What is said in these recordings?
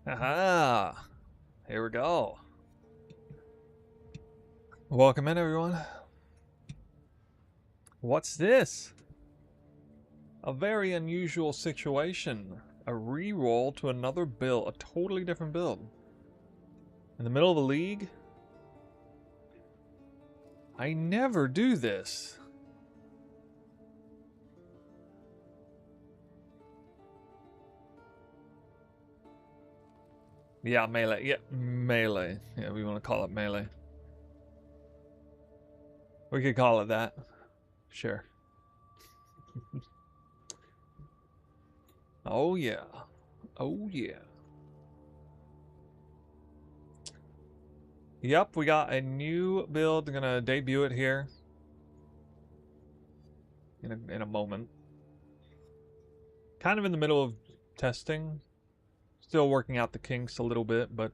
Aha! Here we go. Welcome in, everyone. What's this? A very unusual situation. A re-roll to another build, a totally different build. In the middle of a league? I never do this. Yeah, melee. Yeah, melee. Yeah, we want to call it melee. We could call it that. Sure. Oh, yeah. Oh, yeah. Yep, we got a new build. I'm gonna debut it here in a moment. Kind of in the middle of testing. Still working out the kinks a little bit, but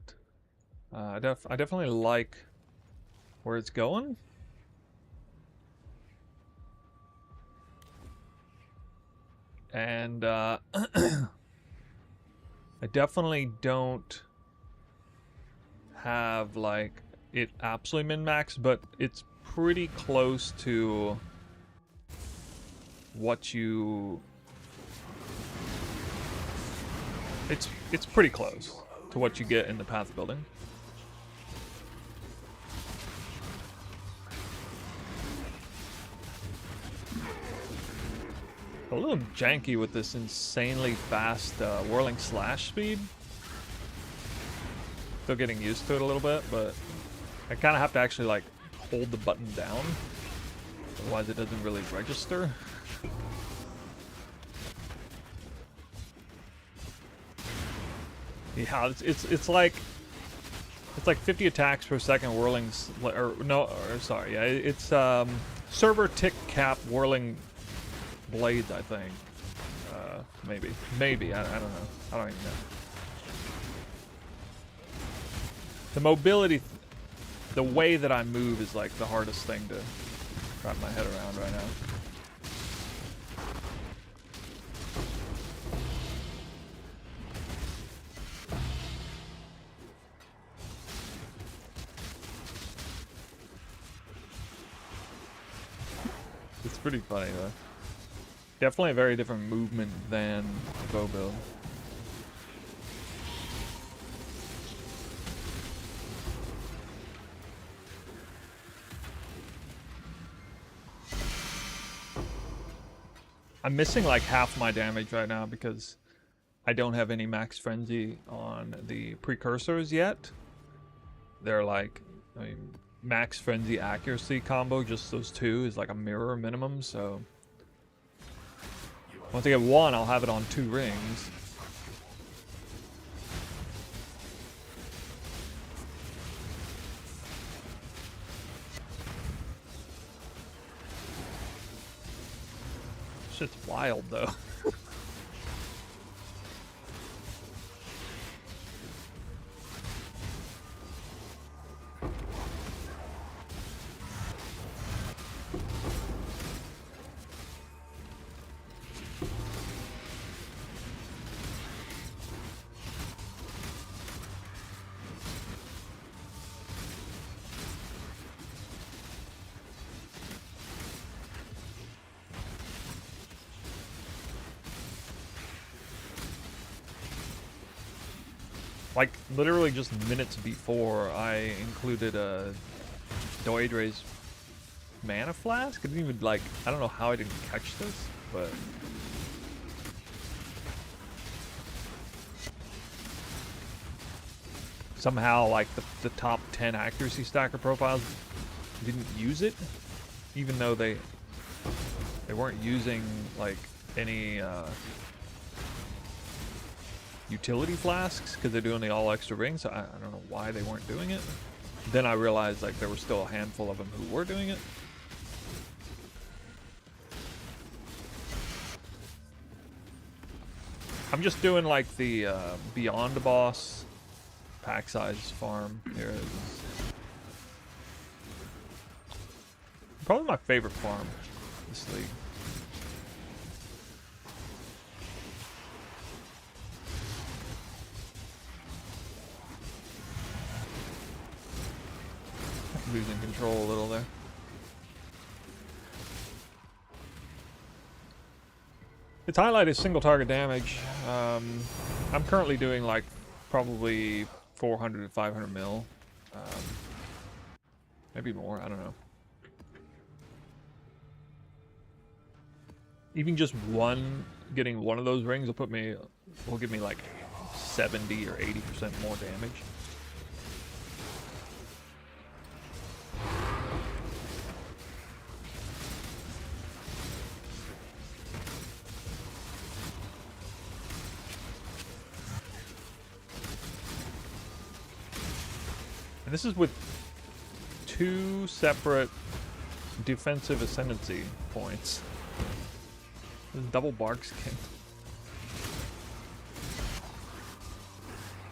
I definitely like where it's going. And I definitely don't have like it absolutely min-max, but it's pretty close to what you... It's pretty close to what you get in the path building. A little janky with this insanely fast whirling slash speed. Still getting used to it a little bit, but I kind of have to actually like hold the button down, otherwise it doesn't really register. Yeah, it's like 50 attacks per second whirling, sorry, yeah, it's server tick cap whirling blades, I think. Maybe, I don't know. I don't even know. The mobility, the way that I move is like the hardest thing to wrap my head around right now. It's pretty funny though. Definitely a very different movement than the bow build. I'm missing like half my damage right now because I don't have any max frenzy on the precursors yet. They're like, I mean, max frenzy accuracy combo, just those two is like a mirror minimum, so once I get one, I'll have it on 2 rings. Shit's wild though. Like, literally just minutes before, I included a Doedre's mana flask. I didn't even, like, I don't know how I didn't catch this, but... somehow, like, the top 10 accuracy stacker profiles didn't use it, even though they weren't using, like, any, utility flasks because they're doing the all extra rings. So I don't know why they weren't doing it. Then I realized like there were still a handful of them who were doing it. I'm just doing like the beyond the boss pack size farm. Here it is. Probably my favorite farm this league. losing control a little there. Its highlight is single target damage. I'm currently doing like probably 400 to 500 mil. Maybe more, I don't know. Even just getting one of those rings will give me like 70 or 80% more damage. And this is with 2 separate defensive ascendancy points. This is double bark skin.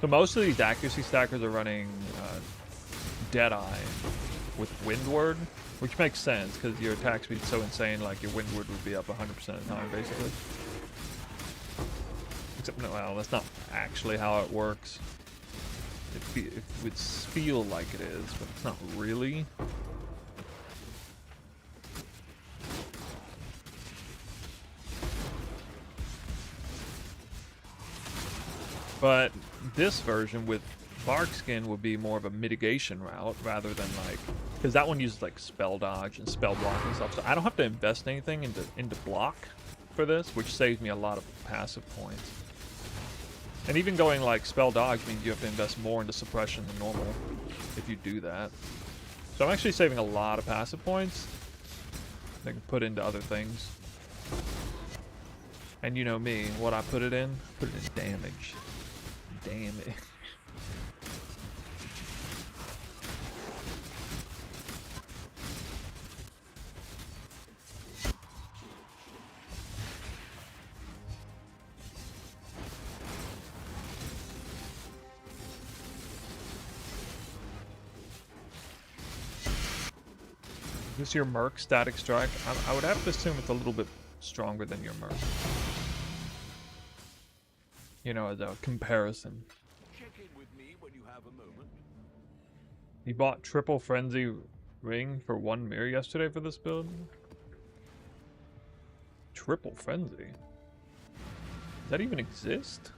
So most of these accuracy stackers are running Deadeye with Windward, which makes sense because your attack speed is so insane, like your Windward would be up 100% of the time, basically. Except, no, well, that's not actually how it works. It would feel like it is, but it's not really. But this version with Barkskin would be more of a mitigation route rather than like, because that one uses like spell dodge and spell block and stuff. So I don't have to invest anything into block for this, which saves me a lot of passive points. And even going like spell dodge means you have to invest more into suppression than normal if you do that. So I'm actually saving a lot of passive points that I can put into other things. And you know me, what I put it in? Put it in damage. Damage. Is this your Merc static strike? I would have to assume it's a little bit stronger than your Merc. You know, as a comparison. Check in with me when you have a moment. You bought triple frenzy ring for 1 mirror yesterday for this build? Triple frenzy? Does that even exist?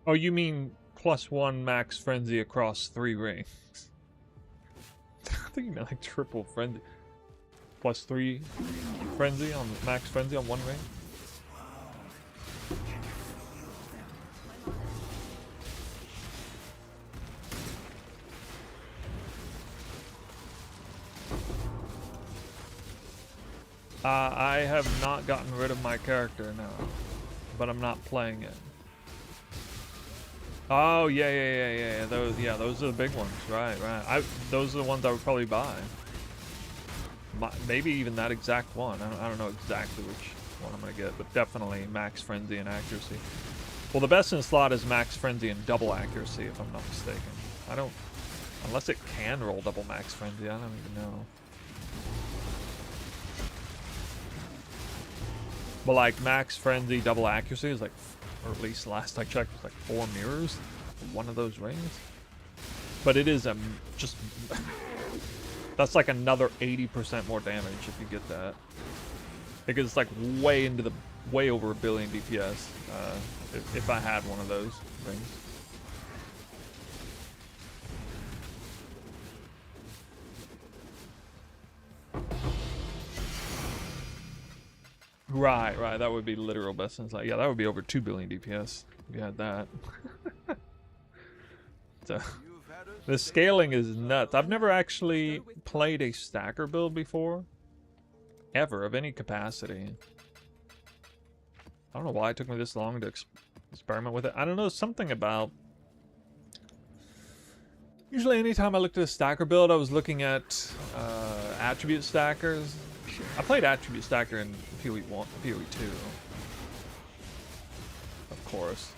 Oh, you mean +1 max frenzy across 3 rings? I think you meant like triple frenzy. +3 frenzy on max frenzy on 1 ring. I have not gotten rid of my character now, but I'm not playing it. Oh yeah. Those are the big ones, right. Those are the ones I would probably buy. Maybe even that exact one. I don't know exactly which one I'm gonna get, but definitely max frenzy and accuracy. Well, the best in the slot is max frenzy and double accuracy, if I'm not mistaken. I don't, unless it can roll double max frenzy. I don't even know. But like max frenzy, double accuracy is like, or at least last I checked, was like 4 mirrors for one of those rings. But it is just that's like another 80% more damage if you get that, because it's like way over 1 billion DPS. If I had one of those rings. Right, that would be literal best in slot. Yeah, that would be over 2 billion DPS if you had that. So, the scaling is nuts. I've never actually played a stacker build before, ever, of any capacity. I don't know why it took me this long to experiment with it. I don't know, something about... Usually anytime I looked at a stacker build, I was looking at attribute stackers. I played attribute stacker in PoE 1, PoE 2. Of course.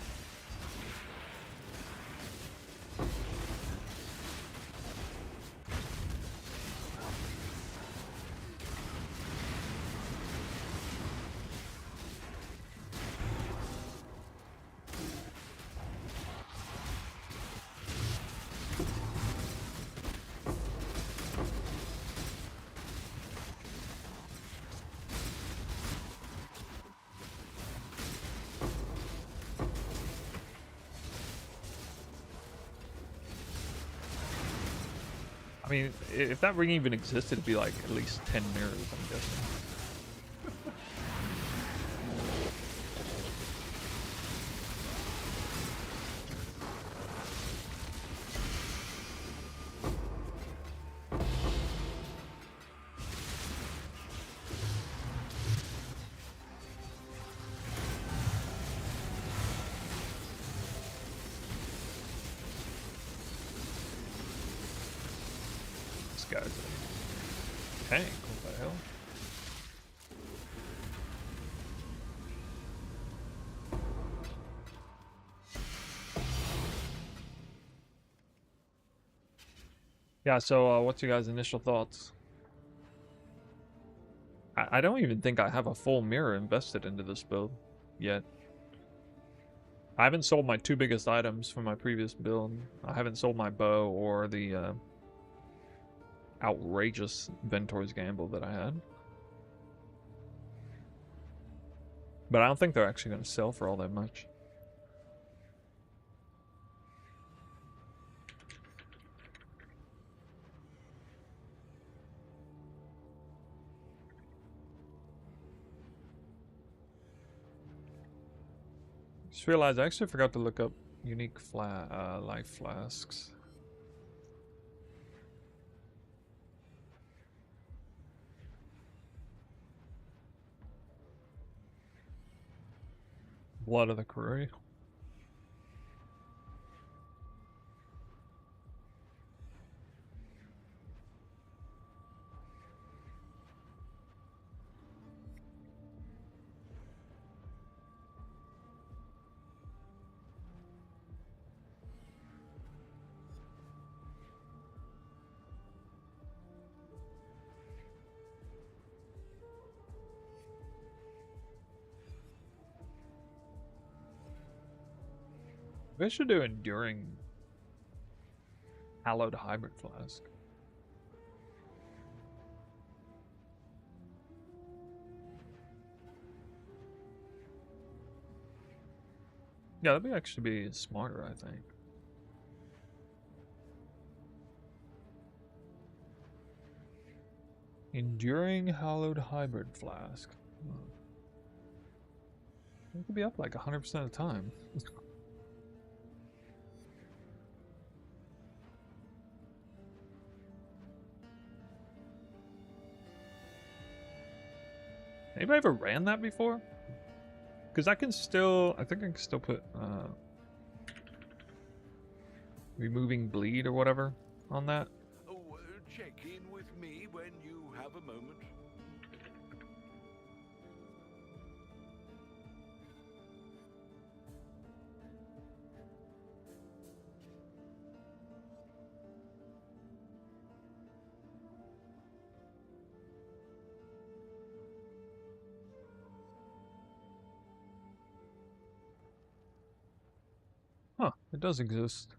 I mean, if that ring even existed, it'd be like at least 10 mirrors, I'm guessing. This guy's a tank. What the hell? Yeah, so what's your guys' initial thoughts? I don't even think I have a full mirror invested into this build yet. I haven't sold my two biggest items from my previous build. I haven't sold my bow or the outrageous Ventor's Gamble that I had. But I don't think they're actually going to sell for all that much. Just realized I actually forgot to look up unique life flasks. Blood of the Quarry. We should do Enduring Hallowed Hybrid Flask. Yeah, that'd actually be smarter, I think. Enduring Hallowed Hybrid Flask. It could be up like 100% of the time. Anybody ever ran that before? Because I think I can still put removing bleed or whatever on that. Oh, check in with me when you have a moment. Huh, it does exist.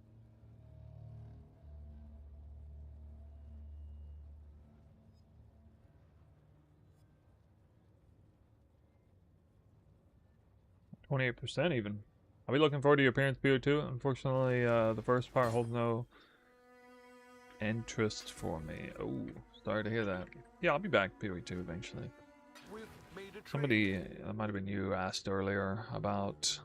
%, even. I'll be looking forward to your appearance, PO2. Unfortunately, the first part holds no interest for me. Oh, sorry to hear that. Yeah, I'll be back, PO2, eventually. We've made a Somebody, that might have been you, asked earlier about...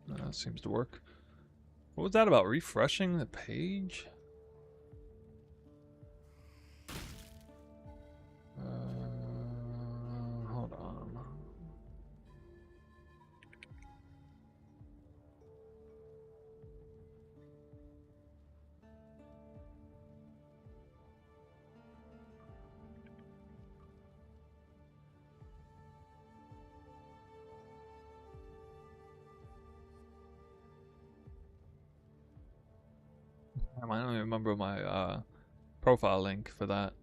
That seems to work. What was that about? Refreshing the page? Hold on. I don't even remember my profile link for that.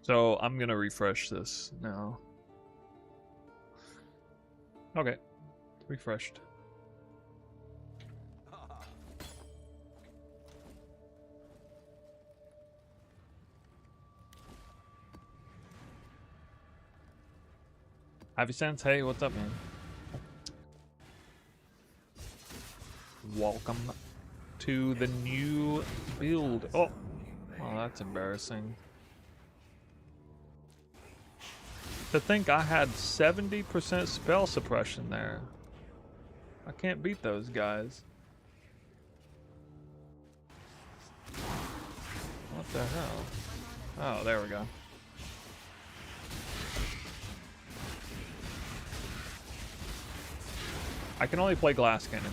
So I'm gonna refresh this now. Okay, refreshed. Ivy Sense, hey, what's up, man? Welcome to the new build. Oh, that's embarrassing. To think I had 70% spell suppression there. I can't beat those guys. What the hell? Oh, there we go. I can only play glass cannons.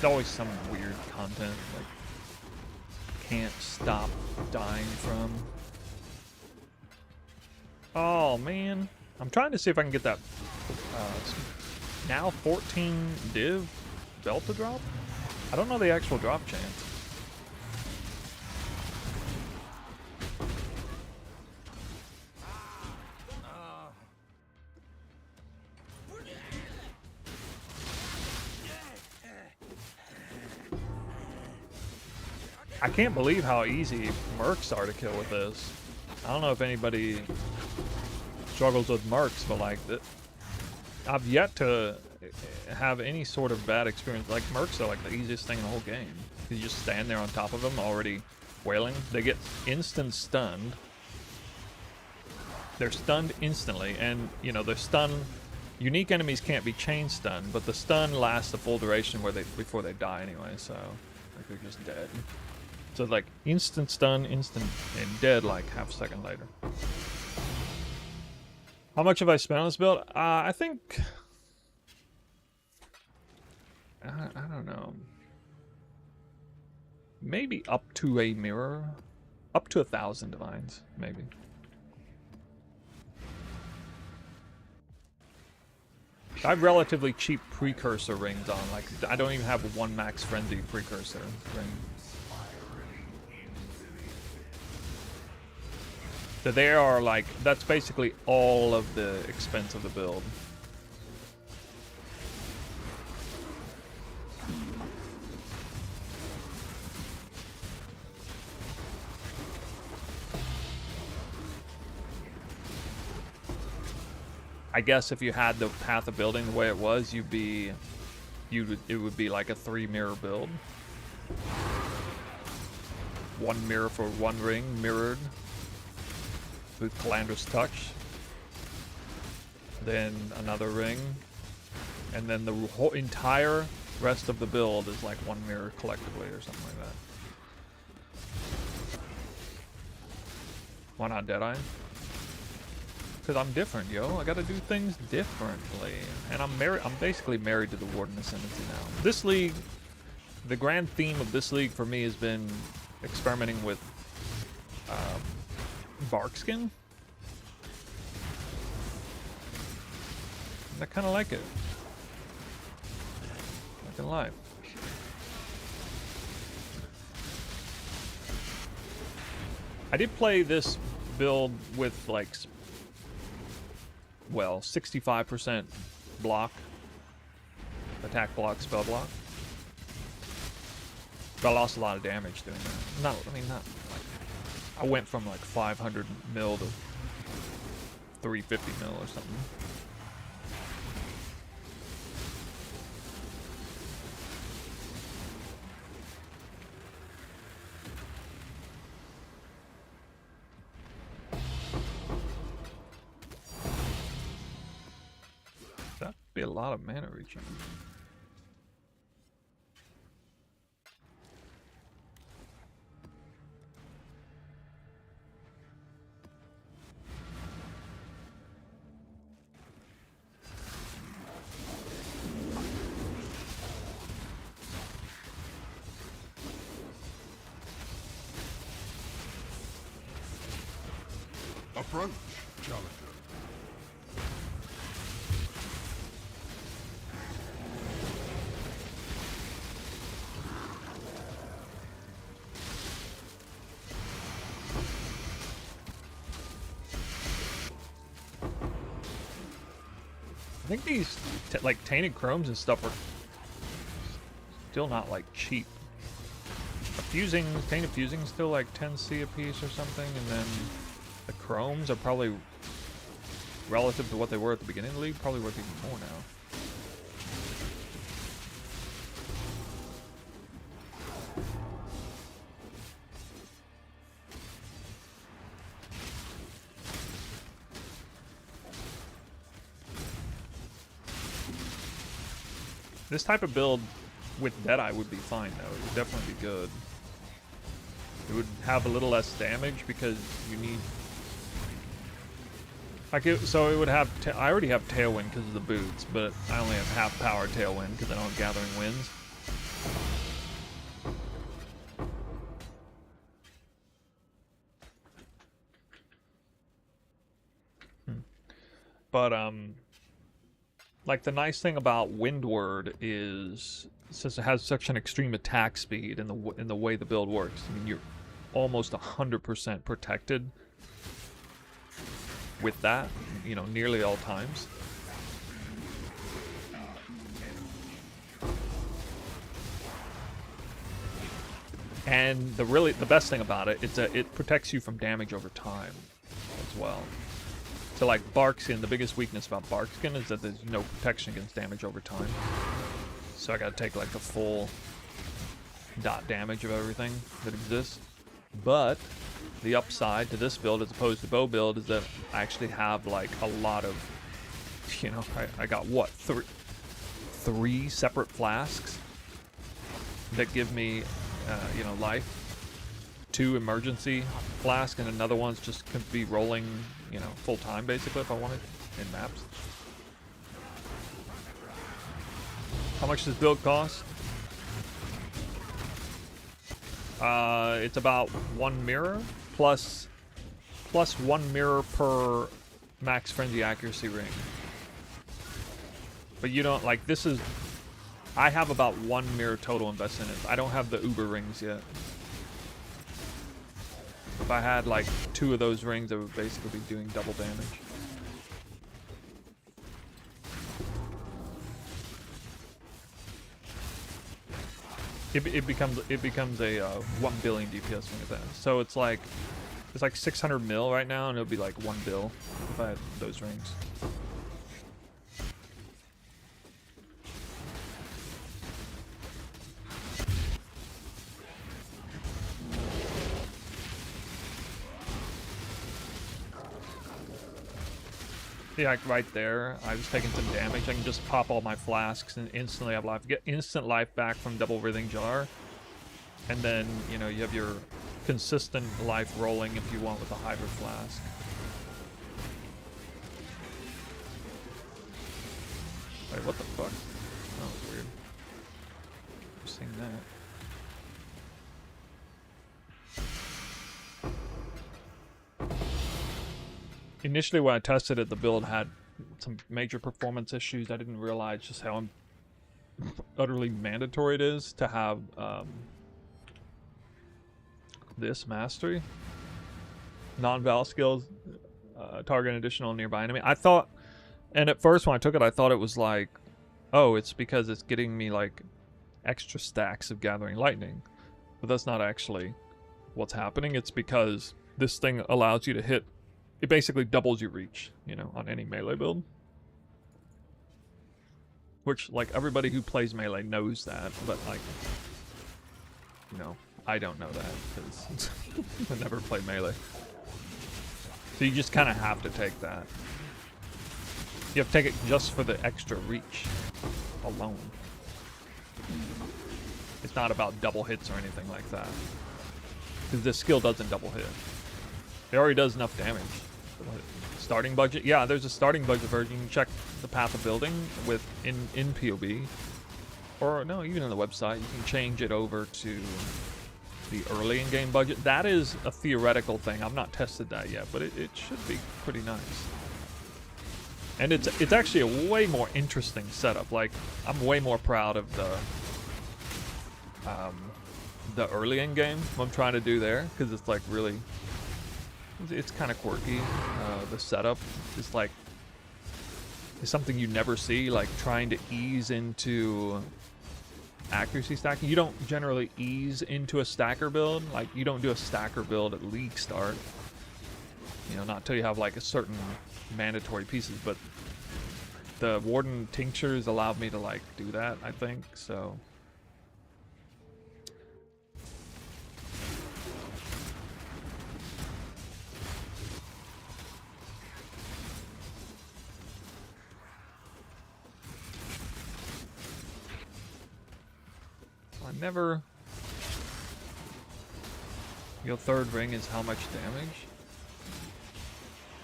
There's always some weird content, like, can't stop dying from. Oh, man. I'm trying to see if I can get that, now 14 div belt to drop? I don't know the actual drop chance. I can't believe how easy mercs are to kill with this. I don't know if anybody struggles with mercs, but like, I've yet to have any sort of bad experience. Like, mercs are like the easiest thing in the whole game. You just stand there on top of them, already wailing. They get instant stunned. They're stunned instantly, and you know, they're stunned. Unique enemies can't be chain stunned, but the stun lasts the full duration before they die anyway, so like, they're just dead. So like instant stun, instant and dead like half a second later. How much have I spent on this build? I think I don't know. Maybe up to a mirror. Up to 1,000 divines, maybe. I have relatively cheap precursor rings on. Like, I don't even have one max frenzy precursor ring. So they are like, that's basically all of the expense of the build. I guess if you had the path of building the way it was, it would be like a 3 mirror build. 1 mirror for 1 ring, mirrored with Calandra's Touch. Then another ring. And then the whole entire rest of the build is like 1 mirror collectively or something like that. Why not Deadeye? Because I'm different, yo. I gotta do things differently. And I'm basically married to the Warden Ascendancy now. This league, the grand theme of this league for me has been experimenting with bark skin. I kind of like it. Not gonna lie. I did play this build with like, well, 65% block, attack block, spell block. But I lost a lot of damage doing that. Not like, I went from like 500 mil to 350 mil or something. That'd be a lot of mana reaching. Approach, Challenger. I think these like tainted chromes and stuff are still not like cheap. Tainted fusing still like 10C a piece or something, and then the chromes are probably, relative to what they were at the beginning of the league, probably worth even more now. This type of build with Deadeye would be fine though. It would definitely be good. It would have a little less damage because you need... Like so it would have... I already have Tailwind because of the boots, but I only have half power Tailwind because I don't have Gathering Winds. But, like, the nice thing about Windward is, since it has such an extreme attack speed in the way the build works, I mean, you're almost 100% protected with that, you know, nearly all times. And the best thing about it is that it protects you from damage over time as well. So like Barkskin, the biggest weakness about Barkskin is that there's no protection against damage over time. So I gotta take like the full dot damage of everything that exists. But the upside to this build as opposed to bow build is that I actually have like a lot of, you know, I got what, three separate flasks that give me, you know, life. 2 emergency flasks, and another one's just could be rolling, you know, full time basically if I wanted in maps. How much does build cost? It's about 1 mirror plus 1 mirror per max frenzy accuracy ring. But you don't, like, this is, I have about 1 mirror total invested in it. I don't have the Uber rings yet. If I had like 2 of those rings, I would basically be doing double damage. It becomes a 1 billion DPS ring at that. So it's like 600 mil right now, and it'll be like 1 bill if I had those rings. Yeah, like right there, I was taking some damage. I can just pop all my flasks and instantly have life. Get instant life back from Double Writhing Jar. And then, you know, you have your consistent life rolling if you want with a Hybrid Flask. Wait, what the fuck? That was weird. I've seen that. Initially when I tested it, the build had some major performance issues. I didn't realize just how utterly mandatory it is to have this mastery. Non-val skills, target an additional nearby enemy. I thought, and at first when I took it, I thought it was like, oh, it's because it's getting me like extra stacks of Gathering Lightning. But that's not actually what's happening. It's because this thing allows you to hit, it basically doubles your reach, you know, on any melee build. Which, like, everybody who plays melee knows that, but, like, you know, I don't know that, because I never played melee. So you just kind of have to take that. You have to take it just for the extra reach alone. It's not about double hits or anything like that. Because this skill doesn't double hit. It already does enough damage. Starting budget? Yeah, there's a starting budget version. You can check the path of building with in POB. Or no, even on the website. You can change it over to the early in-game budget. That is a theoretical thing. I've not tested that yet, but it should be pretty nice. And it's actually a way more interesting setup. Like, I'm way more proud of the early in-game, what I'm trying to do there, because it's like really, it's kind of quirky. The setup is like, is something you never see, like trying to ease into accuracy stacking. You don't generally ease into a stacker build. Like, you don't do a stacker build at league start. You know, not till you have like a certain mandatory pieces, but the Warden tinctures allowed me to like do that, I think, so. I never... Your third ring is how much damage?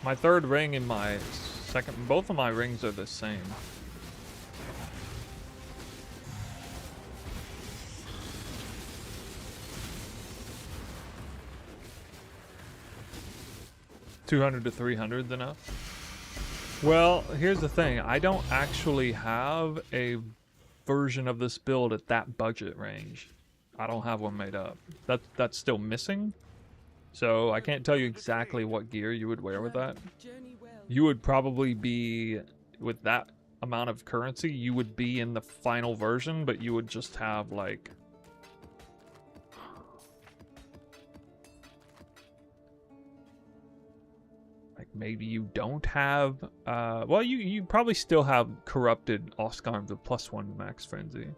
My third ring and my second, both of my rings are the same. $200 to $300 enough? Well, here's the thing. I don't actually have a version of this build at that budget range. I don't have one made up. That's still missing. So I can't tell you exactly what gear you would wear with that. You would probably be, with that amount of currency, you would be in the final version, but you would just have like... Like maybe you don't have... well, you probably still have corrupted Oscarms of +1 max frenzy.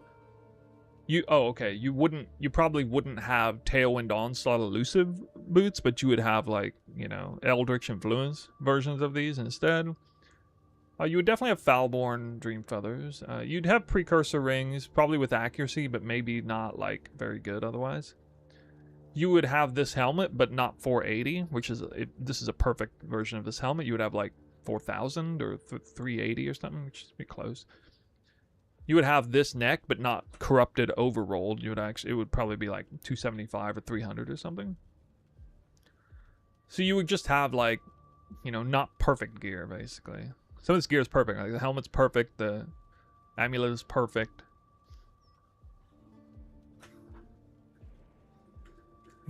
Oh, okay. You probably wouldn't have Tailwind Onslaught elusive boots, but you would have, like, you know, Eldritch Influence versions of these instead. You would definitely have Foulborn Dream Feathers. You'd have Precursor Rings, probably with accuracy, but maybe not, like, very good otherwise. You would have this helmet, but not 480, which is, this is a perfect version of this helmet. You would have, like, 4,000 or 380 or something, which would be close. You would have this neck, but not corrupted overrolled. You would actually, it would probably be like 275 or 300 or something. So you would just have like, you know, not perfect gear basically. Some of this gear is perfect. Like the helmet's perfect, the amulet is perfect.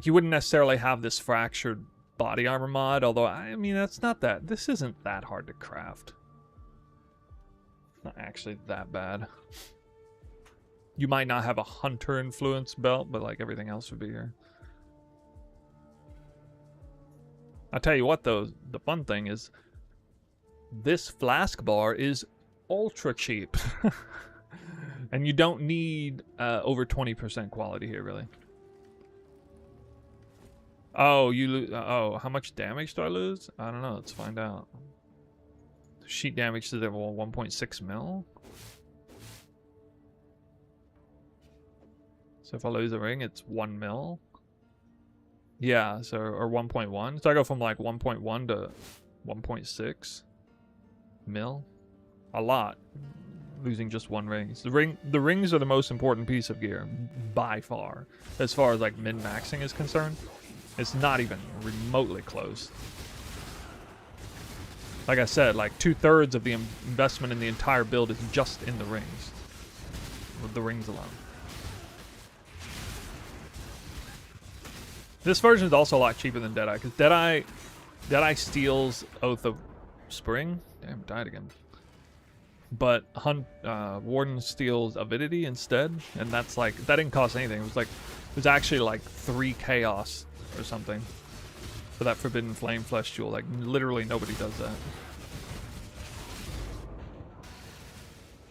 You wouldn't necessarily have this fractured body armor mod, although I mean that's not that. This isn't that hard to craft. Not actually that bad. You might not have a hunter influence belt, but like everything else would be here. I'll tell you what though, the fun thing is this flask bar is ultra cheap. And you don't need over 20% quality here really. Oh, you lose. Oh, how much damage do I lose? I don't know. Let's find out. Sheet damage to the 1.6 mil. So if I lose a ring, it's 1 mil. Yeah, so, or 1.1. So I go from like 1.1 to 1.6 mil. A lot. Losing just one ring. So the rings are the most important piece of gear, by far. As far as like min-maxing is concerned. It's not even remotely close. Like I said, like 2/3 of the investment in the entire build is just in the rings. With the rings alone. This version is also a lot cheaper than Deadeye, because Deadeye steals Oath of Spring. Damn, died again. But Warden steals Avidity instead, and that's like, that didn't cost anything. It was actually like 3 chaos or something. For that Forbidden Flame Flesh Jewel. Like, literally nobody does that.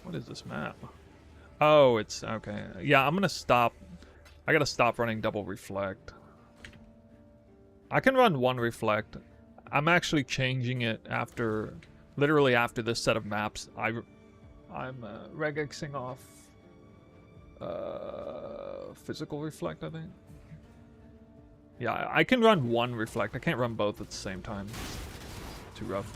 What is this map? Oh, it's... okay. Yeah, I'm gonna stop... I gotta stop running double Reflect. I can run 1 Reflect. I'm actually changing it after... literally after this set of maps. I'm regexing off... Physical Reflect, I think. Yeah, I can run 1 Reflect. I can't run both at the same time. It's too rough.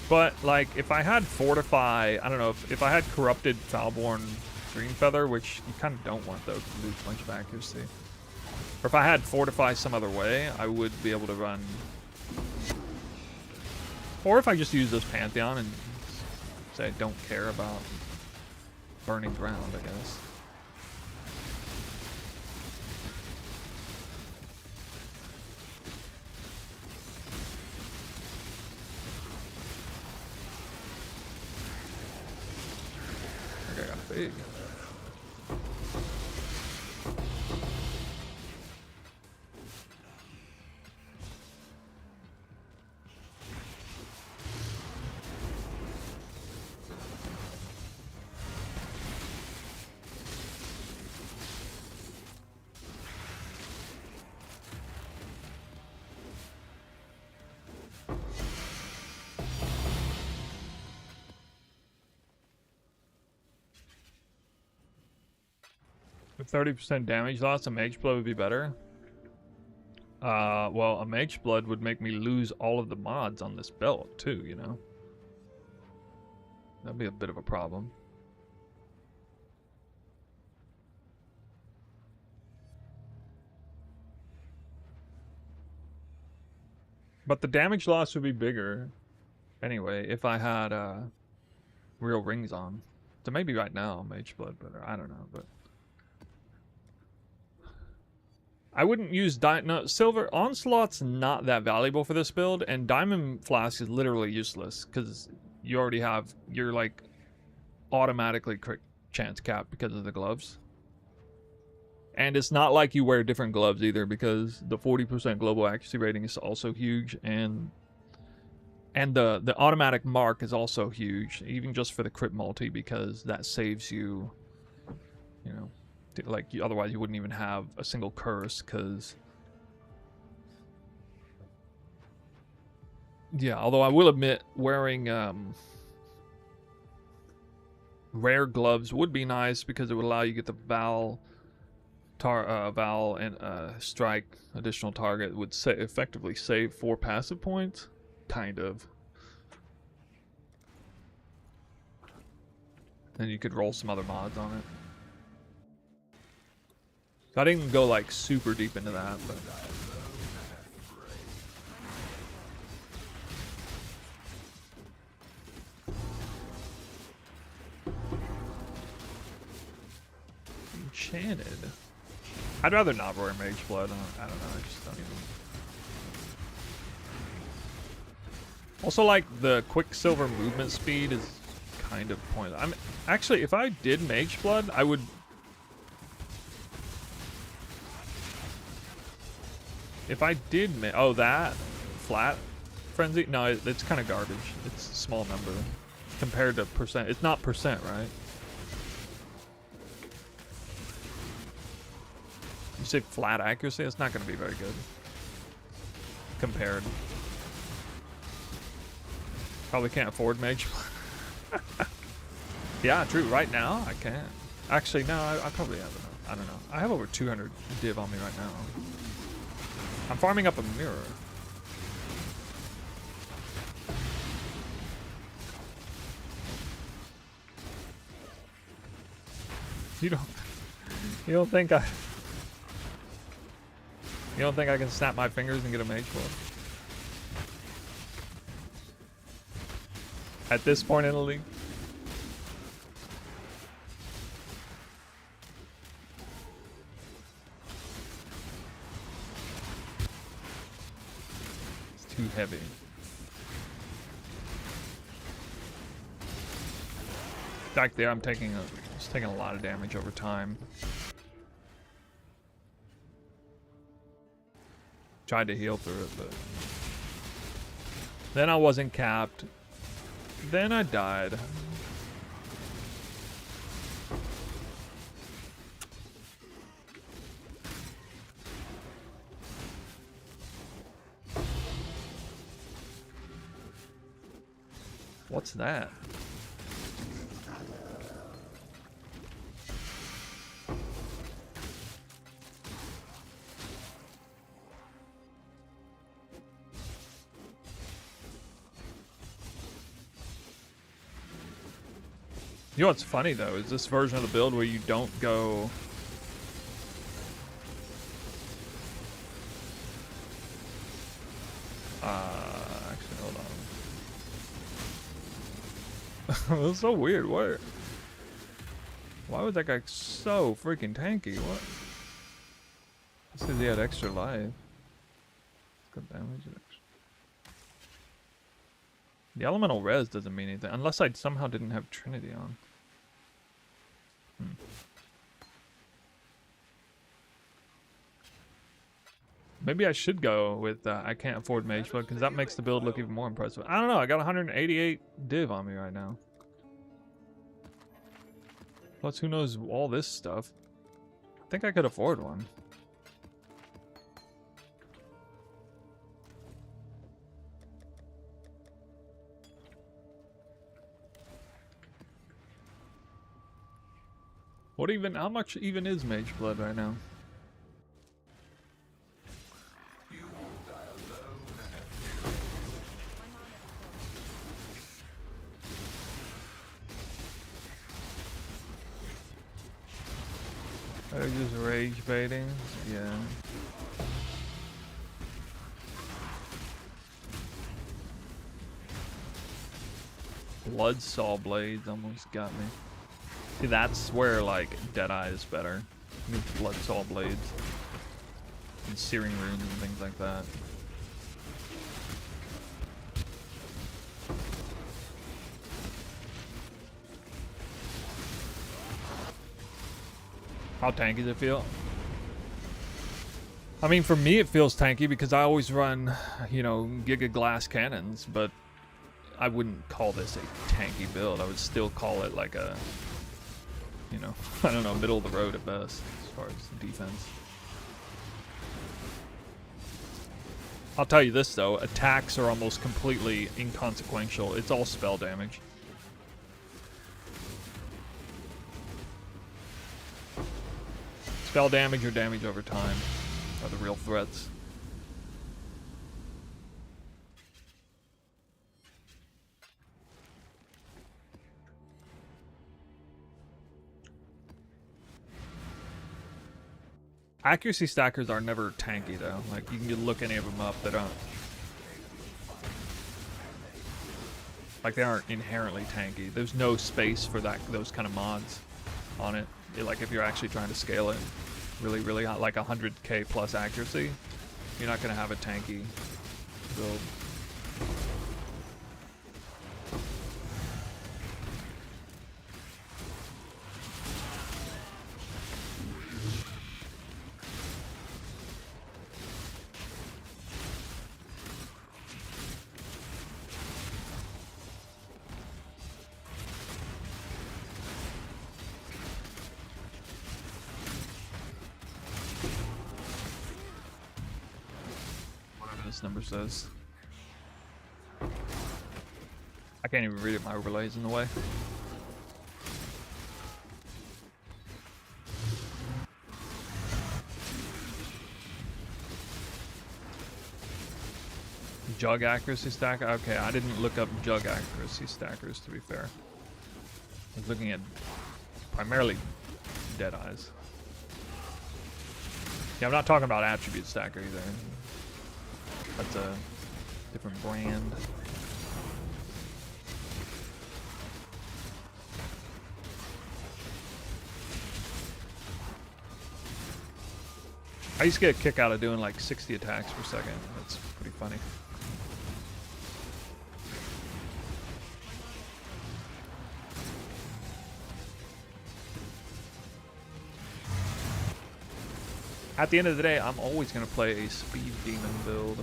But, like, if I had Fortify... I don't know, if I had Corrupted Foulborn Dreamfeather, which you kind of don't want, though, because you lose a bunch of accuracy. Or if I had Fortify some other way, I would be able to run... Or if I just use this Pantheon and say I don't care about burning ground, I guess. big. With 30% damage loss, a Mage Blood would be better. Well, a Mage Blood would make me lose all of the mods on this belt too, you know? That'd be a bit of a problem. But the damage loss would be bigger anyway if I had real rings on. So maybe right now Mage Blood, but I don't know, but I wouldn't use no, Silver Onslaught's not that valuable for this build, and Diamond Flask is literally useless because you already have your like automatically crit chance cap because of the gloves. And it's not like you wear different gloves either, because the 40% global accuracy rating is also huge, and the automatic mark is also huge, even just for the crit multi, because that saves you, you know, like otherwise you wouldn't even have a single curse, because yeah, although I will admit wearing rare gloves would be nice because it would allow you to get the Val and strike additional target would effectively save 4 passive points, kind of. And you could roll some other mods on it. So I didn't go like super deep into that, but enchanted. I'd rather not wear Mage Blood. I don't know. I just don't even. Also, like the Quicksilver movement speed is kind of pointless. I'm actually, if I did Mage Blood, I would. If I did, oh, that flat frenzy. No, it's kind of garbage. It's a small number compared to percent. It's not percent, right? You say flat accuracy? It's not going to be very good compared. Probably can't afford Mage. Yeah, true. Right now, I can't. Actually, no, I probably have enough. I don't know. I have over 200 div on me right now. I'm farming up a mirror. You don't think I can snap my fingers and get a Mage Blood? At this point in the league? It's too heavy. Back there, I'm taking a lot of damage over time. Tried to heal through it, but then I wasn't capped. Then I died. What's that? You know what's funny though is this version of the build where you don't go actually hold on. That's so weird. Why was that guy so freaking tanky? What? This says he had extra life. Good damage. The elemental res doesn't mean anything unless I somehow didn't have Trinity on. Maybe I should go with I can't afford Mage Blood, because that makes the build look even more impressive. I don't know, I got 188 div on me right now. Plus, who knows all this stuff. I think I could afford one. How much even is Mage Blood right now? I just rage baiting, yeah. Bloodsaw Blades almost got me. See, that's where, like, Deadeye is better. With Bloodsaw Blades. And Searing Runes and things like that. How tanky does it feel? I mean, for me it feels tanky because I always run, you know, Giga Glass cannons, but I wouldn't call this a tanky build. I would still call it like a, you know, I don't know, middle of the road at best as far as defense. I'll tell you this though, attacks are almost completely inconsequential. It's all spell damage. Spell damage or damage over time are the real threats. Accuracy stackers are never tanky though. Like, you can look any of them up, they don't. Like, they aren't inherently tanky. There's no space for those kind of mods on it. Like, if you're actually trying to scale it really hot, like 100k plus accuracy, you're not gonna have a tanky build. Number says. I can't even read it, my overlay's in the way. Jug accuracy stacker? Okay, I didn't look up jug accuracy stackers, to be fair. I was looking at primarily Deadeyes. Yeah, I'm not talking about attribute stacker either. That's a different brand. I used to get a kick out of doing like 60 attacks per second. That's pretty funny. At the end of the day, I'm always going to play a speed demon build.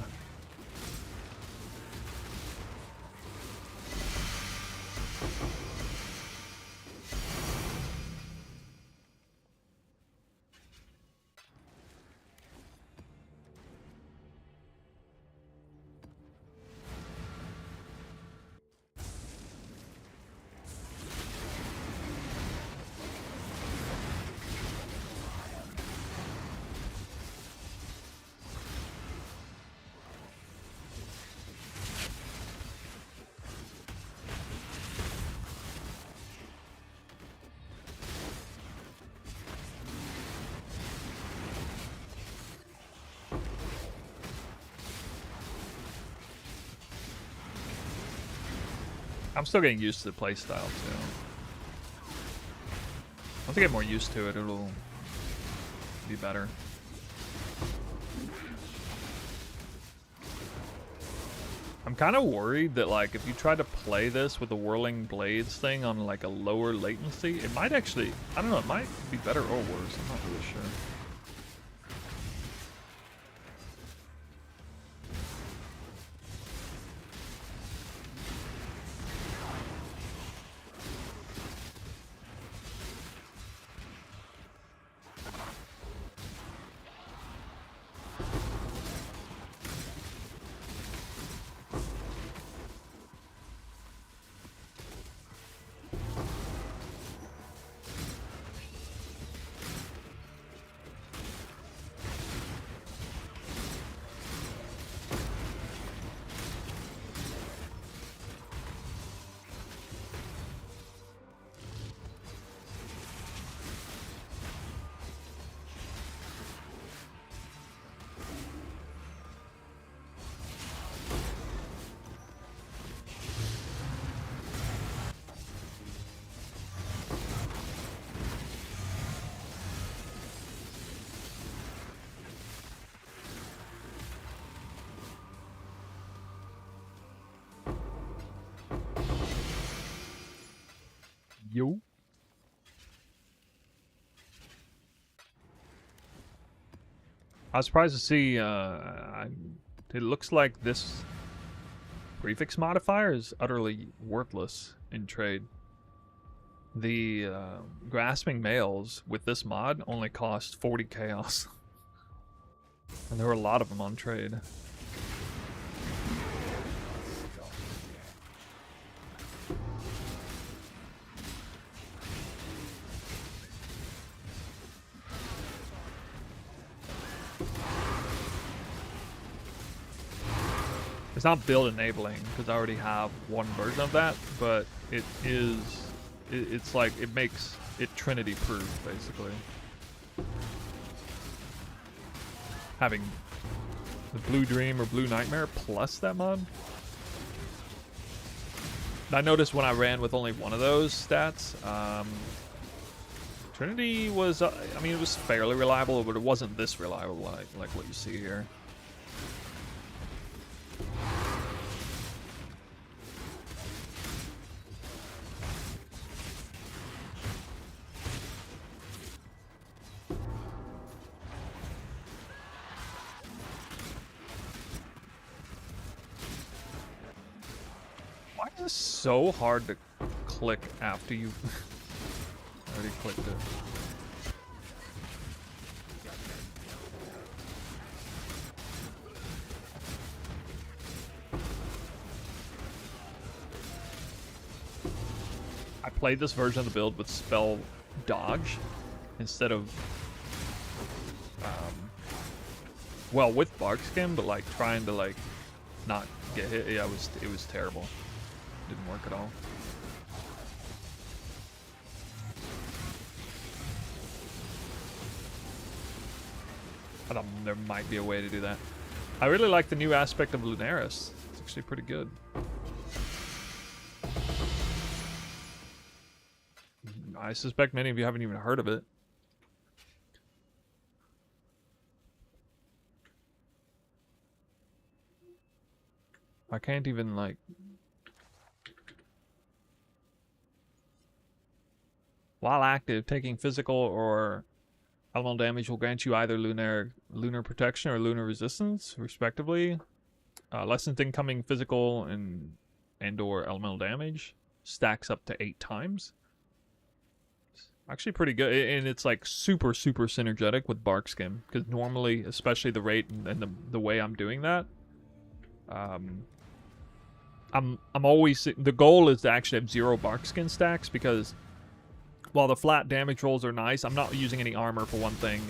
I'm still getting used to the playstyle too. Once I get more used to it, it'll be better. I'm kind of worried that like if you try to play this with the whirling blades thing on like a lower latency, it might actually, I don't know, it might be better or worse. I'm not really sure. Yo. I was surprised to see, it looks like this prefix modifier is utterly worthless in trade. The grasping males with this mod only cost 40 chaos. And there were a lot of them on trade. It's not build enabling because I already have one version of that, but it is, it's like, it makes it Trinity proof basically. Having the Blue Dream or Blue Nightmare plus that mod. I noticed when I ran with only one of those stats, Trinity was, I mean, it was fairly reliable, but it wasn't this reliable like what you see here. Why is this so hard to click after you already clicked it? I played this version of the build with spell dodge instead of, well, with Barkskin, but like trying to like not get hit. Yeah, it was terrible. Didn't work at all. I thought there might be a way to do that. I really like the new aspect of Lunaris. It's actually pretty good. I suspect many of you haven't even heard of it. I can't even like... While active, taking physical or elemental damage will grant you either lunar protection or lunar resistance, respectively. Lessens incoming physical and or elemental damage. Stacks up to 8 times. Actually pretty good, and it's like super synergetic with Barkskin, because normally, especially the rate and the way I'm doing that, I'm always, the goal is to actually have 0 Barkskin stacks, because while the flat damage rolls are nice, I'm not using any armor for one thing,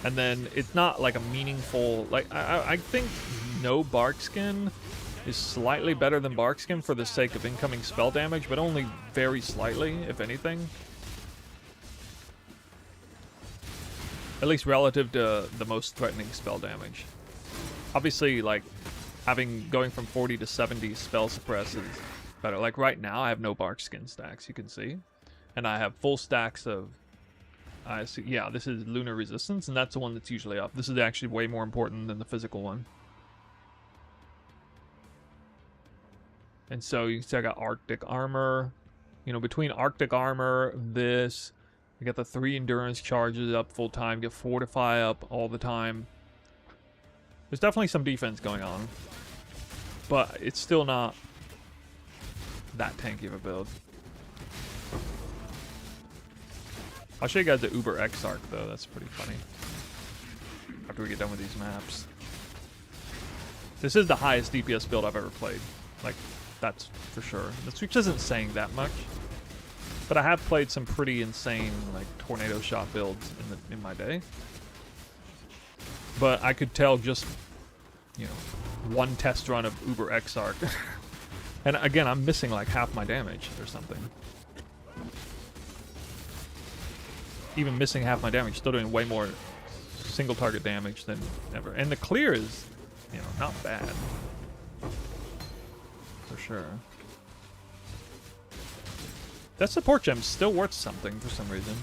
and then it's not like a meaningful, like I think no Barkskin is slightly better than Barkskin for the sake of incoming spell damage, but only very slightly, if anything. At least relative to the most threatening spell damage. Obviously, like, going from 40 to 70 spell suppress is better. Like, right now, I have no Barkskin stacks, you can see. And I have full stacks of... yeah, this is Lunar Resistance, and that's the one that's usually up. This is actually way more important than the physical one. And so you still got Arctic armor. You know, between Arctic armor, this, you got the 3 endurance charges up full time, get fortify up all the time. There's definitely some defense going on, but it's still not that tanky of a build. I'll show you guys the Uber Exarch though, that's pretty funny. After we get done with these maps. This is the highest DPS build I've ever played. Like, that's for sure. Which isn't saying that much. But I have played some pretty insane, like, tornado shot builds in my day. But I could tell just, you know, one test run of Uber Exarch. And again, I'm missing like half my damage or something. Even missing half my damage, still doing way more single target damage than ever. And the clear is, you know, not bad. For sure. That support gem's still worth something for some reason.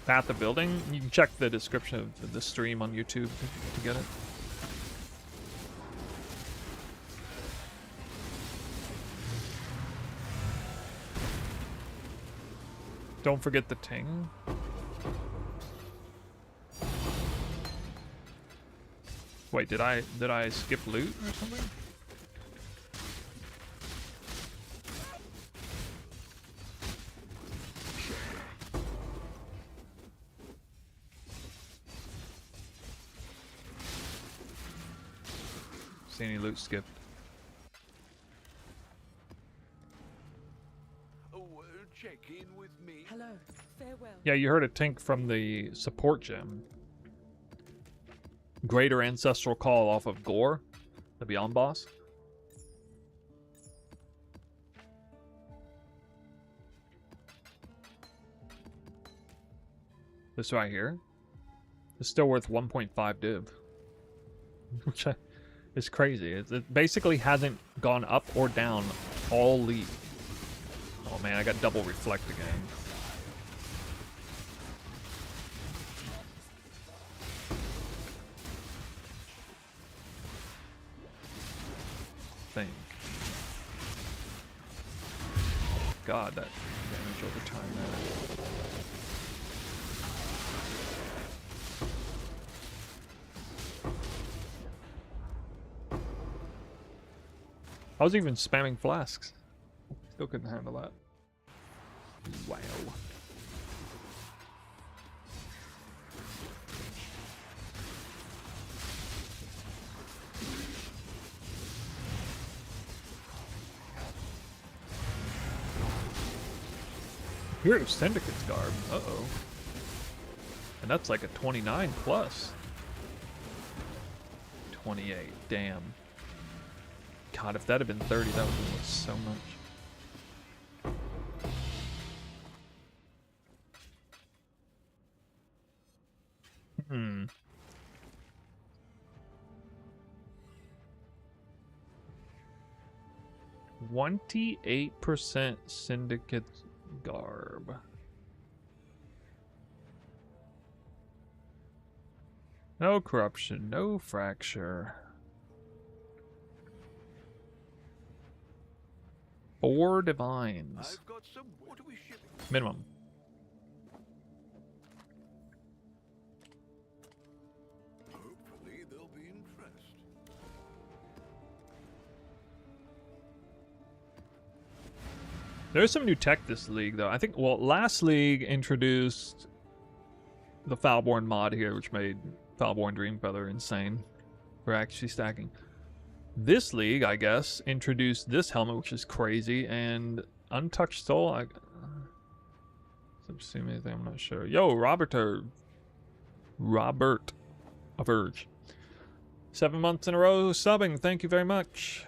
Path of Building, you can check the description of the stream on YouTube to get it. Don't forget the ting. Wait, did I skip loot or something? See any loot skipped? Oh, check in with me. Hello, farewell. Yeah, you heard a tink from the support gem. Greater Ancestral Call off of Gore, the Beyond boss. This right here is still worth 1.5 div. Which is crazy. It basically hasn't gone up or down all league. Oh man, I got double reflect again. Think. God, that damage over time there. I was even spamming flasks. Still couldn't handle that. Wow. Here's Syndicate's garb. Uh-oh. And that's like a 29 plus. 28. Damn. God, if that had been 30, that would have been worth so much. Hmm. 28% Syndicate garb. No corruption, no fracture. 4 divines. I've got some. What are we shipping? Minimum. Hopefully they'll be impressed. There's some new tech this league, though. I think, well, last league introduced the Foulborn mod here, which made Foulborn Dreamfeather insane for actually stacking. This league, I guess, introduced this helmet, which is crazy, and Untouched Soul. I'm not sure. Yo, Robert Averge. 7 months in a row subbing. Thank you very much.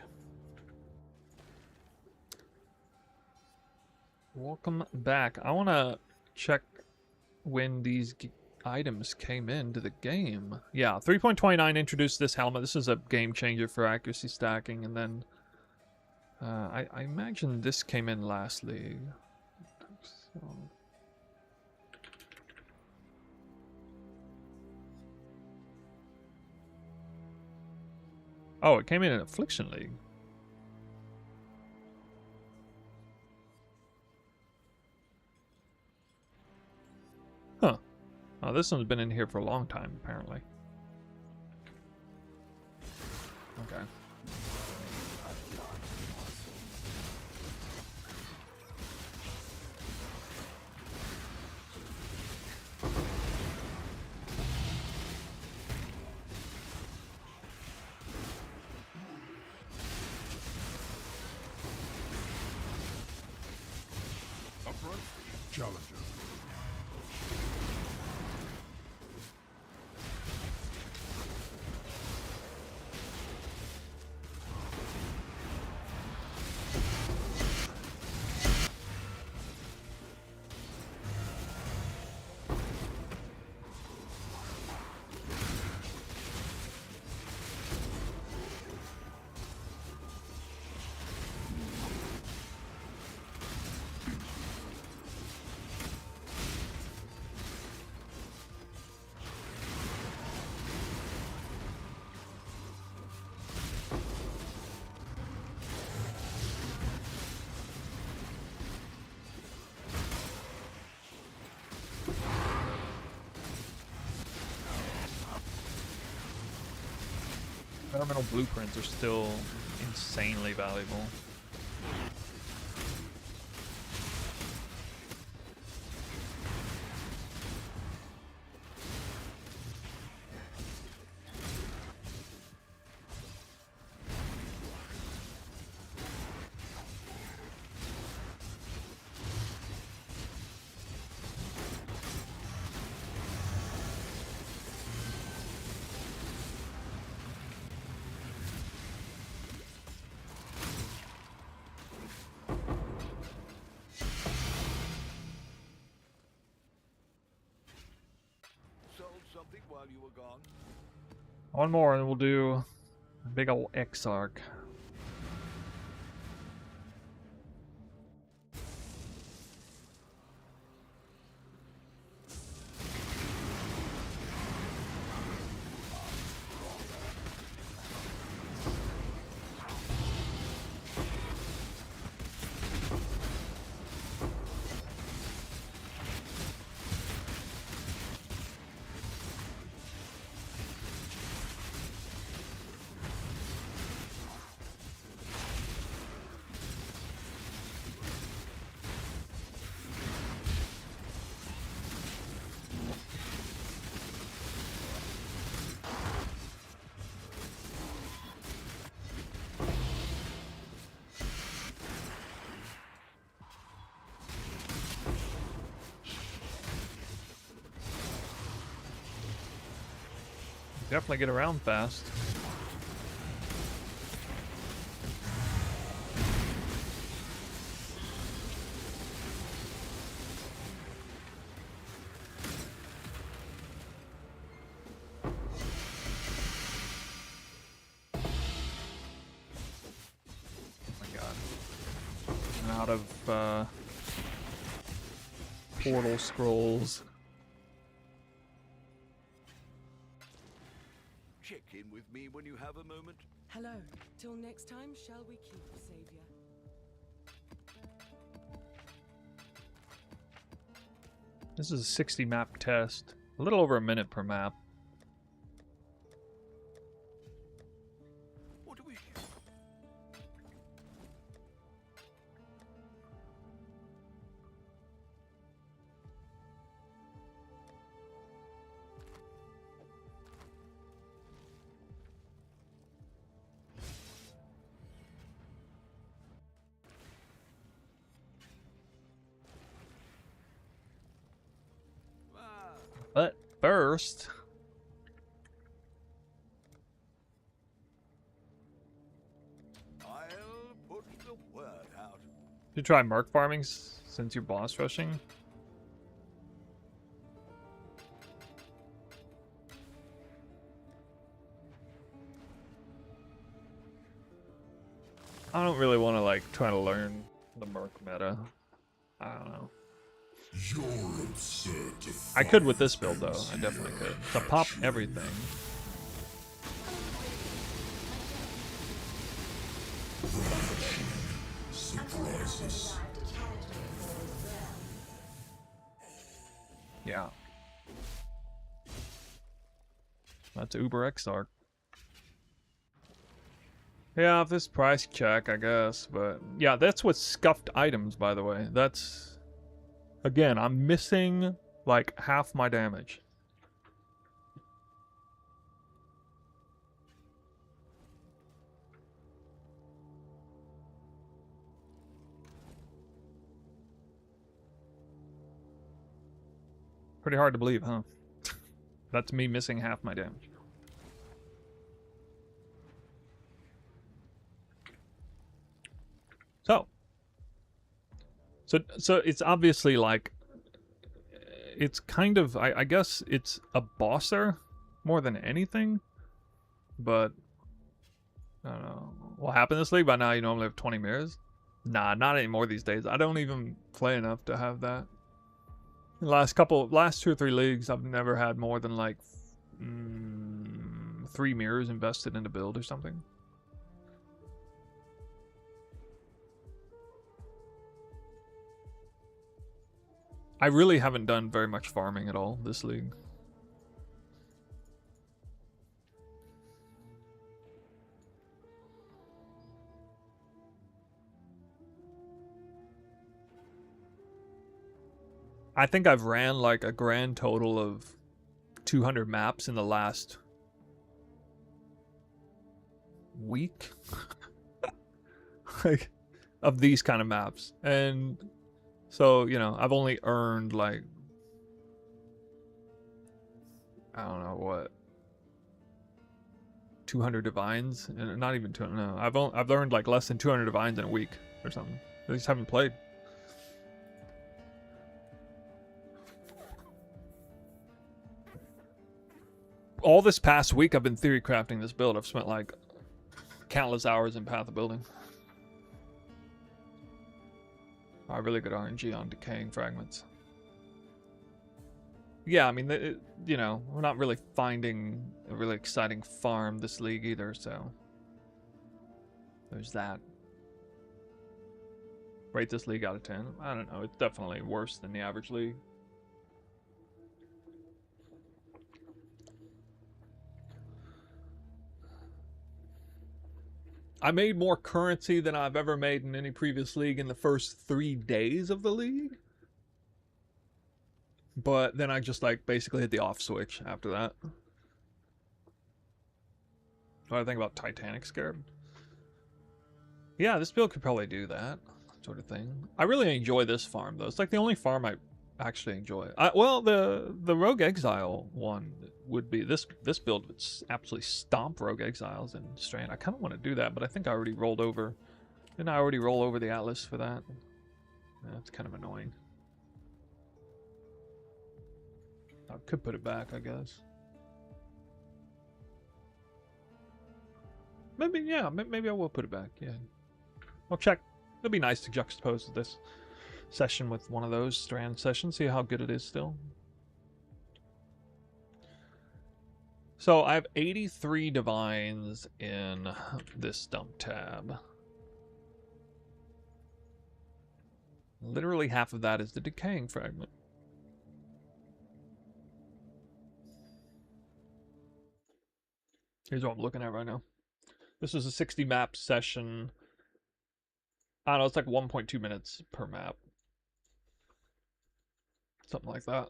Welcome back. I want to check when these items came into the game. Yeah, 3.29 introduced this helmet. This is a game changer for accuracy stacking, and then I imagine this came in last league. So. Oh, it came in Affliction League. Huh. Oh, this one's been in here for a long time, apparently. Okay. Upfront, challenger. Environmental blueprints are still insanely valuable. Sold something while you were gone. One more and we'll do a big ol' Exarch. Definitely get around fast. Oh my god. I'm out of portal scrolls. Check in with me when you have a moment. Hello. Till next time, shall we keep, Savior? This is a 60 map test. A little over a minute per map. What do we hear? But first, I'll put the word out. you try merc farming since you're boss rushing. I don't really want to like try to learn the merc meta. I don't know. You're absurd to I could with this build though. I definitely could. So pop everything. Nemesis. Yeah. That's Uber Exarch. Yeah, if this price check, I guess, but yeah, that's with scuffed items, by the way. That's, again, I'm missing like half my damage. Pretty hard to believe, huh? That's me missing half my damage. So it's obviously like, it's kind of, I guess it's a bosser more than anything, but I don't know. What happened this league? By now you normally have 20 mirrors? Nah, not anymore these days. I don't even play enough to have that. The last 2 or 3 leagues, I've never had more than like 3 mirrors invested in a build or something. I really haven't done very much farming at all this league. I think I've ran like a grand total of 200 maps in the last week. Like, of these kind of maps. And so, you know, I've only earned like, I don't know what, 200 divines, and not even 200. No, I've earned like less than 200 divines in a week or something. I just haven't played. All this past week, I've been theory crafting this build. I've spent like countless hours in Path of Building. Really good RNG on decaying fragments. Yeah, I mean, you know, we're not really finding a really exciting farm this league either, so there's that. Rate this league out of 10. I don't know. It's definitely worse than the average league. I made more currency than I've ever made in any previous league in the first 3 days of the league. But then I just like basically hit the off switch after that. What do I think about Titanic Scarab? Yeah, this build could probably do that sort of thing. I really enjoy this farm though. It's like the only farm I actually enjoy. Well, the Rogue Exile one would be this build would absolutely stomp Rogue Exiles and Strand. I kind of want to do that, but I think I already rolled over. Didn't I already roll over the Atlas for that? That's kind of annoying. I could put it back, I guess. Maybe, yeah, maybe I will put it back, yeah. I'll check. It'd be nice to juxtapose this session with one of those Strand sessions, see how good it is still. So I have 83 divines in this dump tab. Literally half of that is the decaying fragment. Here's what I'm looking at right now. This was a 60 map session. I don't know, it's like 1.2 minutes per map. Something like that.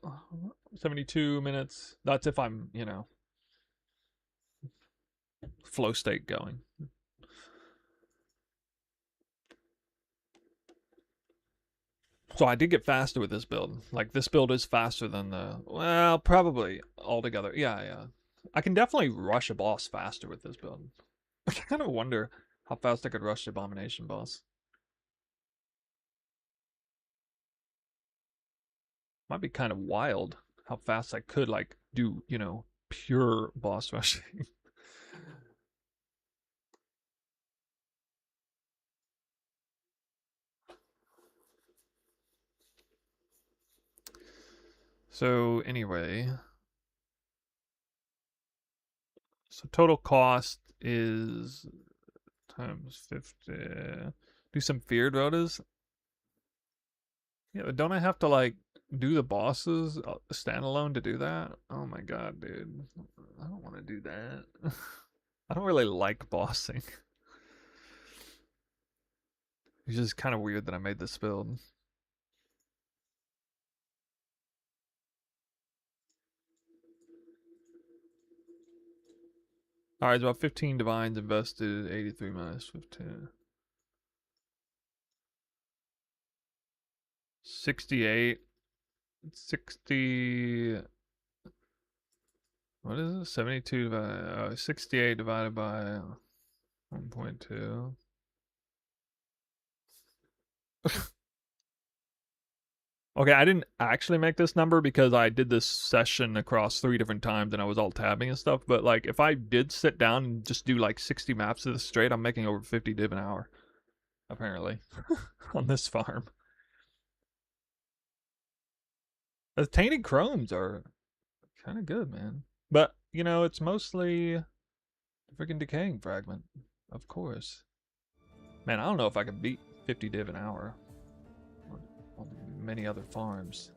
72 minutes. That's if I'm, you know, flow state going. So I did get faster with this build. Like, this build is faster than the... Well, probably altogether. Yeah. I can definitely rush a boss faster with this build. I kind of wonder how fast I could rush the Abomination boss. Might be kind of wild how fast I could, like, do, you know, pure boss rushing. So, anyway. So, total cost is times 50. Do some feared rotas. Yeah, but don't I have to like do the bosses standalone to do that? Oh my god, dude. I don't want to do that. I don't really like bossing. It's just kind of weird that I made this build. Alright, it's about 15 divines invested, 83 minus 15. 68. 60. What is it? 72 divided. 68 divided by 1.2. Okay, I didn't actually make this number because I did this session across 3 different times and I was all tabbing and stuff. But like, if I did sit down and just do like 60 maps of this straight, I'm making over 50 div an hour, apparently, on this farm. The tainted chromes are kind of good, man. But you know, it's mostly freaking decaying fragment, of course. Man, I don't know if I can beat 50 div an hour on many other farms.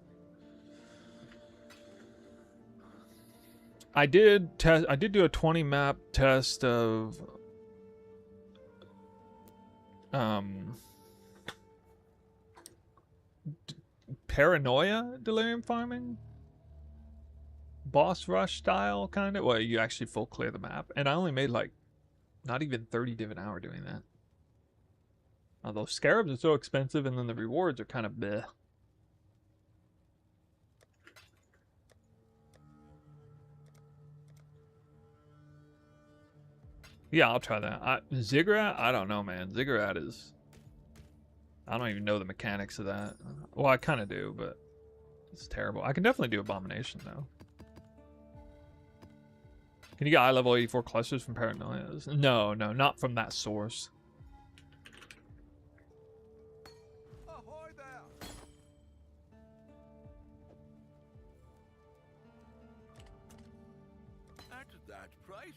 I did do a 20 map test of Paranoia delirium farming, boss rush style kind of. Well, you actually full clear the map, and I only made like not even 30 div an hour doing that. Although scarabs are so expensive, and then the rewards are kind of bleh. Yeah, I'll try that. Ziggurat? I don't know, man. Ziggurat is... I don't even know the mechanics of that. Well, I kind of do, but it's terrible. I can definitely do Abomination, though. Can you get eye level 84 clusters from Paranoias? No, not from that source. Ahoy there! At that price?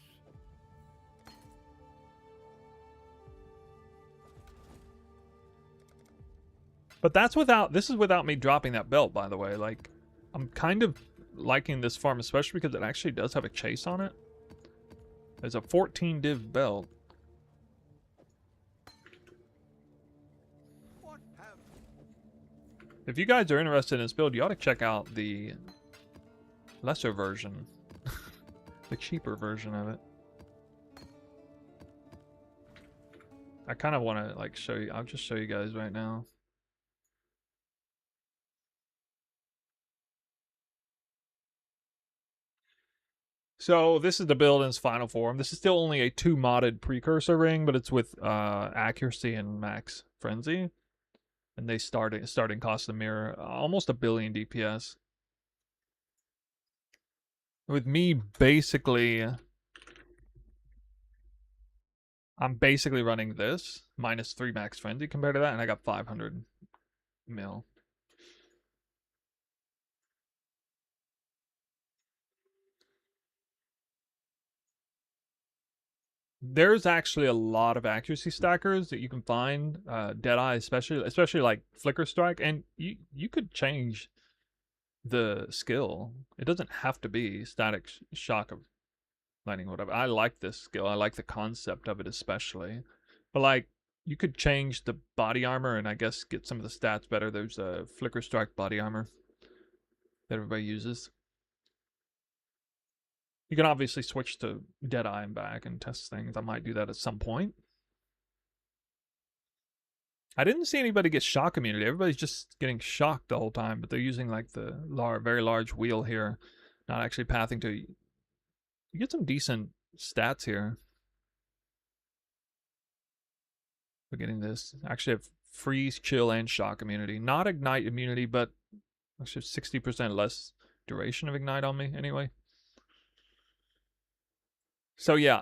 But that's without... This is without me dropping that belt, by the way. Like, I'm kind of liking this farm, especially because it actually does have a chase on it. There's a 14 div belt. If you guys are interested in this build, you ought to check out the lesser version. The cheaper version of it. I kind of want to like show you... I'll just show you guys right now. So this is the build in its final form. This is still only a 2 modded precursor ring, but it's with accuracy and max frenzy. And they starting cost of the mirror almost 1 billion DPS. With me basically, I'm basically running this minus 3 max frenzy compared to that, and I got 500 mil. There's actually a lot of accuracy stackers that you can find, Deadeye especially like Flicker Strike, and you could change the skill. It doesn't have to be static shock of lightning, whatever. I like this skill. I like the concept of it especially. But like, you could change the body armor and I guess get some of the stats better. There's a Flicker Strike body armor that everybody uses. You can obviously switch to Deadeye and back and test things. I might do that at some point. I didn't see anybody get shock immunity. Everybody's just getting shocked the whole time, but they're using like the very large wheel here, not actually pathing to... You get some decent stats here. We're getting this. Actually have freeze, chill, and shock immunity. Not ignite immunity, but actually 60% less duration of ignite on me anyway. So yeah,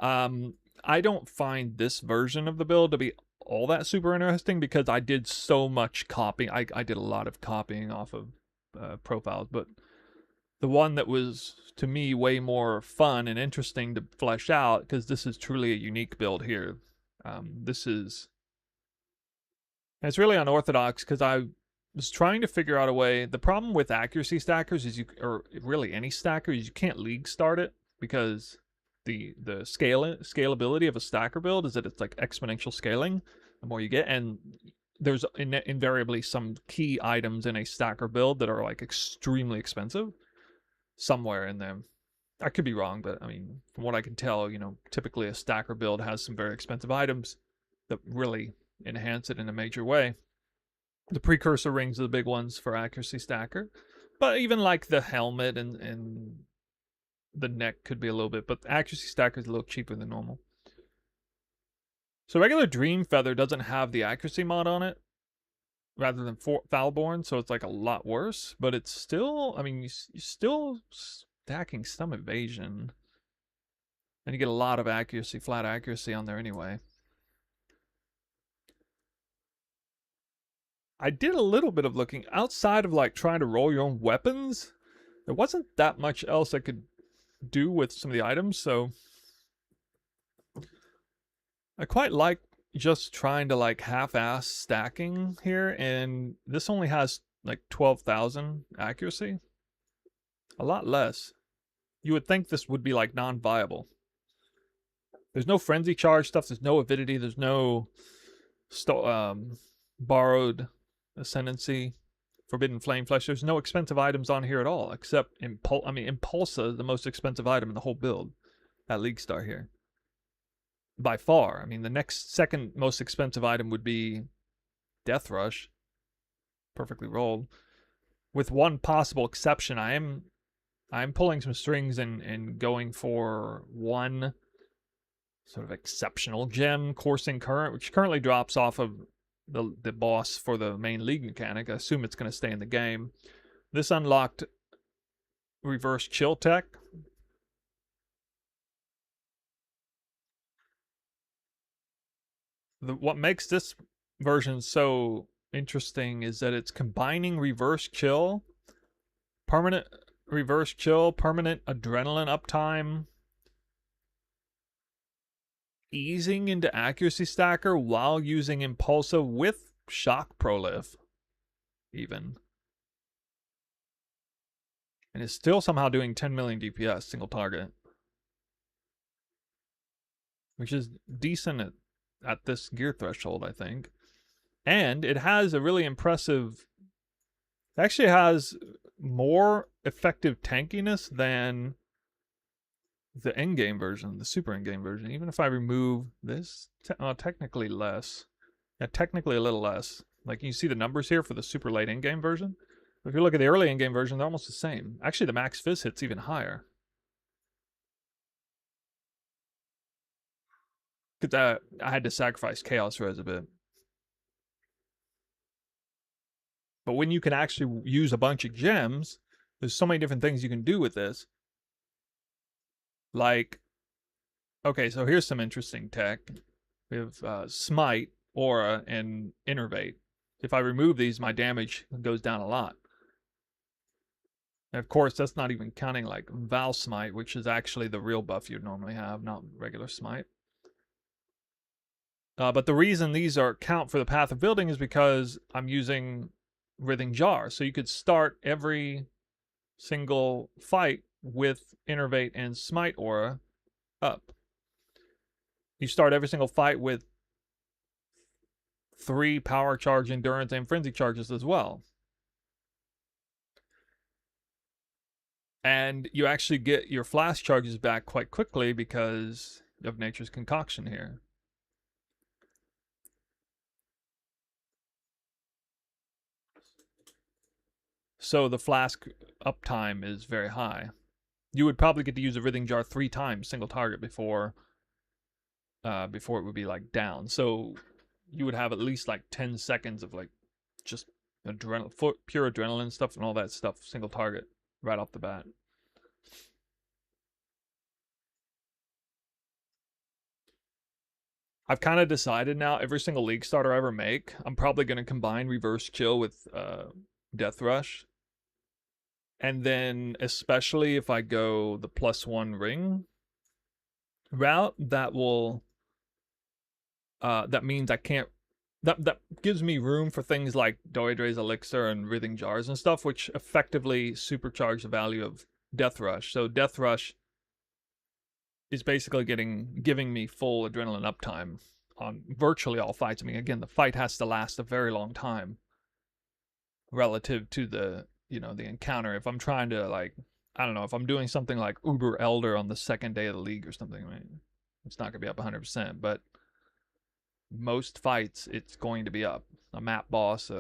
I don't find this version of the build to be all that super interesting because I did so much copying. I did a lot of copying off of profiles, but the one that was to me way more fun and interesting to flesh out, because this is truly a unique build here. It's really unorthodox because was trying to figure out a way. The problem with accuracy stackers is or really any stacker, is you can't league start it, because the scalability of a stacker build is that it's like exponential scaling the more you get, and there's invariably some key items in a stacker build that are like extremely expensive somewhere in them. I could be wrong, but I mean, from what I can tell, you know, typically a stacker build has some very expensive items that really enhance it in a major way. The precursor rings are the big ones for accuracy stacker, but even like the helmet and the neck could be a little bit, but the accuracy stacker is a little cheaper than normal. So regular Dream Feather doesn't have the accuracy mod on it, rather than Foulborn, so it's like a lot worse, but it's still, I mean, you're still stacking some evasion, and you get a lot of accuracy, flat accuracy on there anyway. I did a little bit of looking outside of like trying to roll your own weapons. There wasn't that much else I could do with some of the items, so I quite like just trying to like half-ass stacking here, and this only has like 12,000 accuracy. A lot less. You would think this would be like non-viable. There's no frenzy charge stuff, there's no avidity, there's no borrowed ascendancy, forbidden flame flesh. There's no expensive items on here at all, except Impulsa is the most expensive item in the whole build at League Star here. By far. I mean, the second most expensive item would be Death Rush. Perfectly rolled. With one possible exception, I'm pulling some strings and going for one sort of exceptional gem, Coursing Current, which currently drops off of the boss for the main league mechanic. I assume it's going to stay in the game. This unlocked reverse chill tech. What makes this version so interesting is that it's combining reverse chill, permanent reverse chill, permanent adrenaline uptime, easing into accuracy stacker while using Impulsa with shock prolif even. And it's still somehow doing 10 million DPS single target, which is decent at this gear threshold, I think. And it has a really impressive, actually has more effective tankiness than the endgame version, the super endgame version. Even if I remove this, technically less. Yeah, technically a little less. Like you see the numbers here for the super late endgame version. If you look at the early endgame version, they're almost the same. Actually, the max fizz hit's even higher. Because I had to sacrifice Chaos Res a bit. But when you can actually use a bunch of gems, there's so many different things you can do with this. Like, okay, so here's some interesting tech. We have Smite, Aura, and Innervate. If I remove these, my damage goes down a lot. And of course, that's not even counting like Val Smite, which is actually the real buff you'd normally have, not regular Smite. But the reason these count for the path of building is because I'm using Writhing Jar. So you could start every single fight with Innervate and Smite Aura up. You start every single fight with 3 power charge, endurance, and frenzy charges as well. And you actually get your flash charges back quite quickly because of Nature's Concoction here. So the flask uptime is very high. You would probably get to use a Writhing Jar 3 times single target before it would be like down. So you would have at least like 10 seconds of like just pure adrenaline stuff and all that stuff single target right off the bat. I've kind of decided now, every single League starter I ever make, I'm probably going to combine Reverse Chill with Death Rush. And then, especially if I go the +1 ring route, that means I can't that gives me room for things like Doedre's Elixir and Writhing Jars and stuff, which effectively supercharge the value of Death Rush. So Death Rush is basically giving me full adrenaline uptime on virtually all fights. I mean, again, the fight has to last a very long time relative to the, you know, the encounter. If I'm trying to, like, I don't know, if I'm doing something like Uber Elder on the second day of the league or something, right, it's not going to be up 100%, but most fights, it's going to be up. A map boss,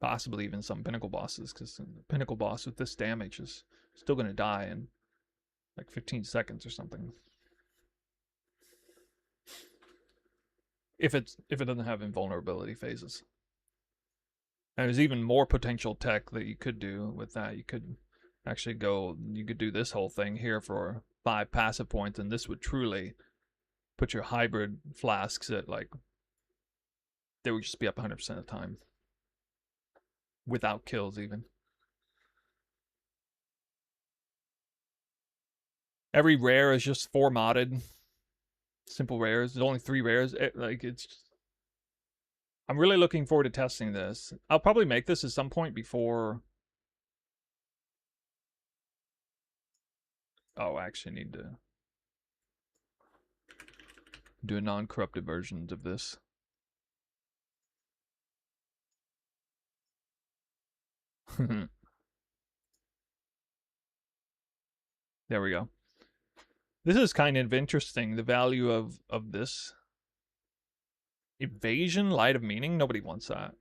possibly even some pinnacle bosses, because the pinnacle boss with this damage is still going to die in like 15 seconds or something. If it doesn't have invulnerability phases. And there's even more potential tech that you could do with that. You could actually you could do this whole thing here for 5 passive points, and this would truly put your hybrid flasks at, like, they would just be up 100% of the time. Without kills even. Every rare is just 4 modded. Simple rares. There's only 3 rares. I'm really looking forward to testing this. I'll probably make this at some point before... Oh, I actually need to do a non-corrupted version of this. There we go. This is kind of interesting, the value of this. Evasion, Light of Meaning, nobody wants that.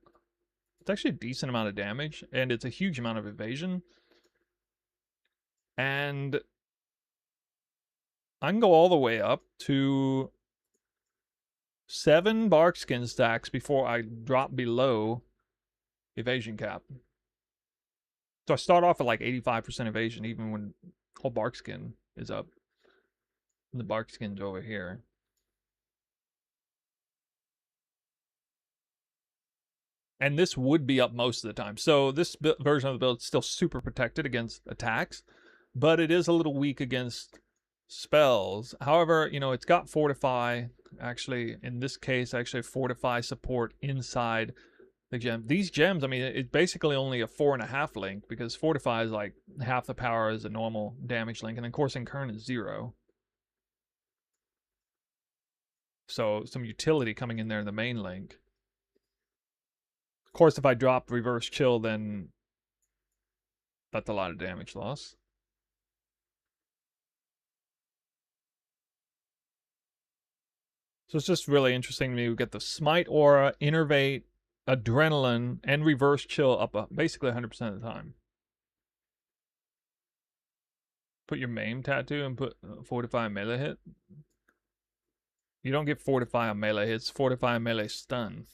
It's actually a decent amount of damage, and it's a huge amount of evasion. And I can go all the way up to 7 Barkskin stacks before I drop below evasion cap. So I start off at like 85% evasion even when whole Barkskin is up. And the Barkskin's over here. And this would be up most of the time. So this version of the build is still super protected against attacks, but it is a little weak against spells. However, you know, it's got Fortify. Actually, in this case, actually Fortify support inside the gem. These gems, I mean, it's basically only a 4.5 link, because Fortify is like half the power as a normal damage link, and then Coursing Current is 0. So some utility coming in there in the main link. Of course, if I drop Reverse Chill, then that's a lot of damage loss. So it's just really interesting to me. We get the Smite Aura, Innervate, Adrenaline, and Reverse Chill up basically 100% of the time. Put your Maim tattoo and put Fortify and melee hit. You don't get Fortify on melee hits, Fortify and melee stun.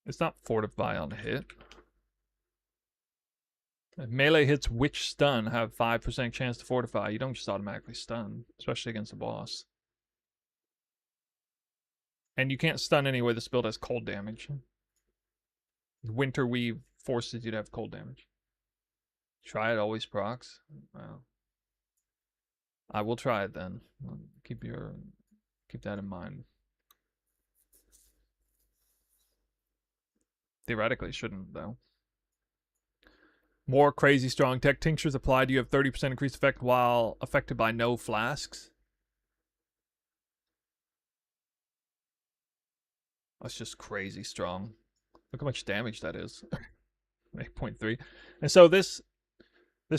It's not Fortify on hit. If melee hits which stun have 5% chance to fortify, you don't just automatically stun, especially against a boss. And you can't stun anyway, this build has cold damage. Winter Weave forces you to have cold damage. Try it, always procs. Well, I will try it then. Keep that in mind. Theoretically shouldn't, though. More crazy strong tech tinctures applied. You have 30% increased effect while affected by no flasks. That's just crazy strong. Look how much damage that is. 8.3. And so this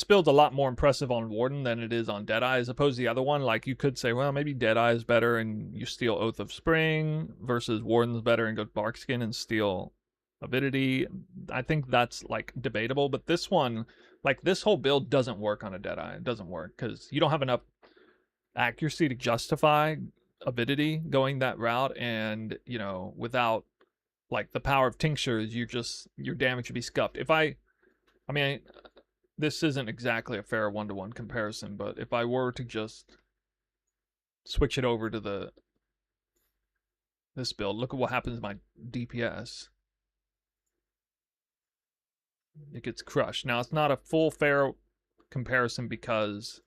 build's a lot more impressive on Warden than it is on Deadeye, as opposed to the other one. Like, you could say, well, maybe Deadeye is better and you steal Oath of Spring versus Warden's better and go Barkskin and steal Avidity. I think that's, like, debatable. But this one, like, this whole build doesn't work on a Deadeye. It doesn't work because you don't have enough accuracy to justify Avidity going that route. And, you know, without, like, the power of tinctures, your damage would be scuffed. I mean, this isn't exactly a fair one-to-one comparison, but if I were to just switch it over to this build, look at what happens to my DPS. It gets crushed. Now, it's not a full fair comparison because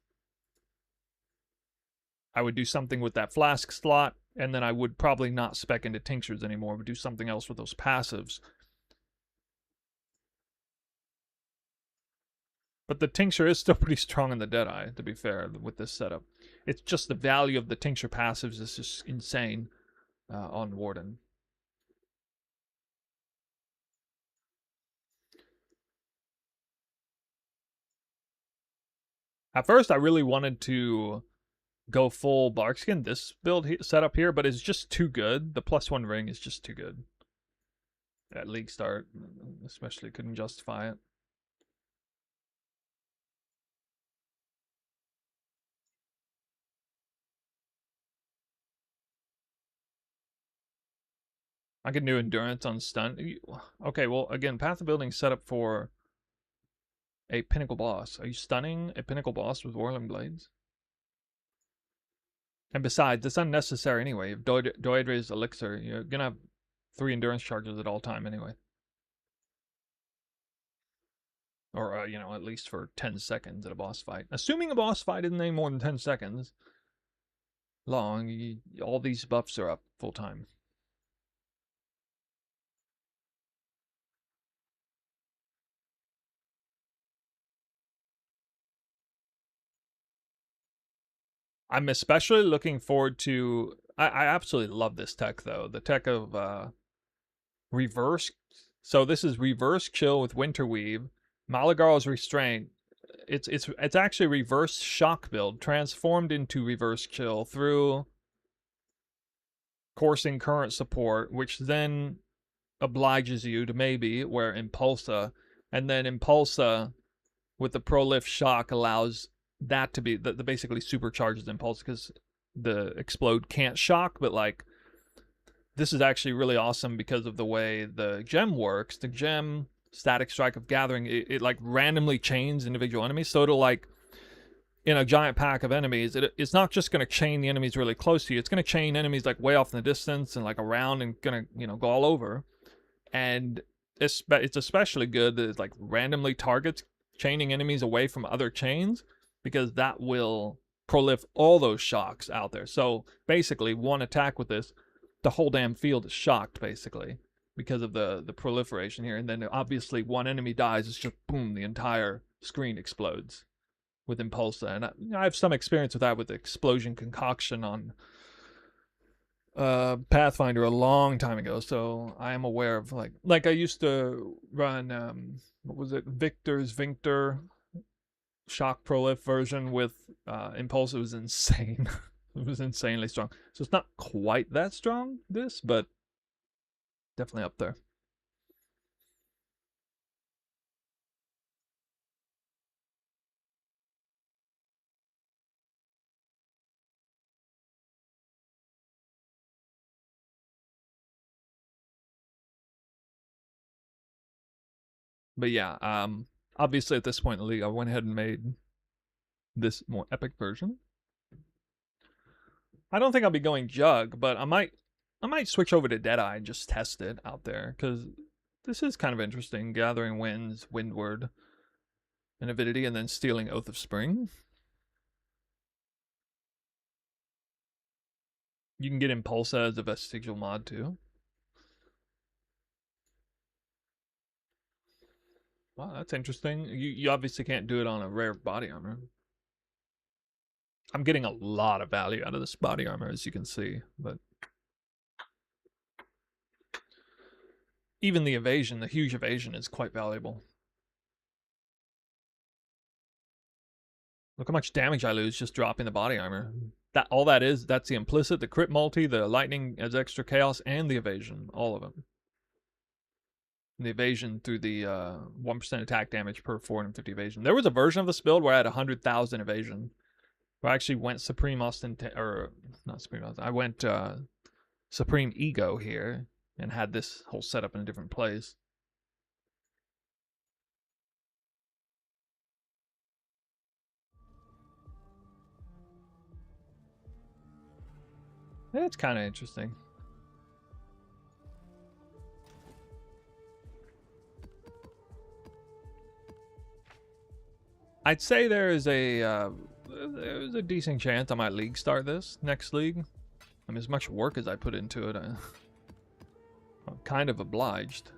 I would do something with that flask slot, and then I would probably not spec into tinctures anymore, but do something else with those passives. But the tincture is still pretty strong in the Deadeye, to be fair, with this setup. It's just the value of the tincture passives is just insane on Warden. At first, I really wanted to go full Barkskin, this build setup here, but it's just too good. The +1 ring is just too good. At League start, especially, couldn't justify it. I can do endurance on stun. Okay, well, again, Path of Building set up for a pinnacle boss. Are you stunning a pinnacle boss with Whirling Blades? And besides, it's unnecessary anyway. If Doedra's Elixir, you're gonna have 3 endurance charges at all time anyway. Or, you know, at least for 10 seconds at a boss fight. Assuming a boss fight isn't any more than 10 seconds long, all these buffs are up full time. I'm especially looking forward to... I absolutely love this tech, though. The tech of reverse... So this is reverse chill with Winterweave. Malagar's Restraint. It's actually reverse shock build, transformed into reverse chill through coursing current support, which then obliges you to maybe wear Impulsa, and then Impulsa with the Prolift shock allows that to be the basically supercharges Impulse, because the explode can't shock, but like this is actually really awesome because of the way the gem works. The gem Static Strike of Gathering, it like randomly chains individual enemies, so it'll like in a giant pack of enemies, it's not just going to chain the enemies really close to you, it's going to chain enemies like way off in the distance and like around and gonna, you know, go all over. And it's especially good that it like randomly targets chaining enemies away from other chains, because that will proliferate all those shocks out there. So basically, one attack with this, the whole damn field is shocked, basically, because of the proliferation here. And then obviously one enemy dies, it's just boom, the entire screen explodes with Impulsa. And I have some experience with that with the Explosion Concoction on Pathfinder a long time ago, so I am aware of like I used to run what was it, Victor's Vinctor Shock Prolif version with Impulse. It was insane. It was insanely strong. So it's not quite that strong, this, but definitely up there. But yeah, obviously at this point in the league, I went ahead and made this more epic version. I don't think I'll be going Jug, but I might switch over to Deadeye and just test it out there, because this is kind of interesting. Gathering Winds, Windward, and Avidity, and then stealing Oath of Spring. You can get Impulsa as a vestigial mod too. Wow, that's interesting. You obviously can't do it on a rare body armor. I'm getting a lot of value out of this body armor, as you can see, but even the evasion, the huge evasion, is quite valuable. Look how much damage I lose just dropping the body armor. All that is, that's the implicit, the crit multi, the lightning as extra chaos, and the evasion, all of them. The evasion through the 1% attack damage per 450 evasion. There was a version of this build where I had 100,000 evasion. Where I actually went Supreme not Supreme Austin. I went Supreme Ego here and had this whole setup in a different place. It's kind of interesting. I'd say there is a there's a decent chance I might league start this next league. I mean, as much work as I put into it, I'm kind of obliged.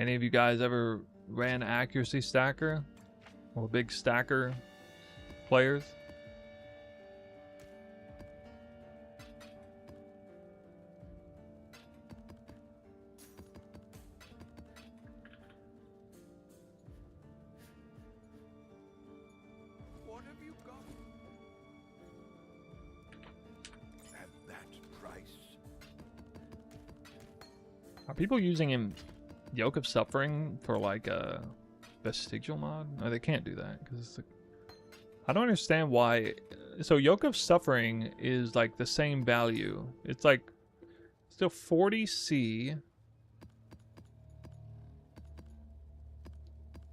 Any of you guys ever ran Accuracy Stacker? Or big stacker players? What have you got? At that price? Are people using him Yoke of Suffering for like a vestigial mod? No, they can't do that because it's like, I don't understand why. So Yoke of Suffering is like the same value. It's like still 40C.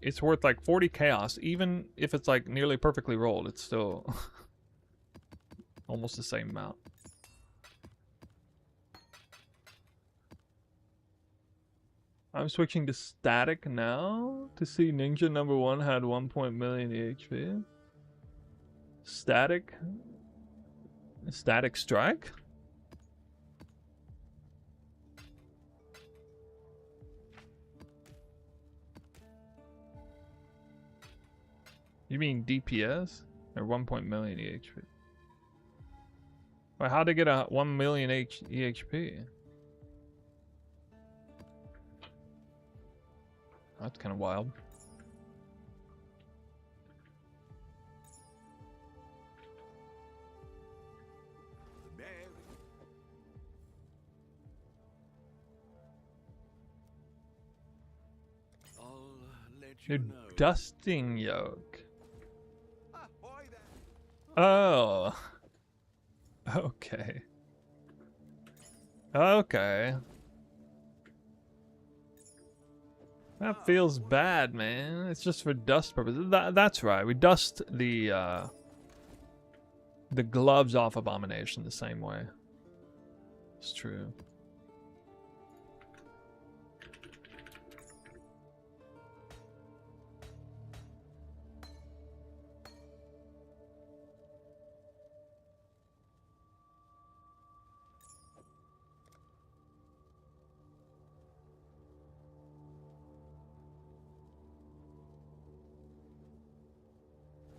It's worth like 40 chaos, even if it's like nearly perfectly rolled. It's still almost the same amount. I'm switching to static now to see Ninja number 1 had 1 million EHP. Static? Static strike? You mean DPS? Or 1 million EHP? Wait, how'd they get a 1 million EHP? That's kind of wild. I'll let you know. Dusting yoke. Ahoy there. Oh. Okay. Okay. That feels bad, man. It's just for dust purposes. That's right. We dust the gloves off Abomination the same way. It's true.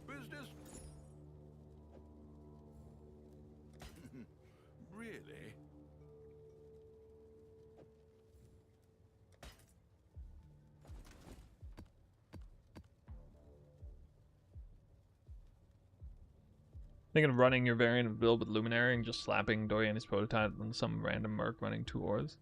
Business? Really? Thinking of running your variant of build with Luminary and just slapping Doriani's prototype on some random merc running 2 ores.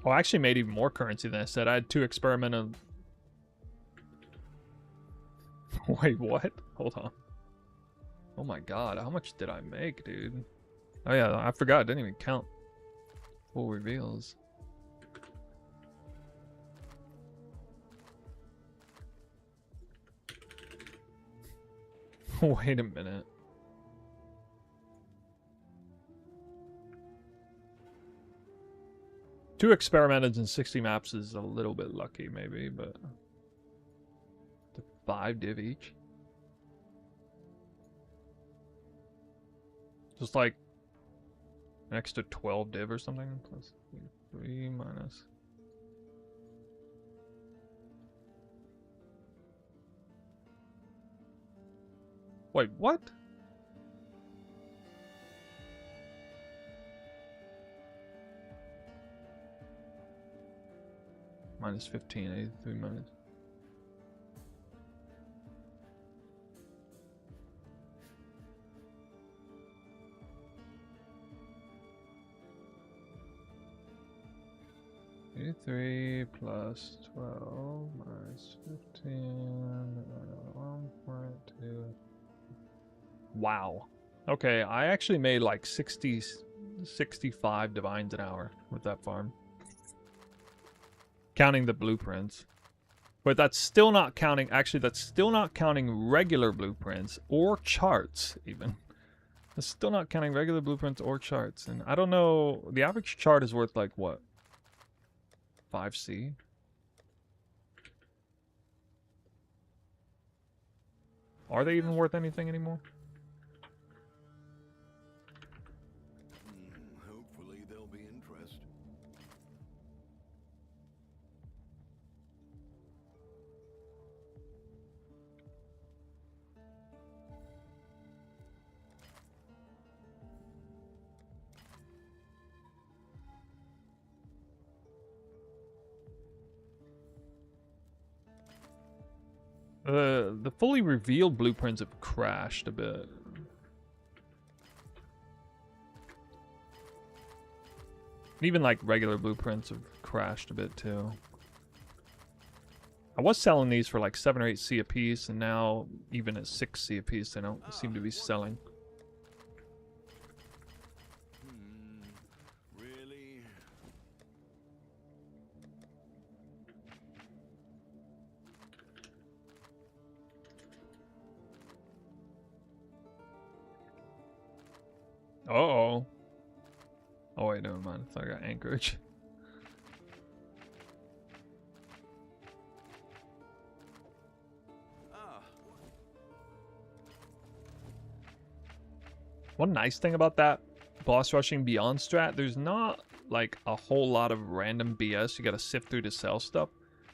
Oh, I actually made even more currency than I said. I had 2 experimental. Wait, what? Hold on. Oh my god, how much did I make, dude? Oh yeah, I forgot. I didn't even count full reveals. Wait a minute. Two experimenteds in 60 maps is a little bit lucky, maybe, but 5 div each. Just like an extra 12 div or something. Plus 3 minus. Wait, what? Minus 15, 83 minus. +3 plus 12 minus 15, 1 Wow. Okay, I actually made like 65 divines an hour with that farm. Counting the blueprints. But that's still not counting, actually that's still not counting regular blueprints or charts even. That's still not counting regular blueprints or charts. And I don't know, the average chart is worth like what? 5C? Are they even worth anything anymore? Hopefully there'll be interest. The fully revealed blueprints have crashed a bit. Even like regular blueprints have crashed a bit too. I was selling these for like 7 or 8C a piece, and now even at 6C a piece, they don't seem to be selling. Really? Uh-oh. Oh wait, never mind. I thought I got anchorage. One nice thing about that boss rushing beyond strat, there's not like a whole lot of random BS you gotta sift through to sell stuff.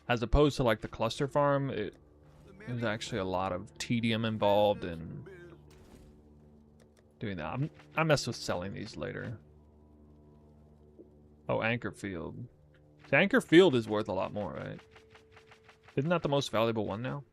As opposed to like the cluster farm, there's actually a lot of tedium involved in doing that. I mess with selling these later. Oh, Anchor Field. The Anchor Field is worth a lot more, right? Isn't that the most valuable one now?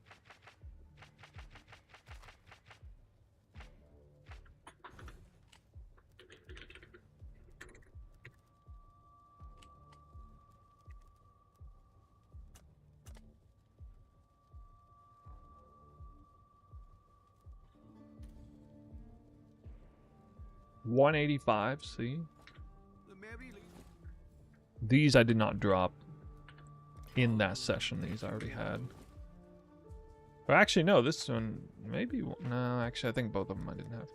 $185, see? These I did not drop in that session. These I already had. But actually, no, this one, maybe, no, actually, I think both of them I didn't have.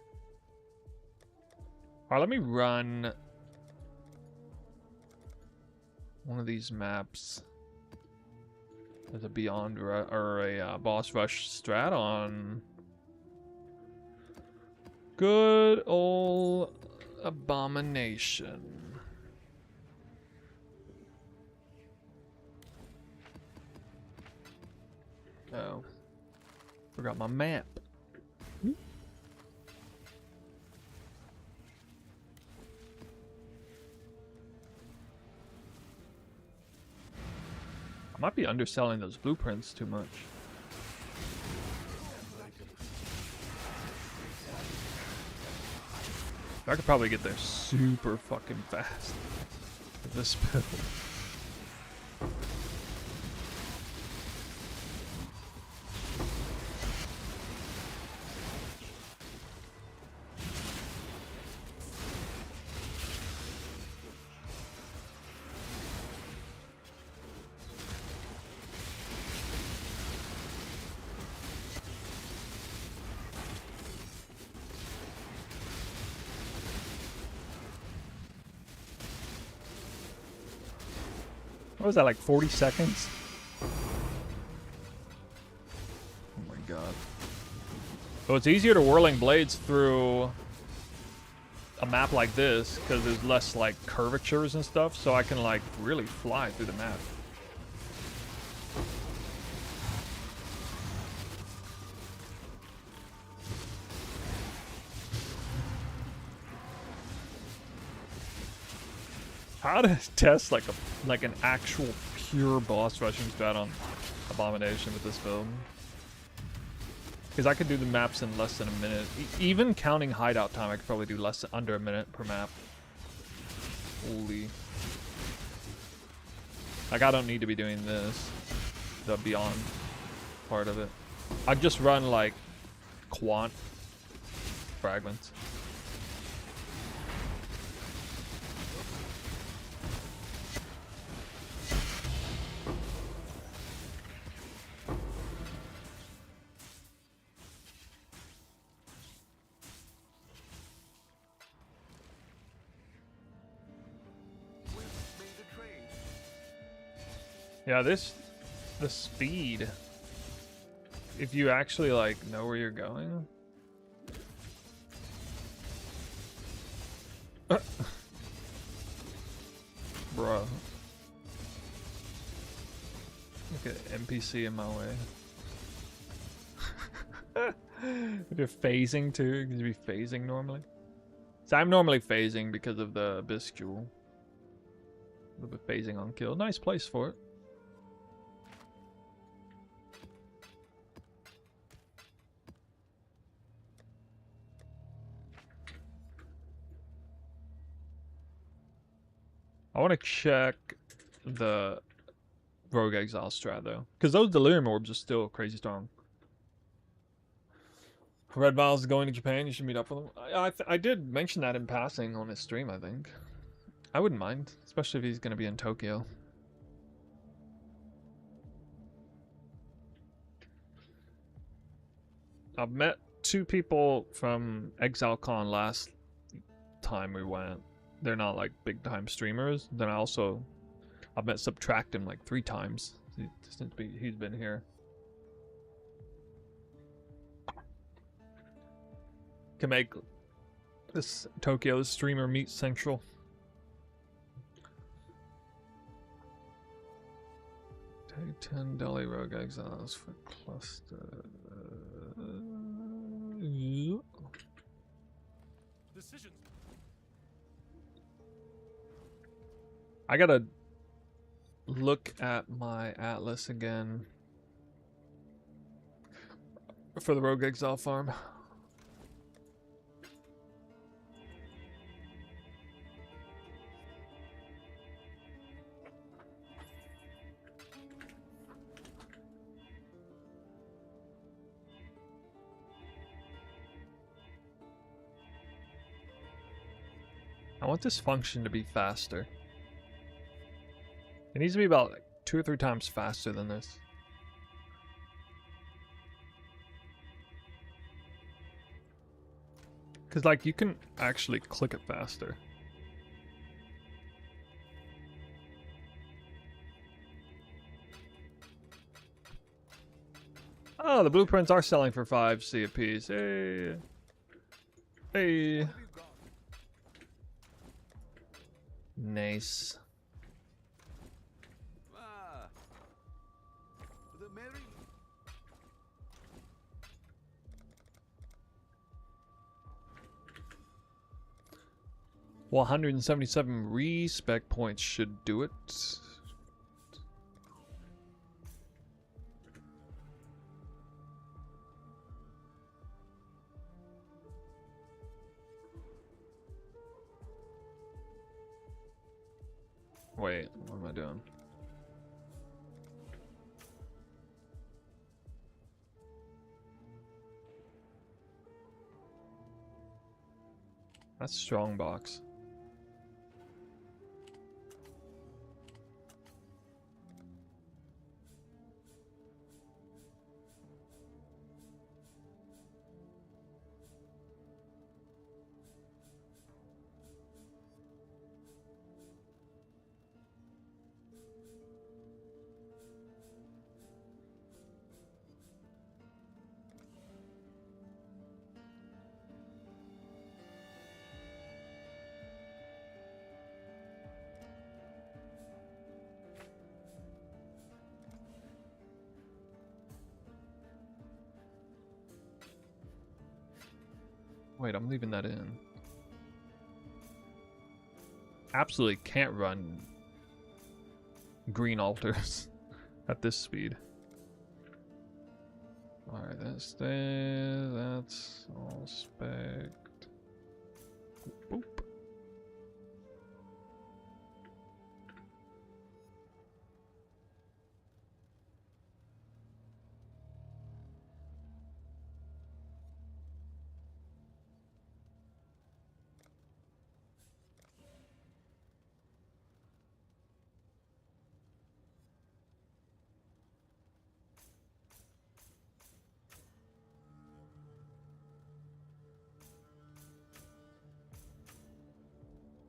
Alright, let me run one of these maps as a Beyond or a Boss Rush strat on good old Abomination. Oh, forgot my map. I might be underselling those blueprints too much. I could probably get there super fucking fast with this build. What was that, like 40 seconds? Oh my god. So it's easier to whirling blades through a map like this because there's less like curvatures and stuff, so I can like really fly through the map. How to test like an actual pure boss rushing strat on Abomination with this build? Because I could do the maps in less than a minute. Even counting hideout time, I could probably do under a minute per map. Holy. Like, I don't need to be doing this. The Beyond part of it. I'd just run like Quant fragments. We've made a trade. Yeah, the speed. If you actually like know where you're going. Bruh. Look at NPC in my way. If you're phasing too, because you'd be phasing normally. So I'm normally phasing because of the Abyss Jewel. A little bit phasing on kill. Nice place for it. I want to check the Rogue Exile strat though, because those Delirium Orbs are still crazy strong. Red Vials going to Japan. You should meet up with them. I did mention that in passing on his stream. I think I wouldn't mind, especially if he's going to be in Tokyo. I've met 2 people from ExileCon last time we went. They're not like big time streamers. Then I've met Subtractim like 3 times since he's been here. Can make this Tokyo streamer meet central. Take 10 Delhi Rogue Exiles for cluster. Decisions. I gotta look at my Atlas again for the Rogue Exile farm. I want this function to be faster. It needs to be about like 2 or 3 times faster than this. Because like you can actually click it faster. Oh, the blueprints are selling for 5 C apiece. Hey. Hey. What have you got? Nice. Ah, the merry. Well, 177 respec points should do it. Wait, what am I doing? That's Strongbox. Wait, I'm leaving that in. Absolutely can't run green altars at this speed. Alright, that's there. That's all spec. Boop.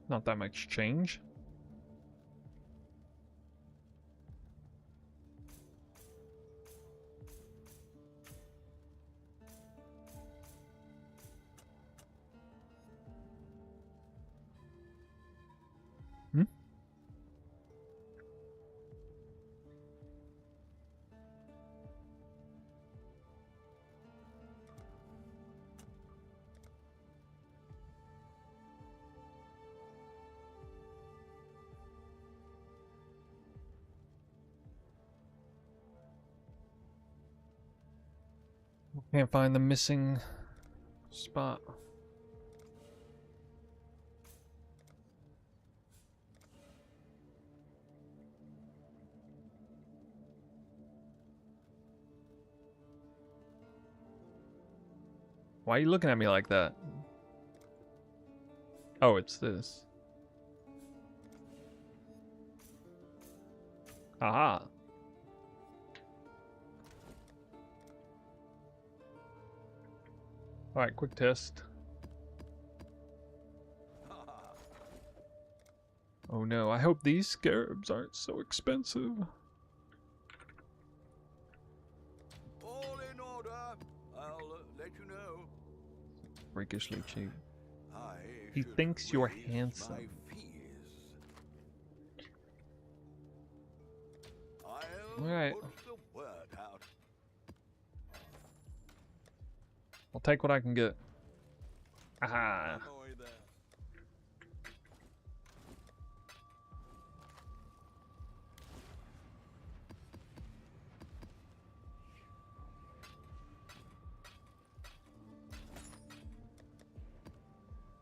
Not that much change. Hmm? Can't find the missing spot. Why are you looking at me like that? Oh, it's this. Aha. Alright, quick test. Oh no, I hope these scarabs aren't so expensive. All in order. I'll let you know. Freakishly cheap. I He should thinks you're raise handsome. my fees. I'll Alright. put the word out. I'll take what I can get. Aha. Annoy them.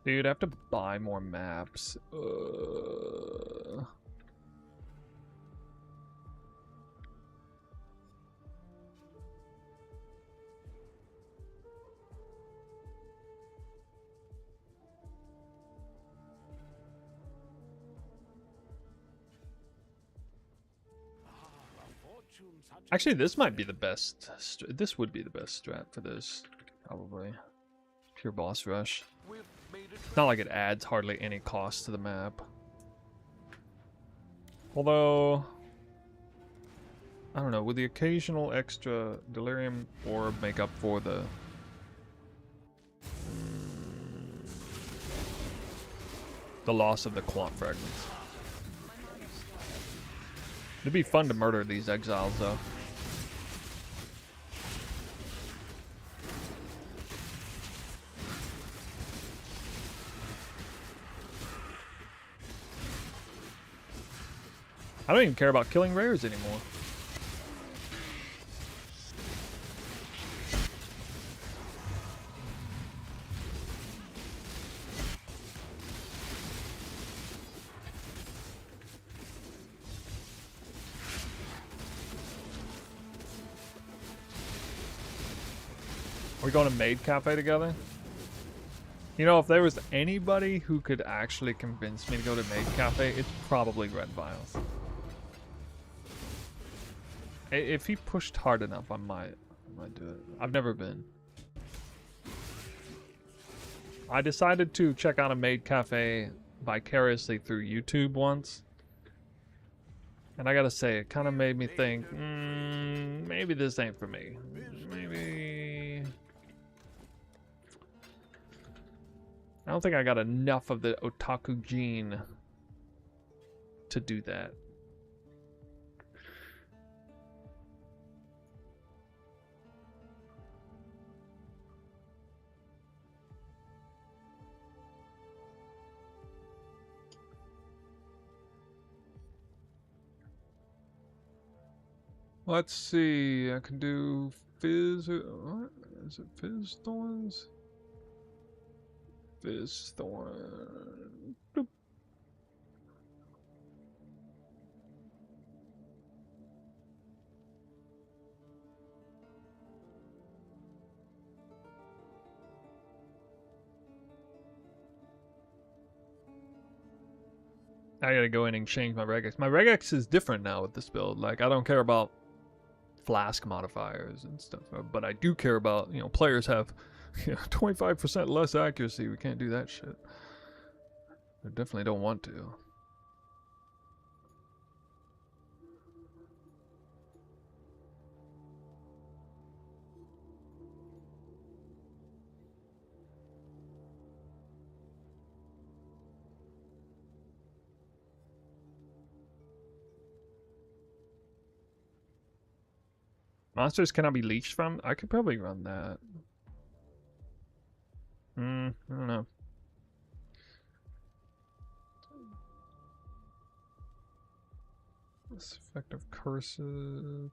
Dude, I have to buy more maps. Actually, this might be the best. This would be the best strat for this, probably. Pure boss rush. We've made a It's not like it adds hardly any cost to the map. Although, I don't know, with the occasional extra delirium orb make up for the loss of the quant fragments. It'd be fun to murder these exiles though. I don't even care about killing rares anymore. Are we going to Maid Cafe together? You know, if there was anybody who could actually convince me to go to Maid Cafe, it's probably Red Vials. If he pushed hard enough, I might do it. I've never been. I decided to check out a Maid Cafe vicariously through YouTube once. And I gotta say, it kind of made me think, maybe this ain't for me. Maybe... I don't think I got enough of the otaku gene to do that. Let's see, I can do Fizz, what? Is it Fizz Thorns? Fizz Thorn. Boop. I gotta go in and change my regex. My regex is different now with this build. Like, I don't care about flask modifiers and stuff, but I do care about, you know, players have 25% less accuracy. We can't do that shit. I definitely don't want to. Monsters cannot be leached from? I could probably run that. I don't know. This effect of curses.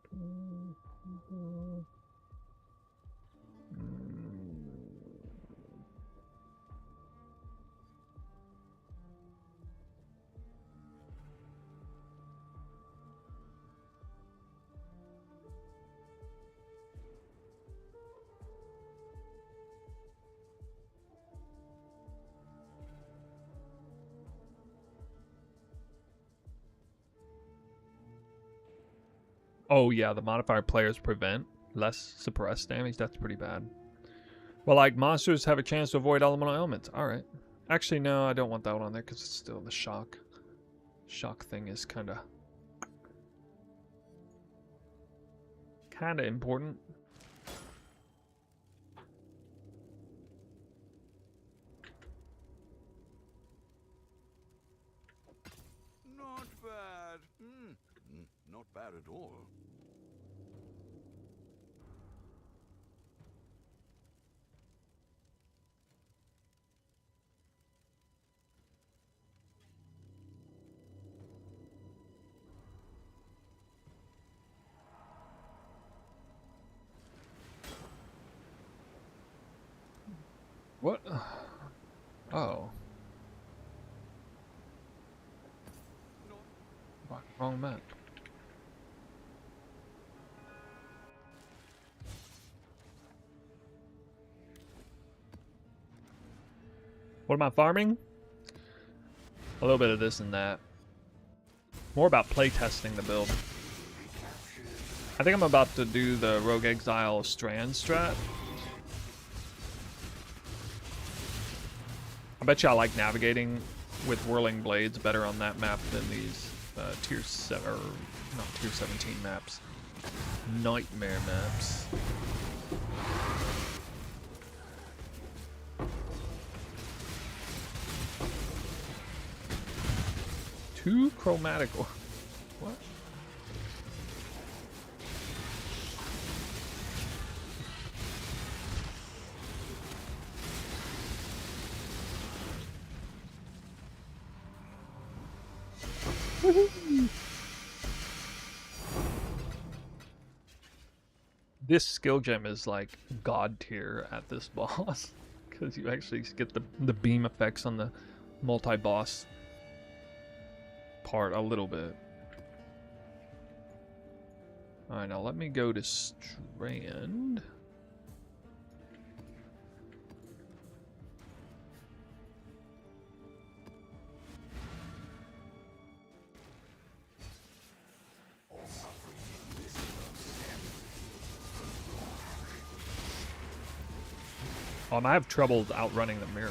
Oh yeah, the modifier players prevent less suppressed damage. That's pretty bad. Well, like monsters have a chance to avoid elemental ailments. All right. Actually, no, I don't want that one on there because it's still the shock. Shock thing is kind of important. Not bad. Not bad at all. What? Oh. Fuck, wrong map. What am I farming? A little bit of this and that. More about playtesting the build. I think I'm about to do the Rogue Exile Strand strat. I bet you I like navigating with Whirling Blades better on that map than these tier 7, or not tier 17 maps. Nightmare maps. Too chromatic. What? This skill gem is like god tier at this boss because you actually get the beam effects on the multi-boss part a little bit. Alright, now let me go to Strand. I have trouble outrunning the mirror.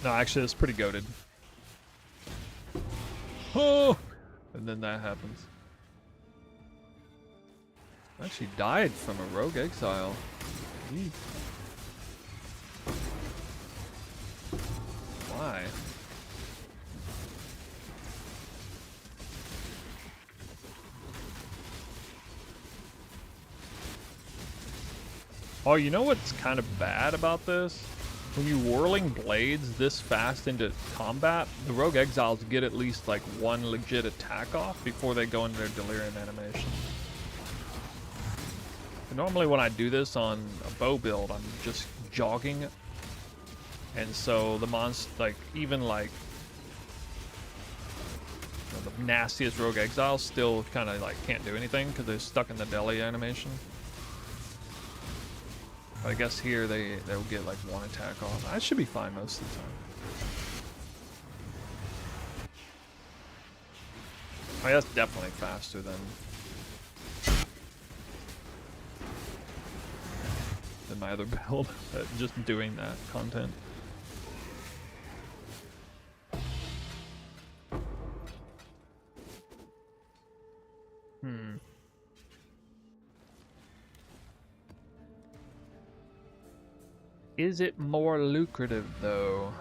No, actually, it's pretty goated. Oh! And then that happens. I actually died from a Rogue Exile. Eek. Why? Oh, you know what's kind of bad about this? When you Whirling Blades this fast into combat, the Rogue Exiles get at least like one legit attack off before they go into their Delirium animation. But normally when I do this on a bow build, I'm just jogging. And so the monster, like, even like the nastiest Rogue Exiles still kind of like can't do anything because they're stuck in the deli animation. But I guess here they'll get like one attack off. I should be fine most of the time. I mean, that's definitely faster than in my other build, just doing that content. Is it more lucrative though?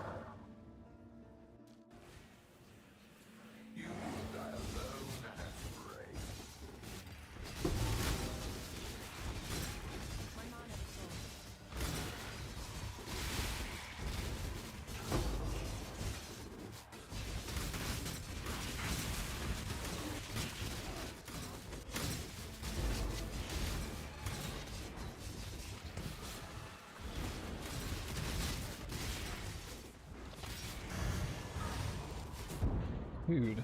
Dude.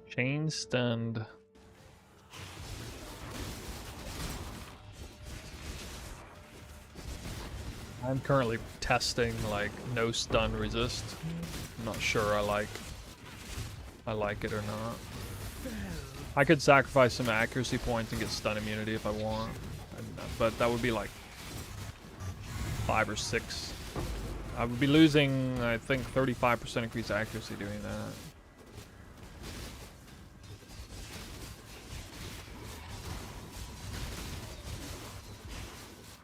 Chain stunned. I'm currently testing like no stun resist. I'm not sure I like it or not. I could sacrifice some accuracy points and get stun immunity if I want, but that would be like 5 or 6. I would be losing, I think, 35% increased accuracy doing that.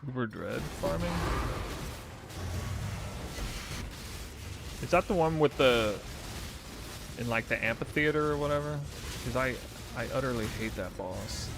Uber Dread farming? Is that the one with the... in like the amphitheater or whatever? Because I utterly hate that boss.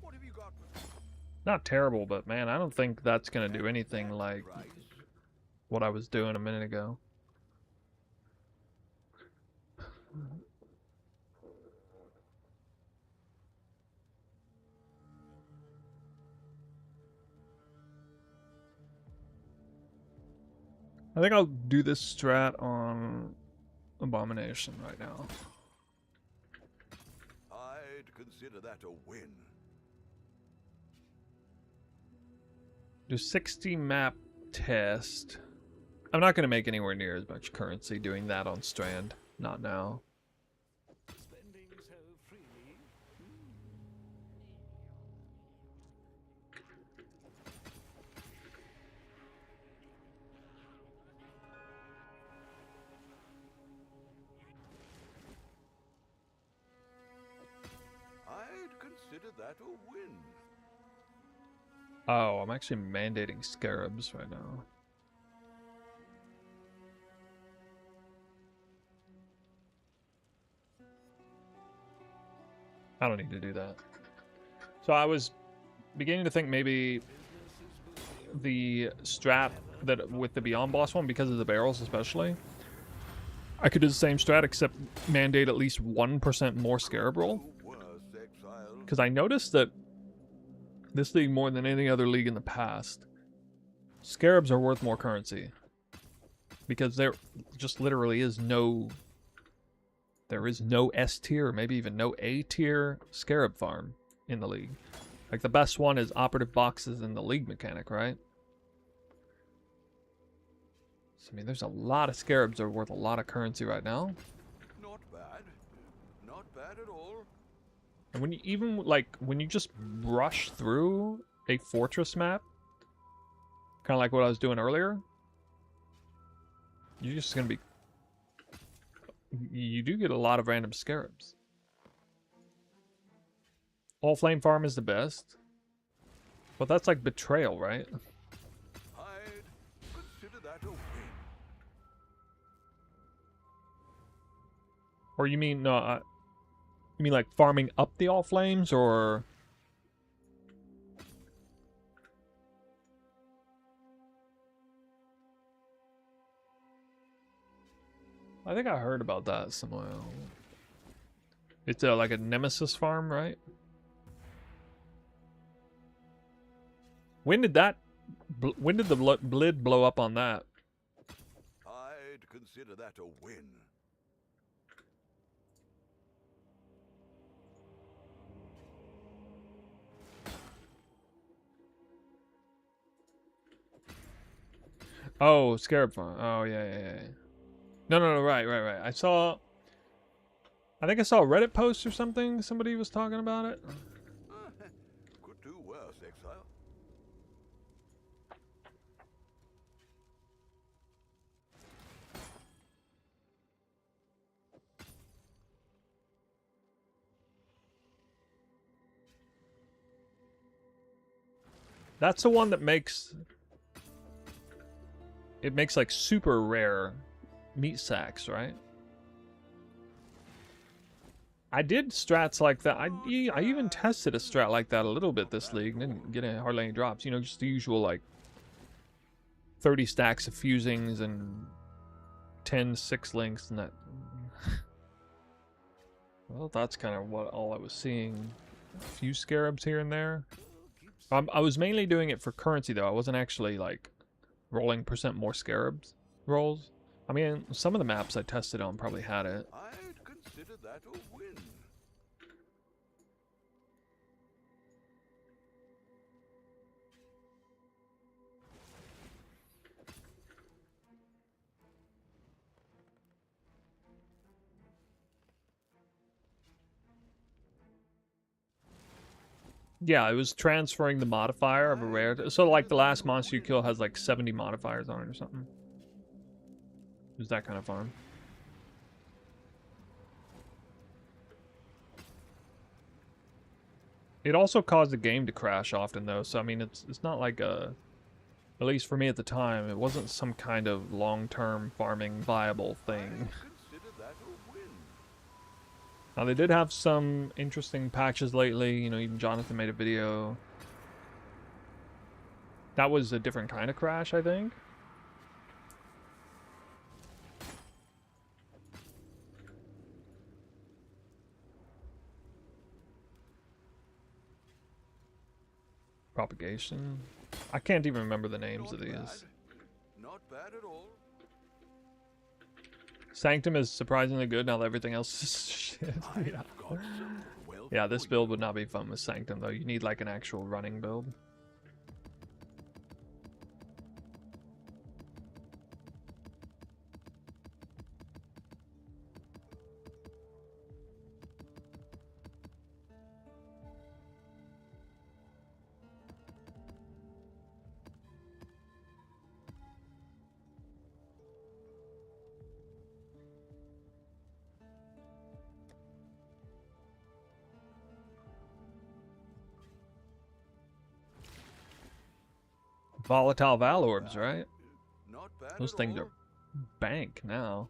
What have you got for Not terrible, but man, I don't think that's gonna do anything like price? what I was doing a minute ago. I think I'll do this strat on Abomination right now. I'd consider that a win. Do 60 map test. I'm not going to make anywhere near as much currency doing that on Strand. Not now. Spending so freely. I'd consider that a win. Oh, I'm actually mandating scarabs right now. I don't need to do that. So I was beginning to think maybe the strat that with the Beyond boss one, because of the barrels especially, I could do the same strat except mandate at least 1% more scarab roll. Worse exile. Because I noticed that this league, more than any other league in the past, scarabs are worth more currency. Because there just literally is no... There is no S tier, or maybe even no A tier scarab farm in the league. Like the best one is operative boxes in the league mechanic, right? So, I mean, there's a lot of scarabs that are worth a lot of currency right now. Not bad. Not bad at all. And when you even, like, when you just rush through a fortress map, kind of like what I was doing earlier, you're just going to be... You do get a lot of random scarabs. All Flame Farm is the best. But that's like Betrayal, right? I'd consider that a win. Or you mean, you mean like farming up the All Flames, or... I think I heard about that somewhere. It's like a Nemesis farm, right? When did that? When did the blid blow up on that? I'd consider that a win. Oh, Scarab farm. Oh yeah. No, right. I think I saw a Reddit post or something. Somebody was talking about it. Could do worse, Exile. That's the one that makes... It makes like super rare meat sacks, right? I did strats like that. I even tested a strat like that a little bit this league. Didn't get hardly any drops. You know, just the usual like 30 stacks of fusings and 10 6 links and that. Well, that's kind of what all I was seeing. A few scarabs here and there. I was mainly doing it for currency though. I wasn't actually like rolling % more scarabs rolls. I mean, some of the maps I tested on probably had it. I'd consider that a win. Yeah, it was transferring the modifier of a rare. So like the last monster you kill has like 70 modifiers on it or something. It was that kind of farm. It also caused the game to crash often though, so I mean it's not like a, at least for me at the time, it wasn't some kind of long-term farming viable thing. Consider that a win. Now they did have some interesting patches lately, you know, even Jonathan made a video. That was a different kind of crash, I think. Propagation. I can't even remember the names of these. Not bad at all. Sanctum is surprisingly good now that everything else is shit. Yeah. Yeah, this build would not be fun with Sanctum though. You need like an actual running build. Volatile Val Orbs, right? Not bad Those at things all. are bank now.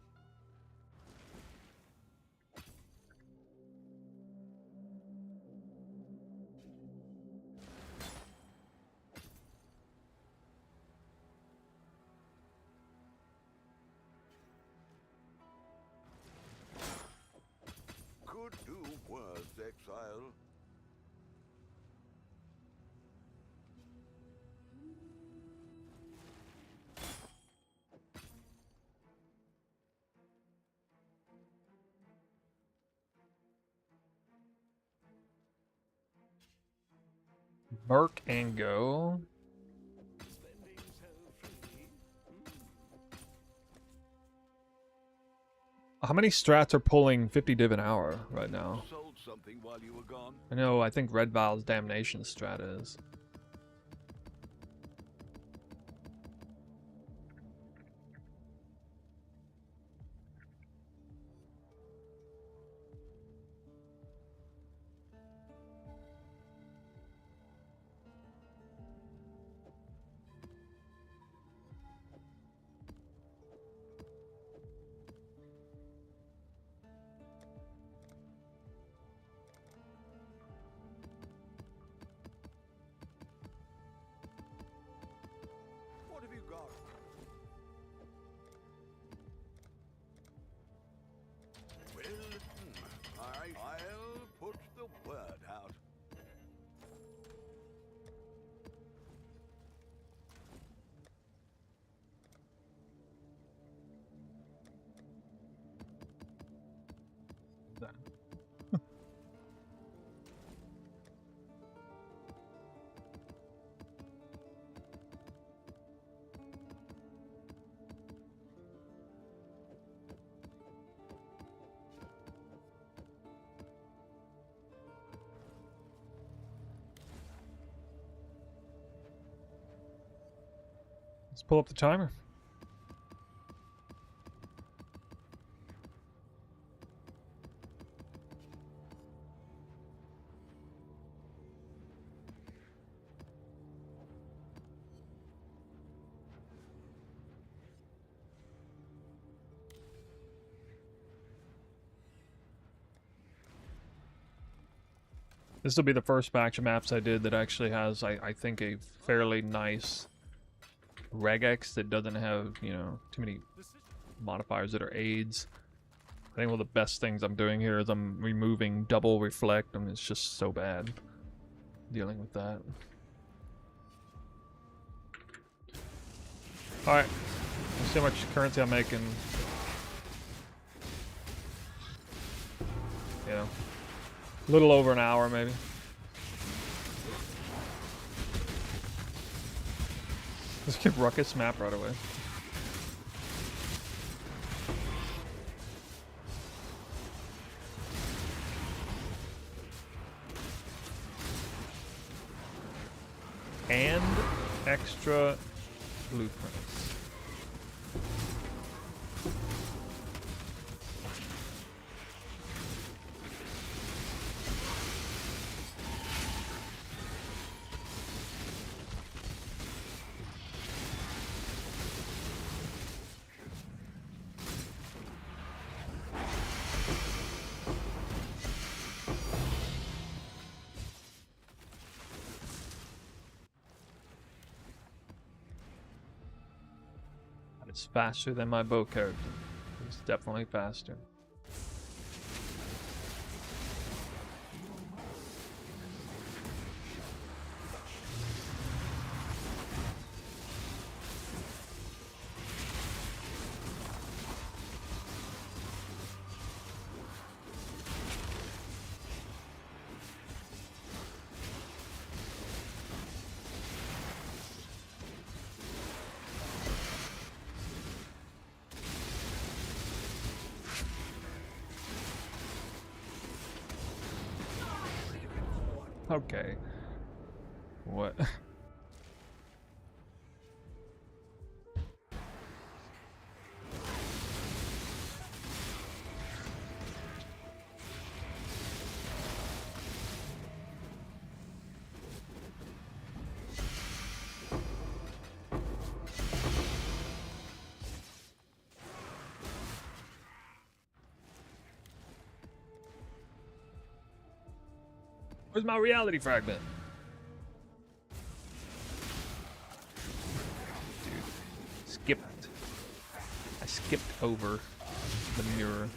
Could do worse, Exile. Merc and go. Spending so freely. How many strats are pulling 50 div an hour right now? Sold something while you were gone. I know, I think Red Val's Damnation strat is. Let's pull up the timer. This will be the first batch of maps I did that actually has, I think, a fairly nice regex that doesn't have, you know, too many modifiers that are aids. I think one of the best things I'm doing here is I'm removing double reflect, and it's just so bad dealing with that. Alright, let's see how much currency I'm making. You know. A little over an hour, maybe. Let's get Ruckus map right away. And extra blueprints. It's faster than my bow character. It's definitely faster. Okay. What? Where's my reality fragment? Dude, skipped. I skipped over the mirror.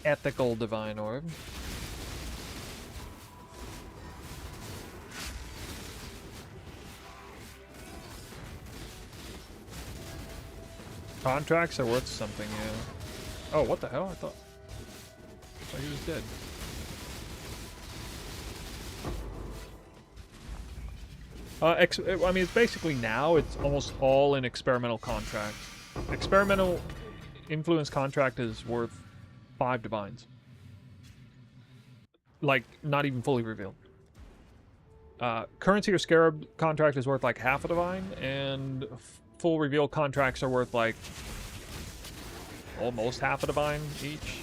Ethical Divine Orb. Contracts are worth something, yeah. Oh, what the hell? I thought he was dead. I mean, it's basically now, it's almost all in experimental contracts. Experimental influence contract is worth 5 divines. Like, not even fully revealed. Currency or Scarab contract is worth like half a divine, and full reveal contracts are worth like almost half a divine each.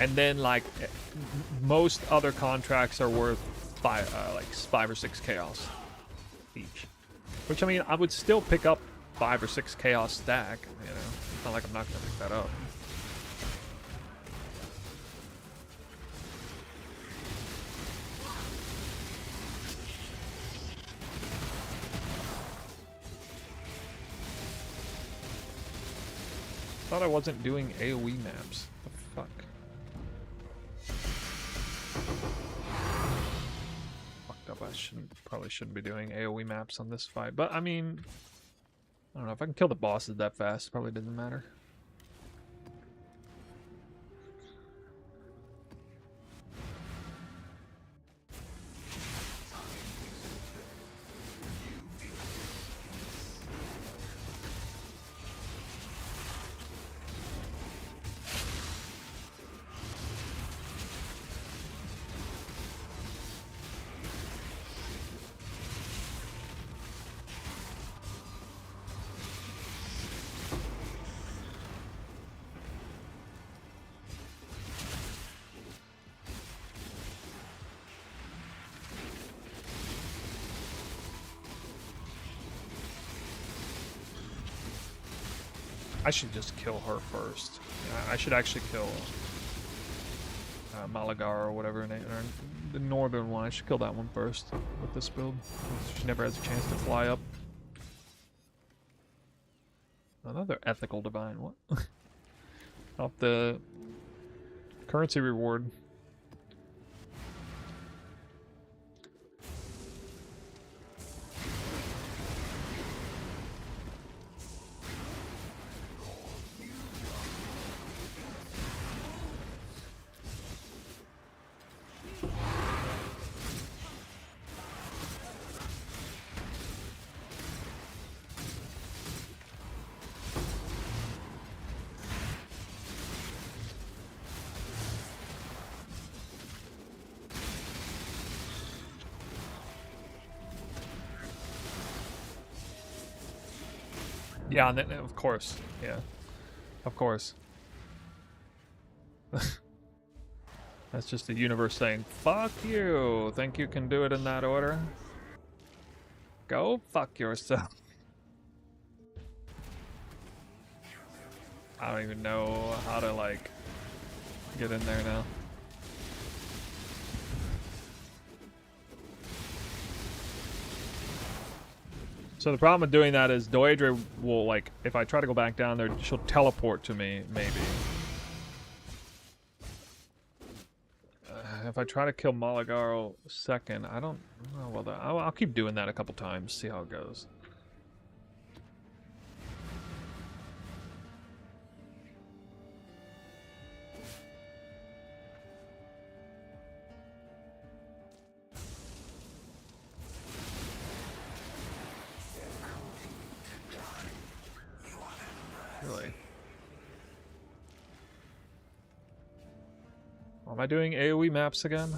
And then like most other contracts are worth 5 or 6 chaos each. Which, I mean, I would still pick up 5 or 6 chaos stack, you know. It's not like I'm not gonna pick that up. Thought I wasn't doing AoE maps. What the fuck? probably shouldn't be doing AoE maps on this fight. But I mean, I don't know if I can kill the bosses that fast. Probably doesn't matter. I should just kill her first. I should actually kill Malagar or whatever her name, or the northern one. I should kill that one first with this build. She never has a chance to fly up. Another ethical divine. What? Off the currency reward. Yeah, and then, of course. Yeah. Of course. That's just the universe saying, fuck you. Think you can do it in that order? Go fuck yourself. I don't even know how to, like, get in there now. So the problem with doing that is Doedre will, like, if I try to go back down there, she'll teleport to me, maybe. If I try to kill Malagaro second, I don't know. Well, I'll keep doing that a couple times, see how it goes. Really? Am I doing AoE maps again?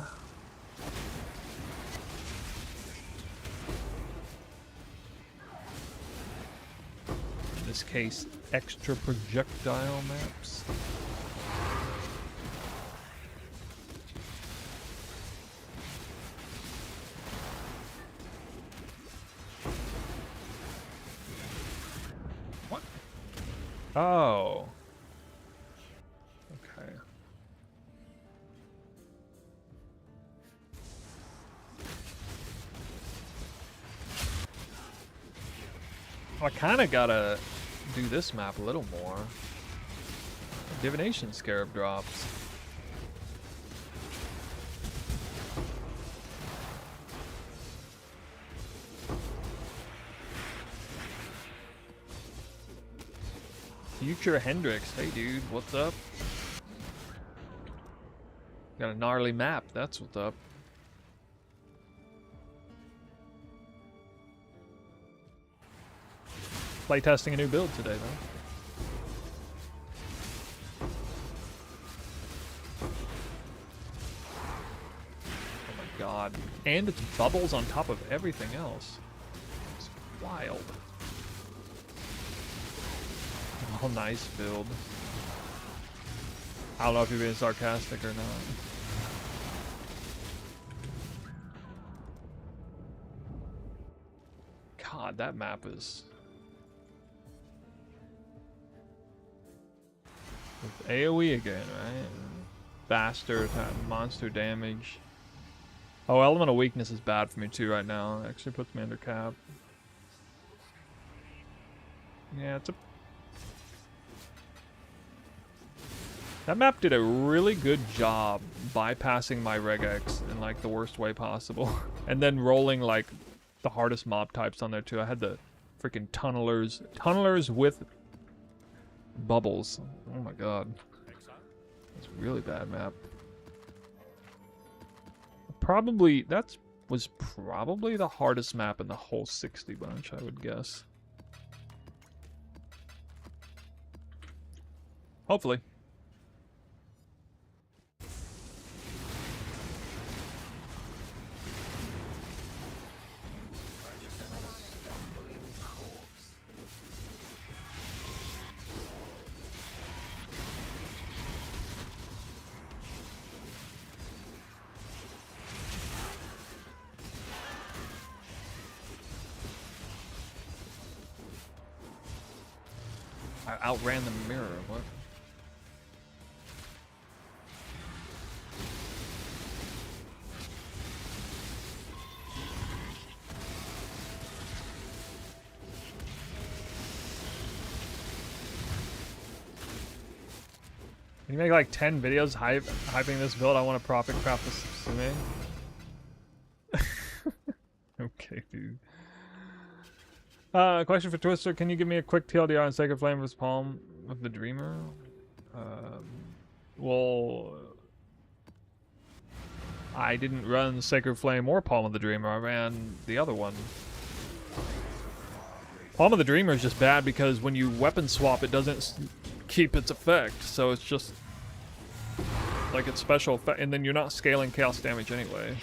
In this case, extra projectile maps. What? Oh. Okay. I kind of gotta do this map a little more. Divination Scarab drops. Future Hendrix, hey dude, what's up? Got a gnarly map, that's what's up. Playtesting a new build today, though. Oh my god. And it's bubbles on top of everything else. It's wild. Oh, nice build. I don't know if you're being sarcastic or not. God, that map is... With AoE again, right? Faster monster damage. Oh, Elemental Weakness is bad for me too right now. It actually puts me under cap. Yeah, it's a... That map did a really good job bypassing my regex in like the worst way possible. And then rolling like the hardest mob types on there too. I had the freaking tunnelers. Tunnelers with bubbles. Oh my god. That's a really bad map. Probably, was probably the hardest map in the whole 60 bunch, I would guess. Hopefully. I outran the mirror, what? Can you make like 10 videos hyping this build? I want to profit craft this Sume. Okay, dude. Question for Twister. Can you give me a quick TLDR on Sacred Flame vs Palm of the Dreamer? Well, I didn't run Sacred Flame or Palm of the Dreamer. I ran the other one. Palm of the Dreamer is just bad because when you weapon swap, it doesn't keep its effect. So it's just like its special effect, and then you're not scaling chaos damage anyway.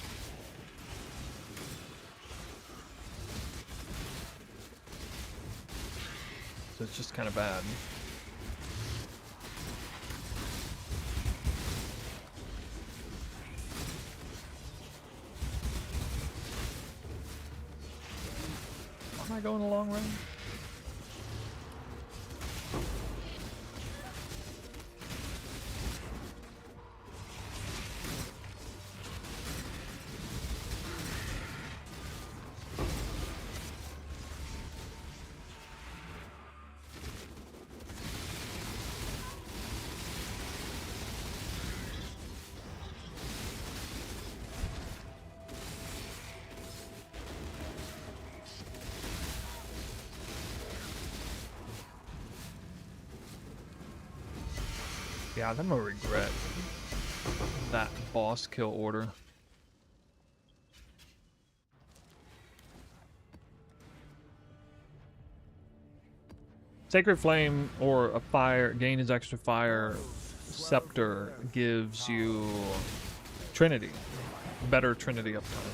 So it's just kind of bad. Am I going a long run? Yeah, I'm gonna regret that boss kill order. Sacred Flame or a fire, gain his extra fire scepter gives you Trinity. Better Trinity uptime.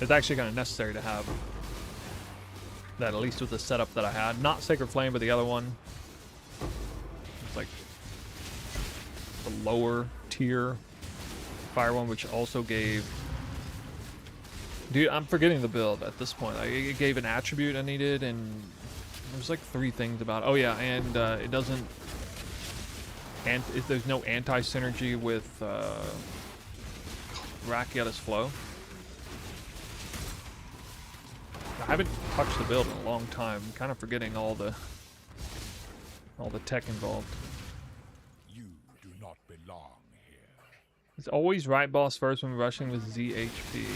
It's actually kind of necessary to have that, at least with the setup that I had. Not Sacred Flame, but the other one. It's like the lower tier fire one, which also gave... Dude, I'm forgetting the build at this point. It gave an attribute I needed, and there's like 3 things about it. Oh yeah, and it doesn't... And there's no anti-synergy with Rakiatis Flow. I haven't touched the build in a long time. I'm kind of forgetting all the tech involved. You do not belong here. It's always right boss first when rushing with ZHP.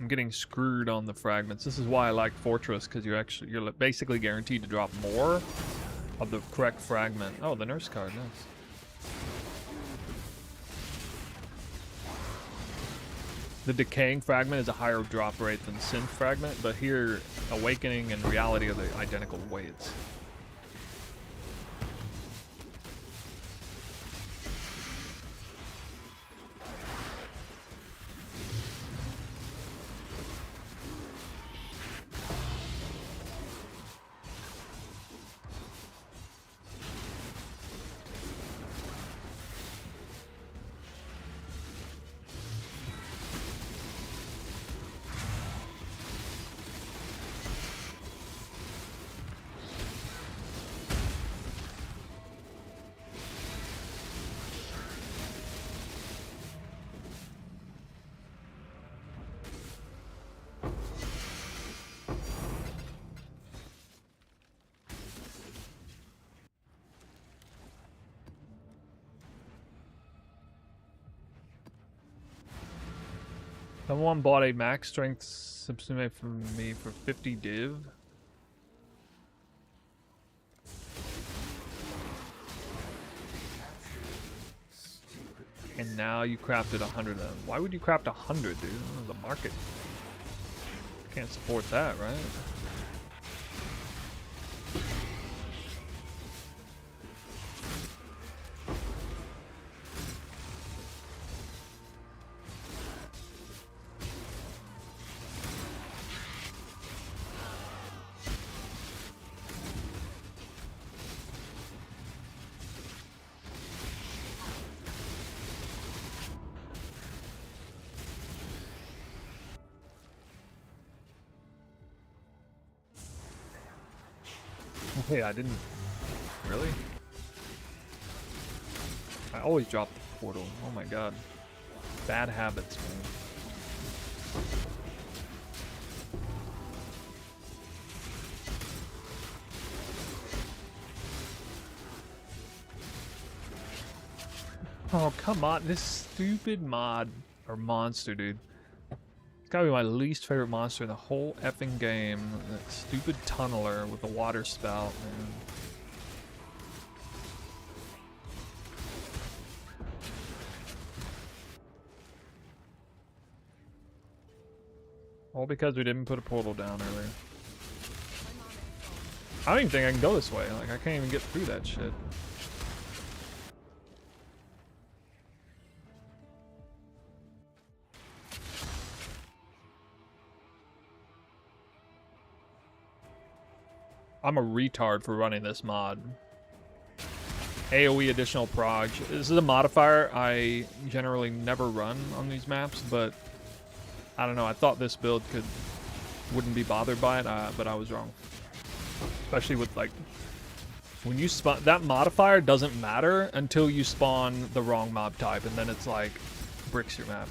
I'm getting screwed on the fragments. This is why I like Fortress, because you're basically guaranteed to drop more of the correct fragment. Oh, the nurse card, nice. The decaying fragment is a higher drop rate than synth fragment, but here awakening and reality are the identical weights. Someone bought a max strength subsume from me for 50 div. And now you crafted 100 of them. Why would you craft 100, dude? The market can't support that, right? Hey, I didn't... Really? I always drop the portal. Oh my god. Bad habits, man. Oh, come on. This stupid mod or monster, dude. It's gotta be my least favorite monster in the whole effing game. That stupid tunneler with the water spout, man. All because we didn't put a portal down earlier. I don't even think I can go this way. Like, I can't even get through that shit. I'm a retard for running this mod. AoE additional prog. This is a modifier I generally never run on these maps, but I don't know. I thought this build wouldn't be bothered by it, but I was wrong. Especially with like when you spawn, that modifier doesn't matter until you spawn the wrong mob type, and then it's like bricks your map.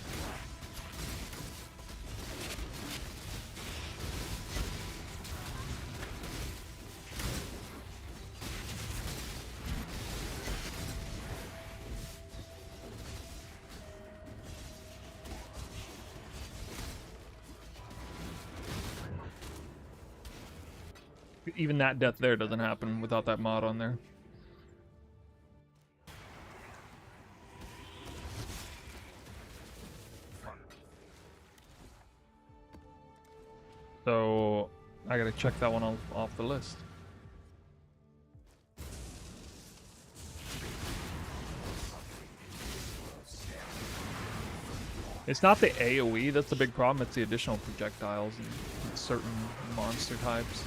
Even that death there doesn't happen without that mod on there. So I gotta check that one off the list. It's not the AoE that's the big problem, it's the additional projectiles and certain monster types.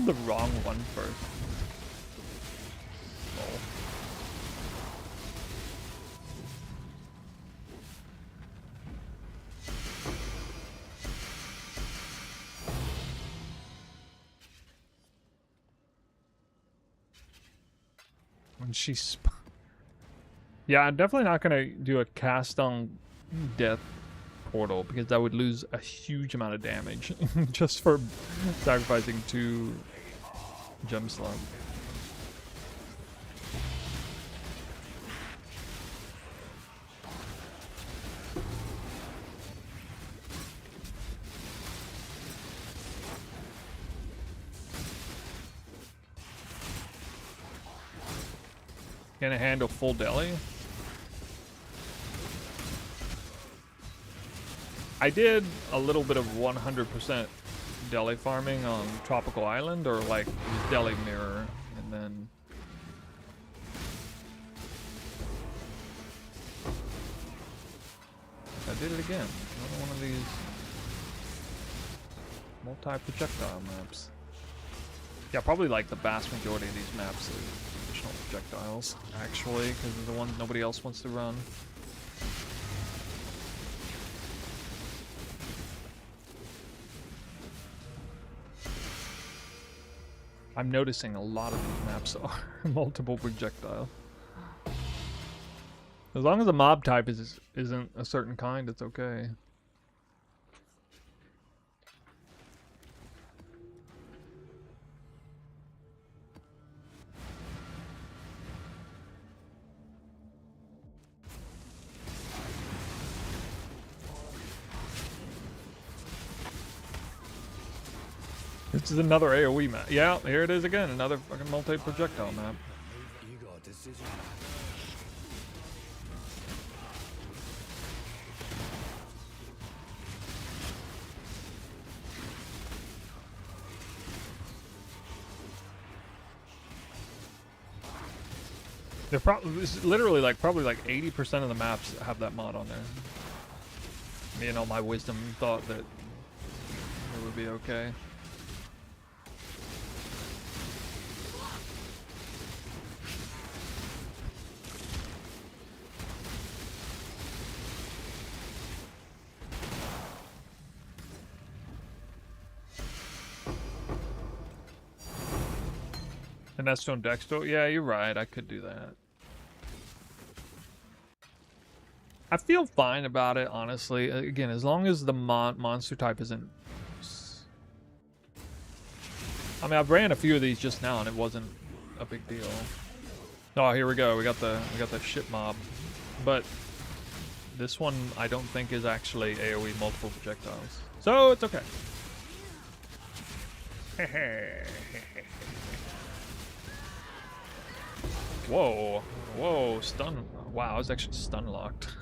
The wrong one first. Oh. When she yeah, I'm definitely not gonna do a cast on death portal because I would lose a huge amount of damage just for sacrificing 2 gem slug. Can it handle full deli? I did a little bit of 100% deli farming on Tropical Island, or like deli mirror, and then I did it again. Another one of these multi-projectile maps. Yeah, probably like the vast majority of these maps are additional projectiles, actually, because they're the ones nobody else wants to run. I'm noticing a lot of these maps are multiple projectile. As long as the mob type isn't a certain kind, it's okay. This is another AoE map. Yeah, here it is again, another fucking multi-projectile map. Eager decision. They're probably literally like probably like 80% of the maps have that mod on there. Me and all my wisdom thought that it would be okay. And that's on Dexter? Yeah, you're right. I could do that. I feel fine about it, honestly. Again, as long as the monster type isn't... I mean, I've ran a few of these just now, and it wasn't a big deal. Oh, here we go. We got the shit mob, but this one I don't think is actually AOE multiple projectiles, so it's okay. Whoa, whoa, stun! Wow, I was actually stun locked.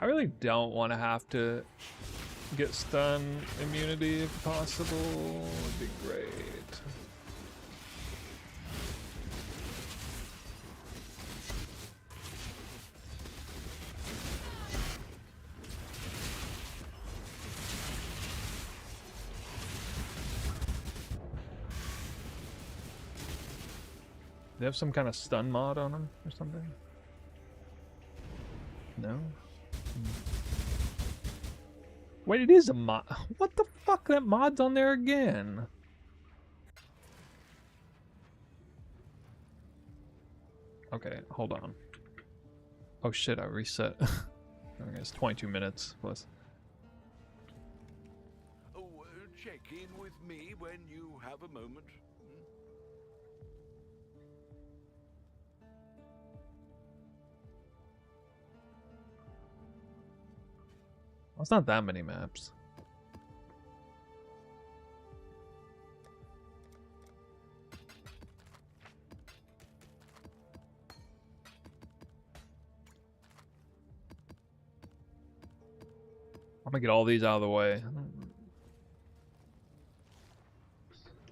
I really don't want to have to get stun immunity if possible. Would be great. They have some kind of stun mod on them or something? No? Wait, it is a mod. What the fuck? That mod's on there again. Okay, hold on. Oh shit, I reset. Okay, it's 22 minutes plus. Oh, check in with me when you have a moment. Well, it's not that many maps. I'm gonna get all these out of the way,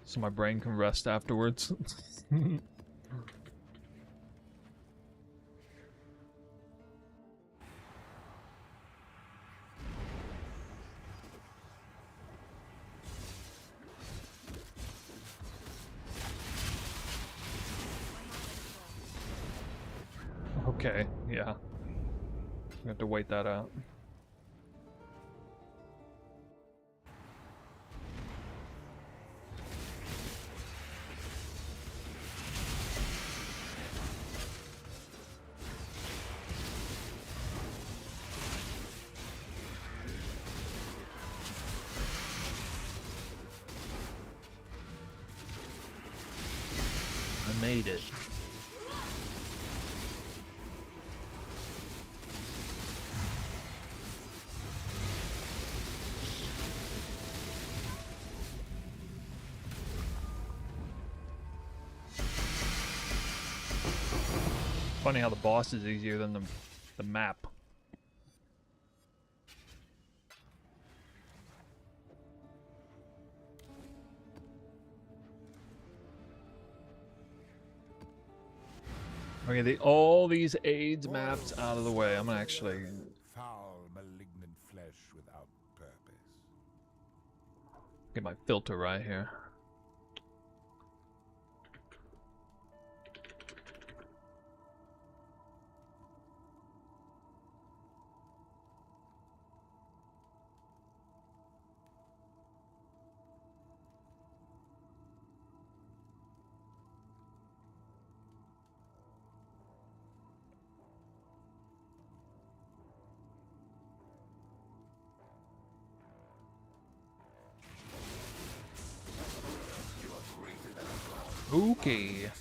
so my brain can rest afterwards. Okay, yeah. We have to wait that out. I made it. Funny how the boss is easier than the map. Okay, all these AIDS maps out of the way. I'm gonna actually Foul, malignant flesh without purpose. get my filter right here. Okay.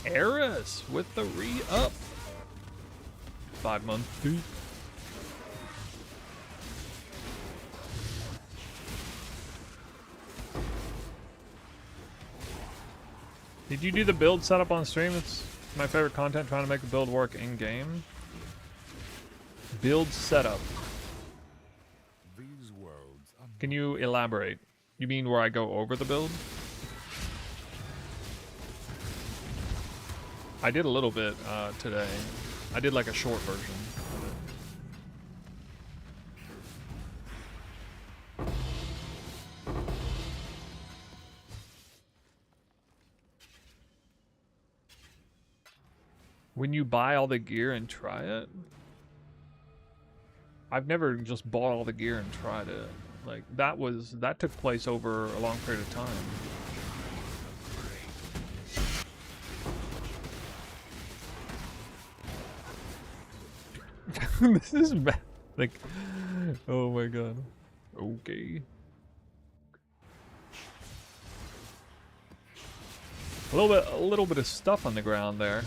Eris with the re-up. 5 months deep. Did you do the build setup on stream? It's my favorite content, trying to make the build work in-game. Build setup. These worlds are Can you elaborate? You mean where I go over the build? I did a little bit today. I did like a short version of it. When you buy all the gear and try it? I've never just bought all the gear and tried it. Like that took place over a long period of time. This is bad. Like, oh my god. Okay. A little bit of stuff on the ground there.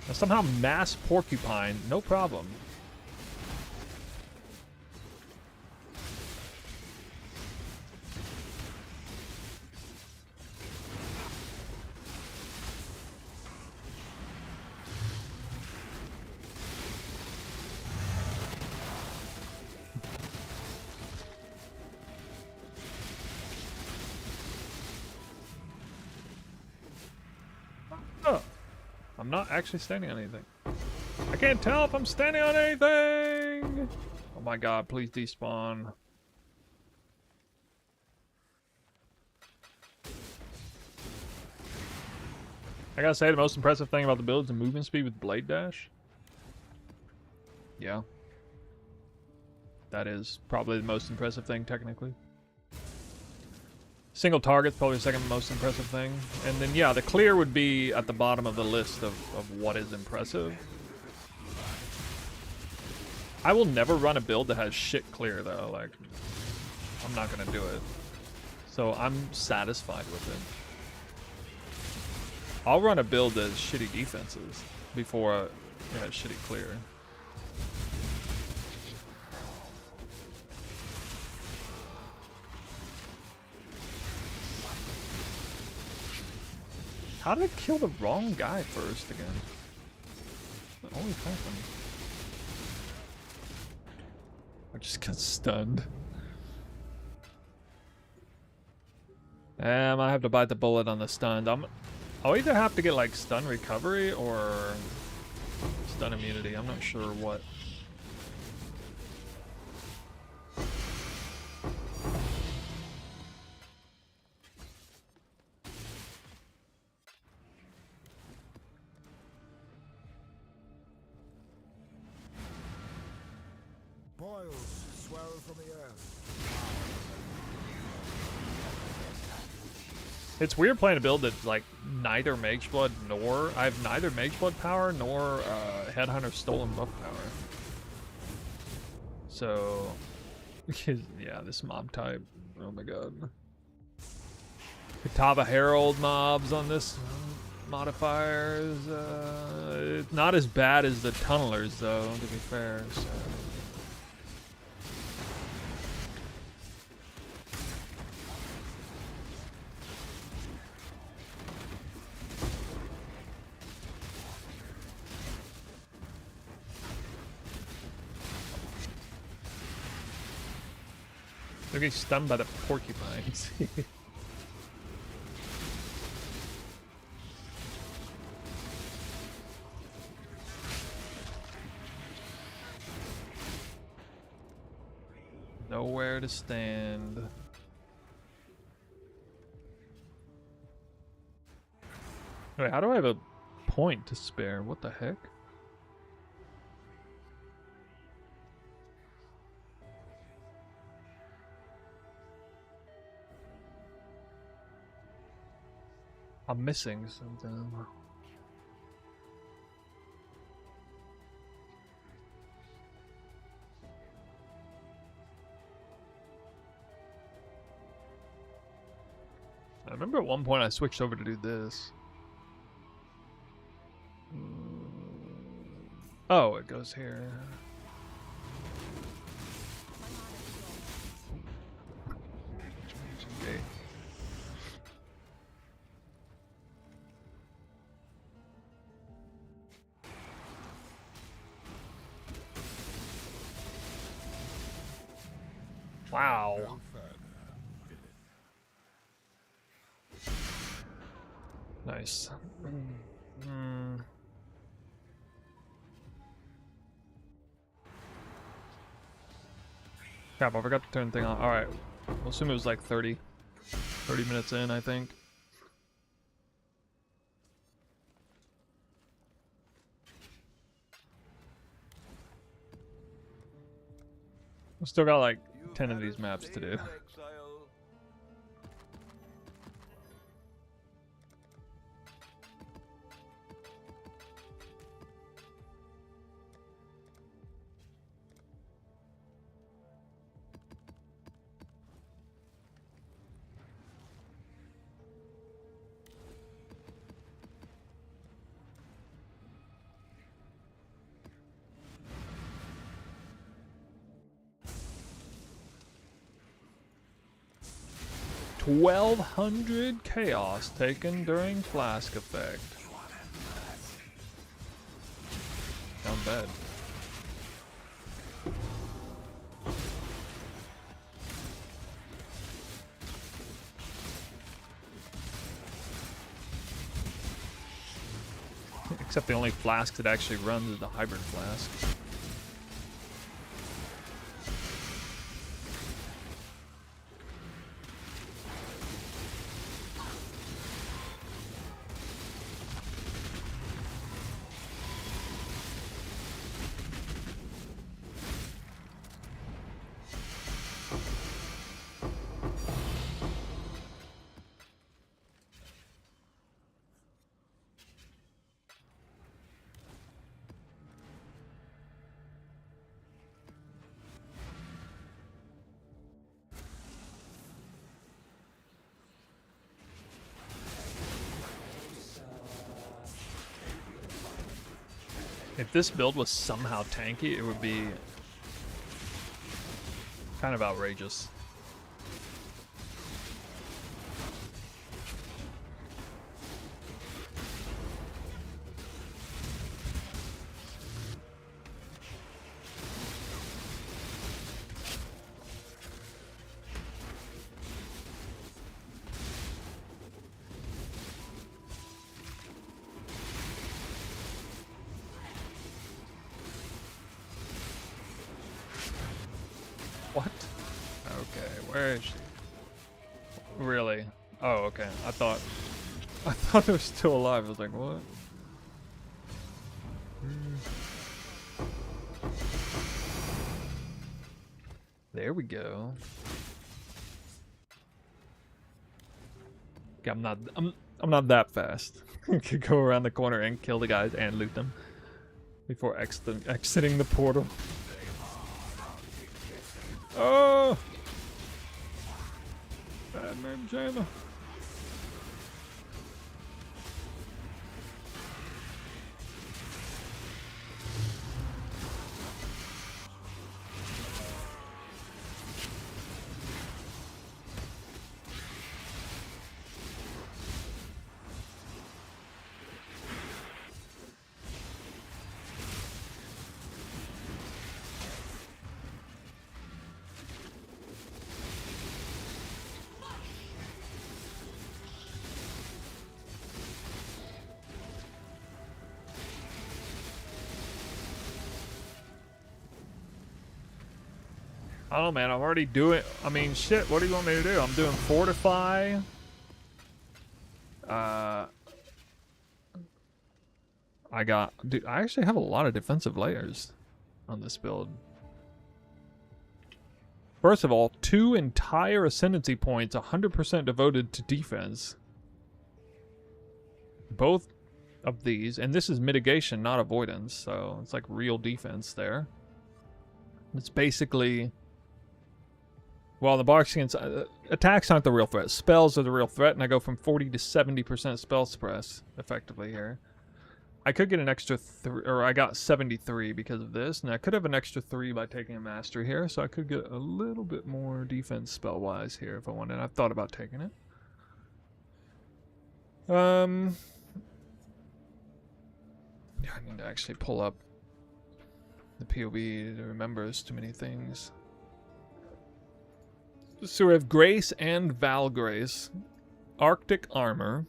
Now somehow mass porcupine, no problem. Oh, I'm not actually standing on anything. I can't tell if I'm standing on anything. Oh my god, please despawn. I gotta say, the most impressive thing about the build is the movement speed with Blade Dash. Yeah. That is probably the most impressive thing, technically. Single target's probably the second most impressive thing. And then, yeah, the clear would be at the bottom of the list of what is impressive. I will never run a build that has shit clear, though. Like, I'm not gonna do it. So I'm satisfied with it. I'll run a build that has shitty defenses before it has shitty clear. How did I kill the wrong guy first again? What always happened? I just got stunned. I have to bite the bullet on the stunned. I'll either have to get like stun recovery or stun immunity. I'm not sure what. boils swell from the earth. It's weird playing a build that's like neither Mage Blood nor I have neither Mage Blood power nor Headhunter Stolen buff power. So yeah, this mob type. Oh my god. Katava Herald mobs on this modifiers. It's not as bad as the Tunnelers though, to be fair. So. They're getting stunned by the porcupines. Nowhere to stand. Wait, how do I have a point to spare? What the heck? I'm missing something. remember at one point I switched over to do this. Oh, it goes here. Okay. Wow. No further, villain. Nice. Crap, I forgot to turn the thing on. Alright. We'll assume it was like 30 minutes in, I think. We still got like 10 of these maps to do. Exile. $1,200 chaos taken during flask effect. Not bad. Except the only flask that actually runs is the hybrid flask. If this build was somehow tanky, it would be kind of outrageous. What? Okay, where is she? Really? Oh, okay. I thought it was still alive. I was like, what? There we go. Okay, I'm not that fast. I could go around the corner and kill the guys and loot them before exiting the portal. Oh! Bad name, Jayla. I don't know, man. I'm already doing. I mean, shit. What do you want me to do? I'm doing fortify. Dude, I actually have a lot of defensive layers on this build. First of all, 2 entire ascendancy points, 100% devoted to defense. Both of these, and this is mitigation, not avoidance, so it's like real defense there. It's basically Well, the bark skins, attacks aren't the real threat. Spells are the real threat, and I go from 40 to 70% spell suppress effectively here. I could get an extra 3, or I got 73 because of this, and I could have an extra 3 by taking a mastery here, so I could get a little bit more defense spell-wise here if I wanted. I've thought about taking it. Yeah, I need to actually pull up the POB to remember. There's too many things. So we have Grace and Val Grace. Arctic Armor.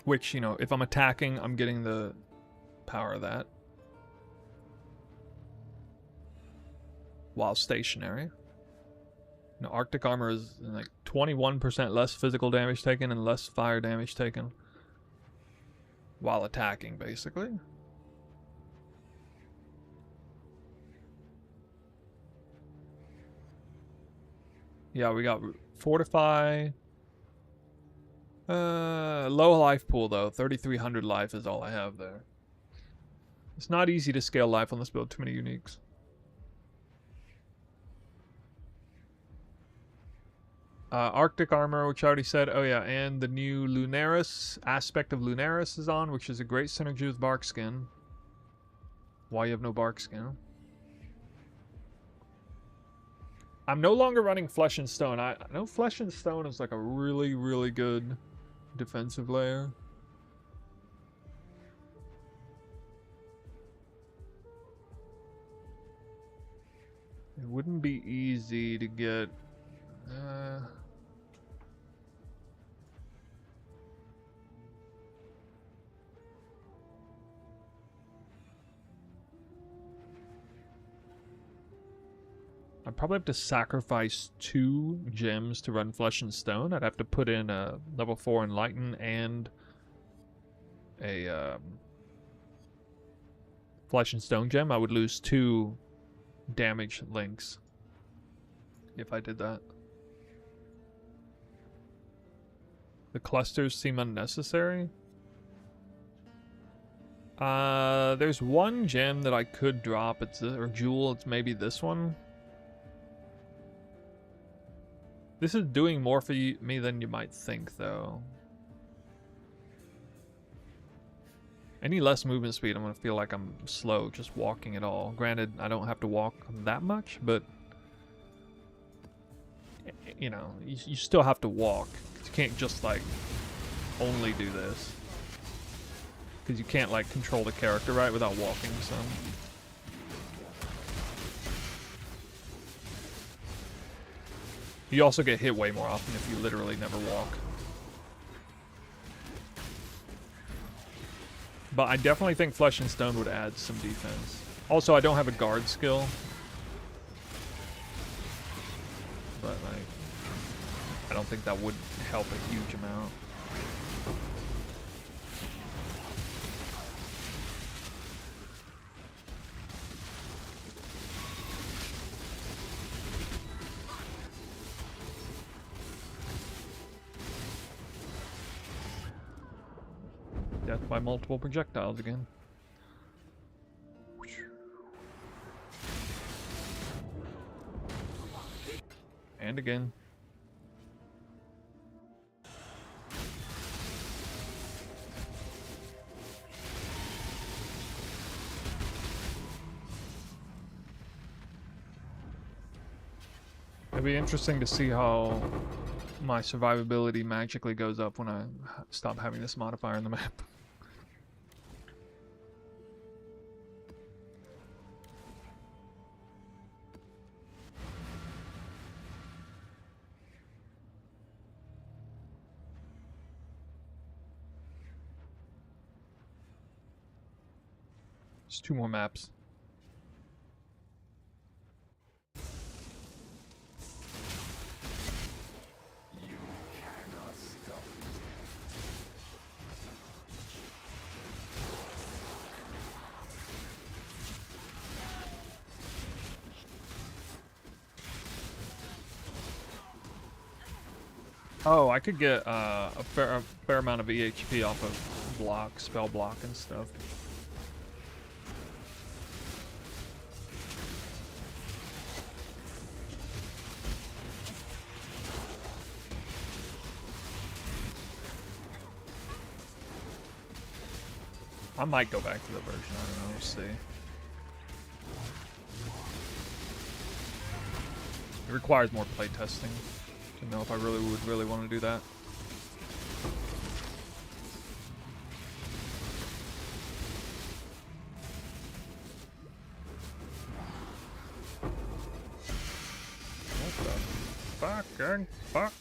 Which, you know, if I'm attacking, I'm getting the power of that. While stationary. Now, Arctic Armor is like 21% less physical damage taken and less fire damage taken. While attacking, basically. Yeah, we got Fortify. Low life pool though. 3,300 life is all I have there. It's not easy to scale life on this build. Too many uniques. Arctic Armor, which I already said. Oh yeah, and the new Lunaris aspect of Lunaris is on, which is a great synergy with Bark Skin. Why you have no Bark Skin? I'm no longer running Flesh and Stone. I know Flesh and Stone is like a really, really good defensive layer. It wouldn't be easy to get... I'd probably have to sacrifice 2 gems to run Flesh and Stone. I'd have to put in a level 4 Enlighten and a Flesh and Stone gem. I would lose 2 damage links if I did that. The clusters seem unnecessary. There's one gem that I could drop. It's or jewel. It's maybe this one. This is doing more for me than you might think, though. Any less movement speed, I'm going to feel like I'm slow just walking at all. Granted, I don't have to walk that much, but... You know, you still have to walk. You can't just, like, only do this. Because you can't, like, control the character, right, without walking, so... You also get hit way more often if you literally never walk. But I definitely think Flesh and Stone would add some defense. Also, I don't have a guard skill. But, like, I don't think that would help a huge amount. Death by multiple projectiles again. And again. It'll be interesting to see how my survivability magically goes up when I stop having this modifier in the map. Just 2 more maps. Oh, I could get a fair amount of EHP off of block, spell block and stuff. I might go back to the version. I don't know. We'll see. It requires more playtesting to know if I would want to do that. What the fucking fuck?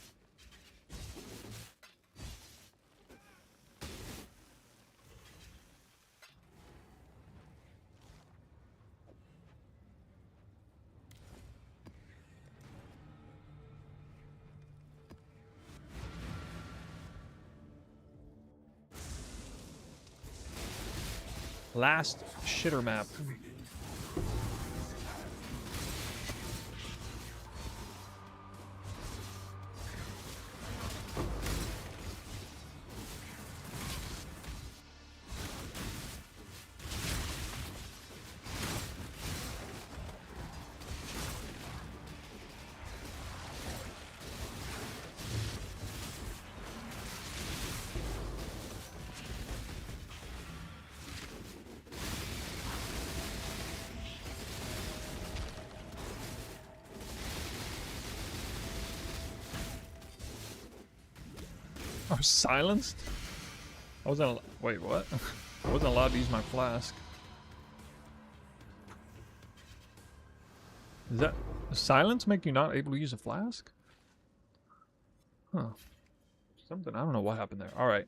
Last shitter map. I was silenced? I wasn't. Wait, what? I wasn't allowed to use my flask. Does that silence make you not able to use a flask? Huh. Something. I don't know what happened there. Alright.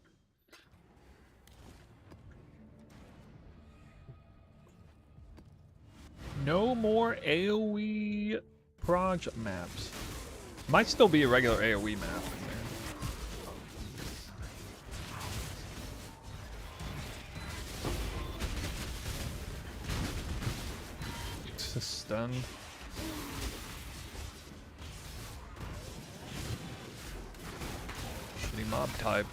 No more AoE project maps. Might still be a regular AoE map in there. Just stunned. Shitty mob type.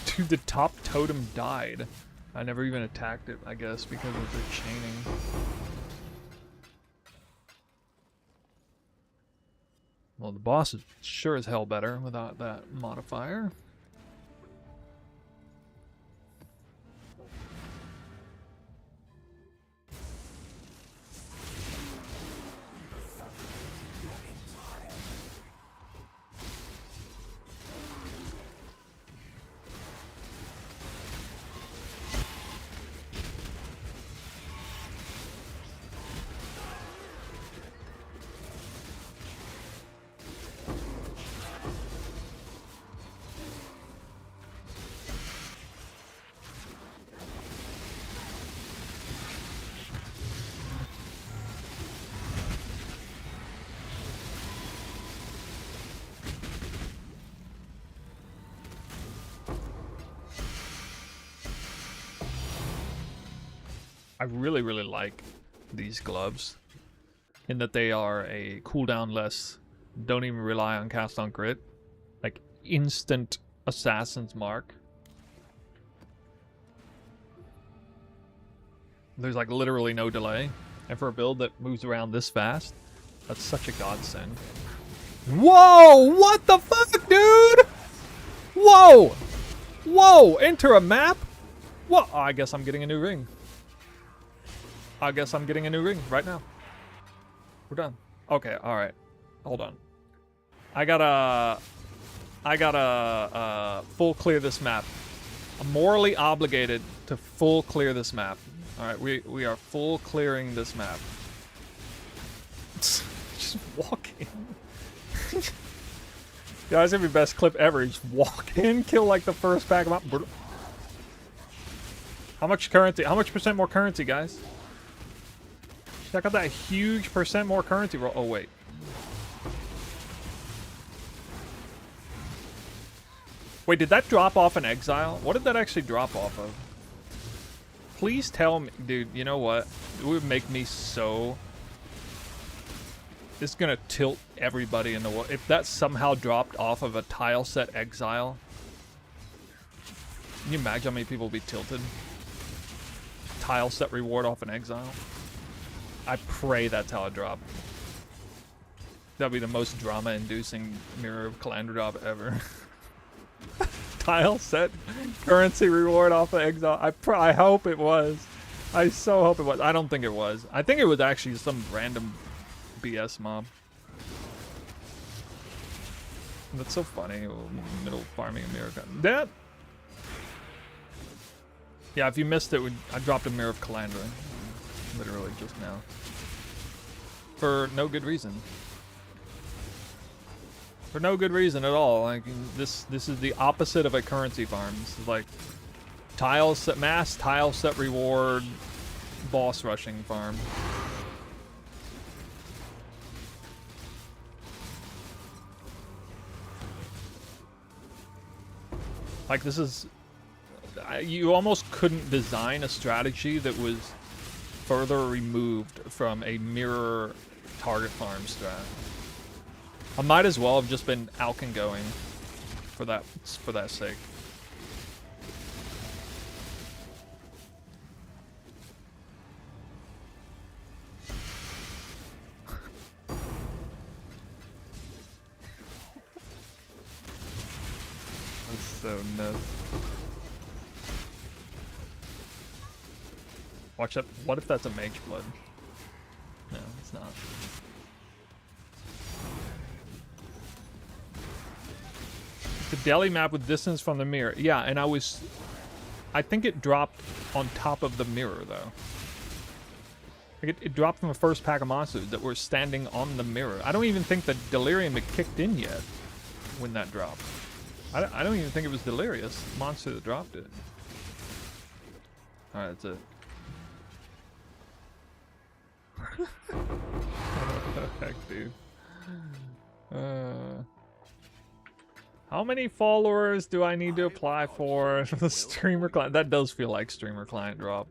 Dude, the top totem died. I never even attacked it, I guess, because of the chaining. Well, the boss is sure as hell better without that modifier. I really, really like these gloves in that they are a cooldown less, don't even rely on cast on crit, like instant assassin's mark. There's like literally no delay, and for a build that moves around this fast, that's such a godsend. Whoa! What the fuck, dude? Whoa! Whoa! Enter a map? What? Oh, I guess I'm getting a new ring. I guess I'm getting a new ring right now. We're done. Okay, alright. Hold on. I gotta full clear this map. I'm morally obligated to full clear this map. Alright, we are full clearing this map. Just walk in. Yeah, that's gonna be the best clip ever. Just walk in, kill like the first pack of map. How much currency? How much percent more currency, guys? Check out that huge percent more currency roll. Oh, wait. Wait, did that drop off an exile? What did that actually drop off of? Please tell me. Dude, you know what? It would make me so... It's gonna tilt everybody in the world. If that somehow dropped off of a tile set exile, Can you imagine how many people will be tilted? Tile set reward off an exile. I pray that's how it dropped. That'd be the most drama-inducing Mirror of Calandra drop ever. Tile set currency reward off of exile. I hope it was. I so hope it was. I don't think it was. I think it was actually some random BS mob. That's so funny. Middle farming a Mirror. That. Yeah, if you missed it, I dropped a Mirror of Calandra. Literally just now. For no good reason. For no good reason at all. Like this is the opposite of a currency farm. This is like tile set mass, tile set reward, boss rushing farm. Like this is, you almost couldn't design a strategy that was further removed from a mirror target farm strat. I might as well have just been Alkin going for that sake. That's so nuts. Watch that. What if that's a Mage Blood? No, it's not. The Delhi map with distance from the mirror. Yeah, and I think it dropped on top of the mirror, though. Like it dropped from the first pack of monsters that were standing on the mirror. I don't even think the Delirium had kicked in yet when that dropped. I don't even think it was Delirious monster that dropped it. Alright, that's it. What the heck, dude? How many followers do I need to apply for the streamer client? That does feel like streamer client drop.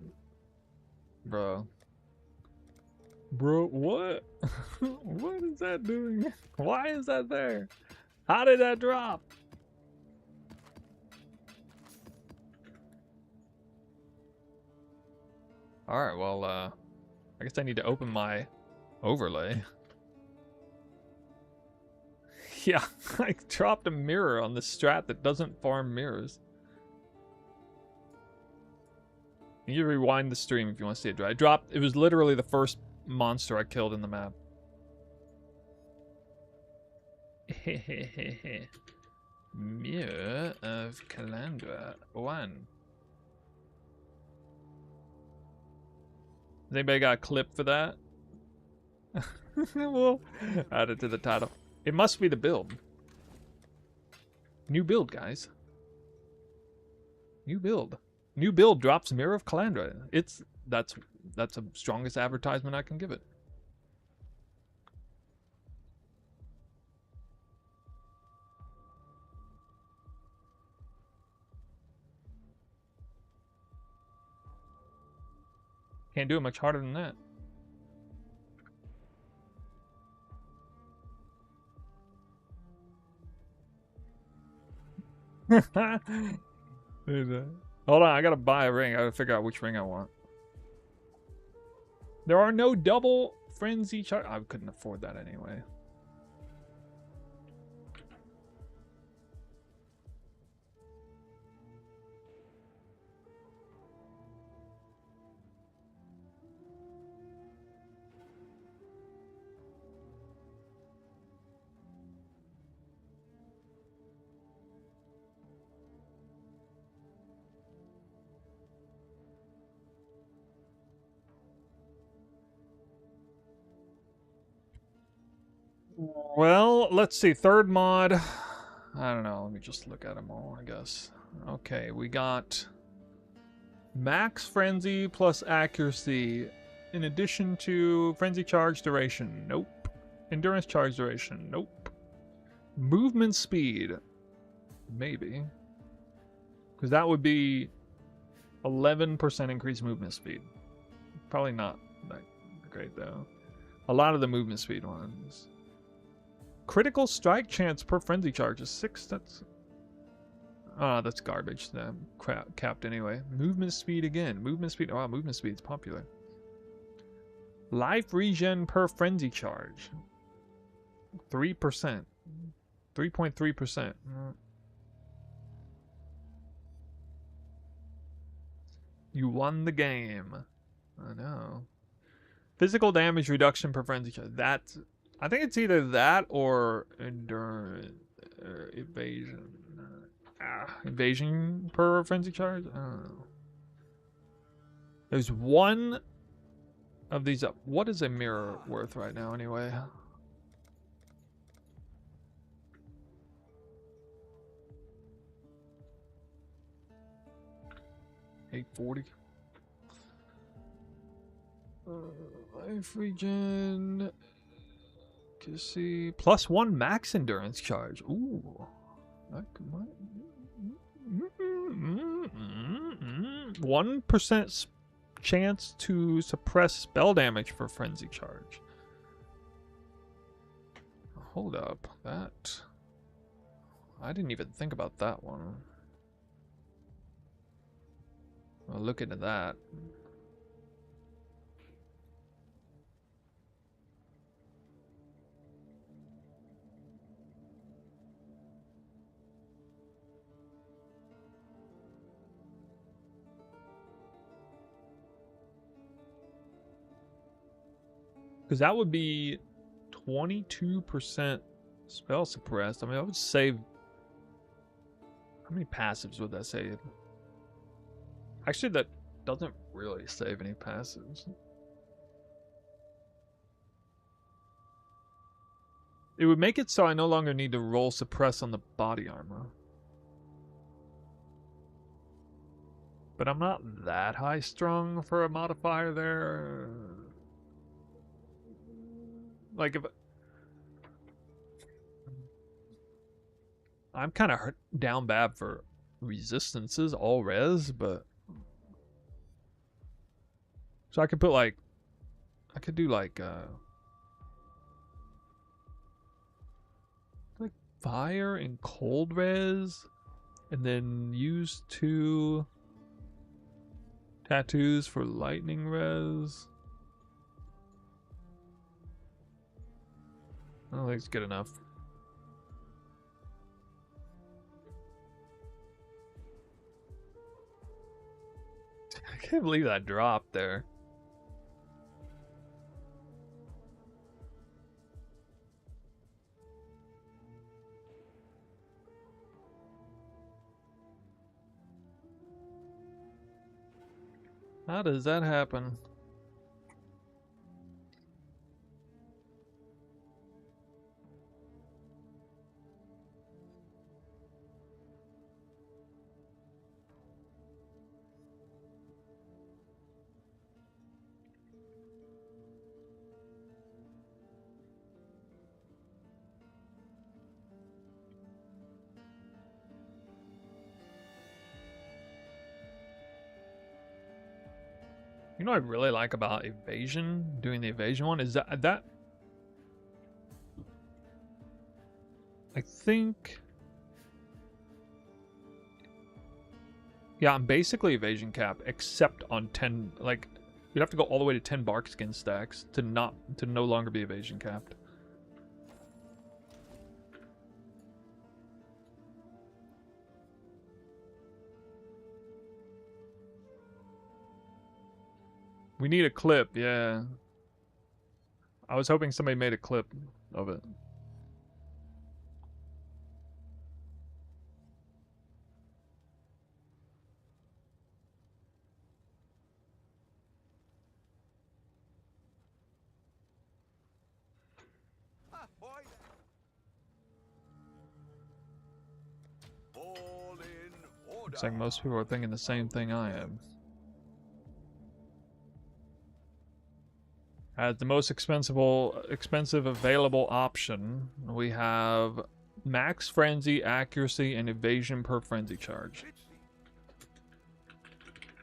Bro, what? What is that doing? Why is that there? How did that drop? Alright, well, I guess I need to open my overlay. Yeah, I dropped a mirror on the strat that doesn't farm mirrors. You can rewind the stream if you want to see it drop. It was literally the first monster I killed in the map. Mirror of Calandra 1. Has anybody got a clip for that? We'll add it to the title. It must be the build. New build, guys. New build. New build drops Mirror of Calandra. That's the strongest advertisement I can give it. Can't do it much harder than that. Hold on, I gotta buy a ring. I gotta figure out which ring I want. There are no double frenzy char— I couldn't afford that anyway. Well, let's see. Third mod. I don't know. Let me just look at them all, I guess. Okay, we got max frenzy plus accuracy in addition to frenzy charge duration. Nope. Endurance charge duration. Nope. Movement speed. Maybe. Because that would be 11% increased movement speed. Probably not that great, though. A lot of the movement speed ones. Critical strike chance per frenzy charge is 6. That's Ah, that's garbage. Crap, capped anyway. Movement speed again. Movement speed. Oh, movement speed's popular. Life regen per frenzy charge. 3%. 3.3%. You won the game. I know. Physical damage reduction per frenzy charge. That's. I think it's either that or endurance evasion. Evasion per frenzy charge? I don't know. There's one of these up. What is a mirror worth right now anyway? $840. Life regen. Can see +1 max endurance charge. Ooh, that might. 1% chance to suppress spell damage for frenzy charge. Hold up, that. I didn't even think about that one. I'll look into that. Because that would be 22% spell suppressed. I mean, I would save. How many passives would that save? Actually, that doesn't really save any passives. It would make it so I no longer need to roll suppress on the body armor. But I'm not that high strung for a modifier there. Like if I'm kind of down bad for resistances all res, but so I could put like I could do like fire and cold res, and then use 2 tattoos for lightning res. I don't think it's good enough. I can't believe that dropped there. How does that happen? You know what I really like about evasion, doing the evasion one, is that I think, yeah, I'm basically evasion cap, except on 10, like, you'd have to go all the way to 10 bark skin stacks to no longer be evasion capped. We need a clip, yeah. I was hoping somebody made a clip of it. Ahoy! All in order. Looks like most people are thinking the same thing I am. As the most expensive available option, we have max frenzy, accuracy, and evasion per frenzy charge.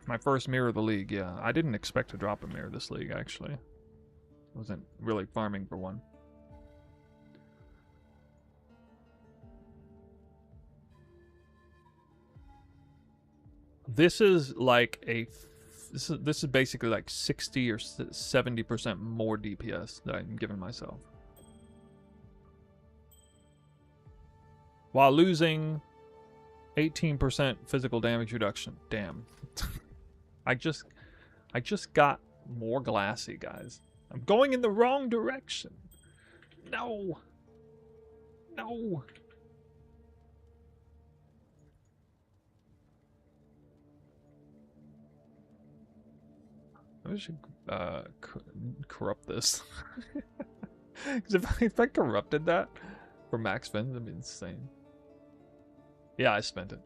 My first mirror of the league, yeah. I didn't expect to drop a mirror this league, actually. Wasn't really farming for one. This is like this is basically like 60 or 70% more DPS that I'm giving myself, while losing 18% physical damage reduction. Damn. I just got more glassy, guys. I'm going in the wrong direction. No. No. I should corrupt this. Because if I corrupted that for max spend, that'd be insane. Yeah, I spent it.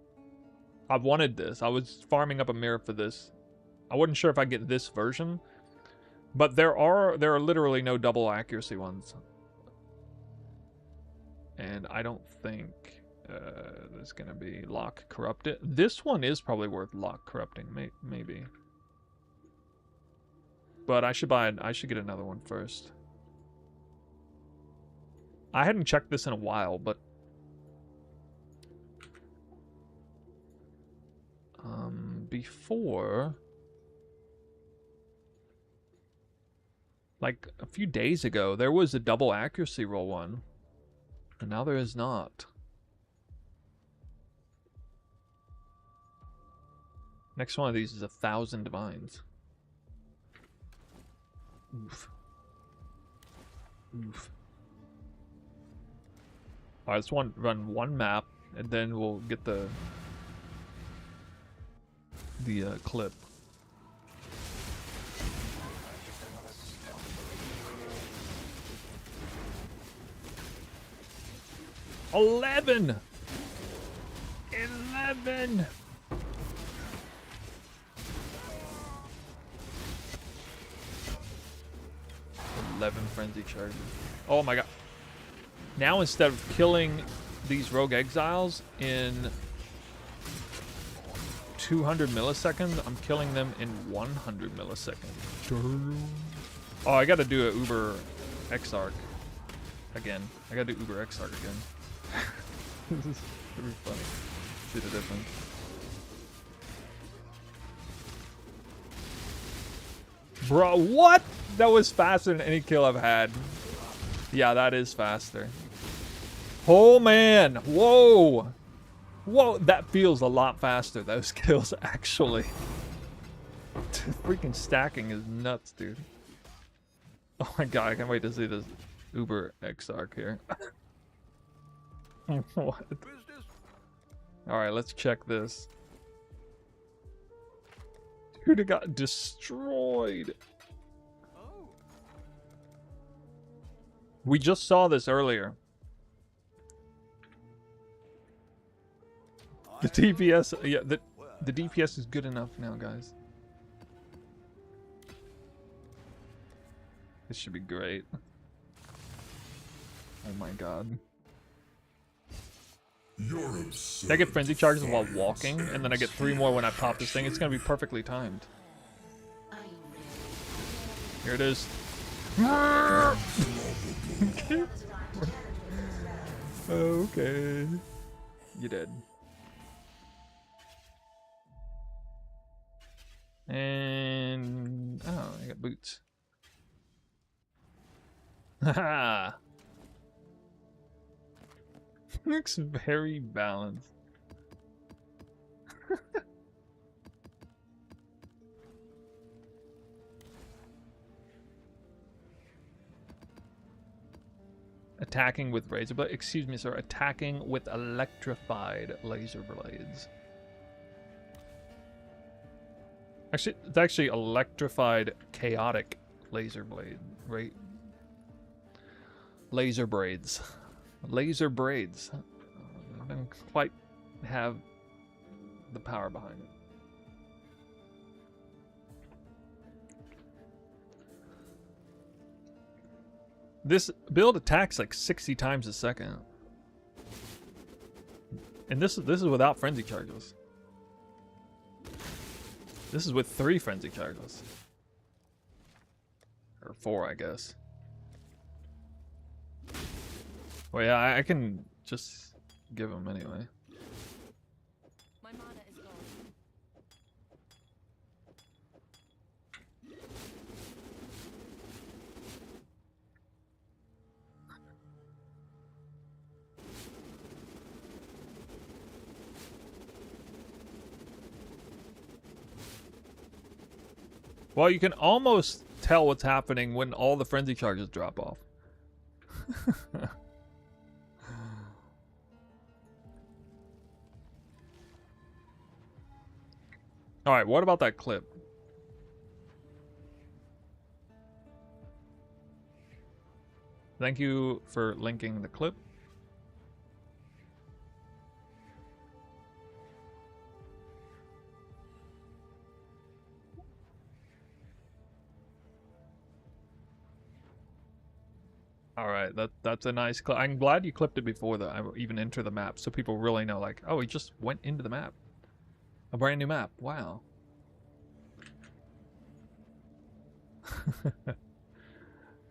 I wanted this. I was farming up a mirror for this. I wasn't sure if I get this version, but there are literally no double accuracy ones, and I don't think there's gonna be lock corrupted. This one is probably worth lock corrupting, maybe. But I should get another one first. I hadn't checked this in a while, but before, like a few days ago, there was a double accuracy roll one, and now there is not. Next one of these is 1,000 divines. Oof. Oof. Alright, let's run one map, and then we'll get the clip. $11! 11 frenzy charges. Oh my god. Now instead of killing these rogue exiles in 200 milliseconds, I'm killing them in 100 milliseconds. Oh, I gotta do a Uber Exarch again. I gotta do Uber Exarch again. This is pretty funny. See the difference. Bro, what? That was faster than any kill I've had. Yeah, that is faster. Oh man, whoa. Whoa, that feels a lot faster, those kills, actually. Freaking stacking is nuts, dude. Oh my god, I can't wait to see this Uber Exarch here. What? Alright, let's check this. Dude, it got destroyed. We just saw this earlier. The DPS, yeah, the DPS is good enough now, guys. This should be great. Oh my god. I get frenzy charges while walking, and then I get 3 more when I pop this thing. It's gonna be perfectly timed. Here it is. Okay. You did. And oh, I got boots. Haha. Looks very balanced. Attacking with razor blade. Excuse me, sir. Attacking with electrified laser blades. Actually, it's actually electrified chaotic laser blade, right? Laser braids. Laser braids. I don't quite have the power behind it. This build attacks like 60 times a second. And this is without frenzy charges. This is with 3 frenzy charges. Or 4, I guess. Well, yeah, I can just give them anyway. My mana is gone. Well, you can almost tell what's happening when all the frenzy charges drop off. Alright, what about that clip? Thank you for linking the clip. Alright, that's a nice clip. I'm glad you clipped it before I even enter the map, so people really know, like, oh, he just went into the map. A brand new map. Wow.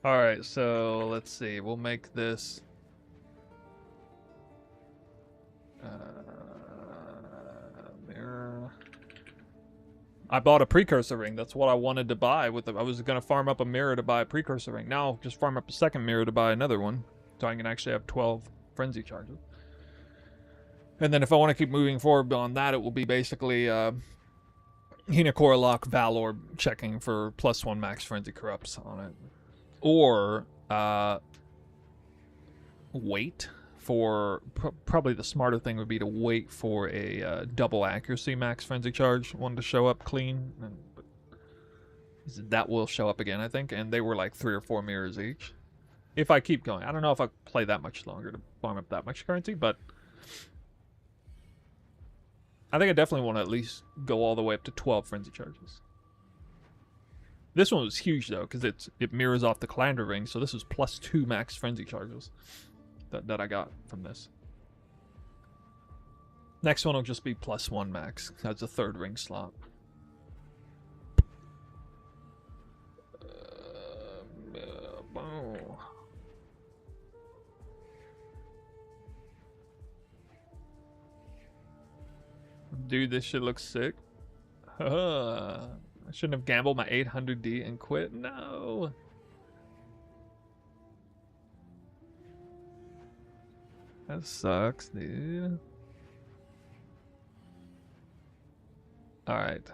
Alright, so let's see. We'll make this... mirror... I bought a precursor ring. That's what I wanted to buy. I was going to farm up a mirror to buy a precursor ring. Now I'll just farm up a second mirror to buy another one. So I can actually have 12 frenzy charges. And then if I want to keep moving forward beyond that, it will be basically Hinakora Lock Valor checking for +1 max frenzy corrupts on it. Or wait for... probably the smarter thing would be to wait for a double accuracy max frenzy charge one to show up clean. But that will show up again, I think. And they were like 3 or 4 mirrors each. If I keep going. I don't know if I play that much longer to farm up that much currency, but... I think I definitely want to at least go all the way up to 12 frenzy charges. This one was huge though, because it mirrors off the Calandra ring, so this is +2 max frenzy charges that I got from this. Next one will just be +1 max. That's a 3rd ring slot. Dude, this shit looks sick. I shouldn't have gambled my 800D and quit. No. That sucks, dude. Alright.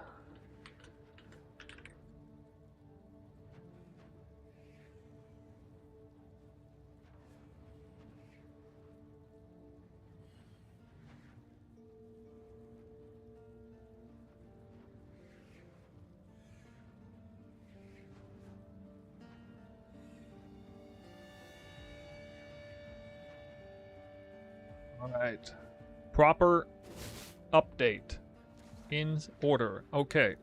Alright. Proper update. In order. Okay.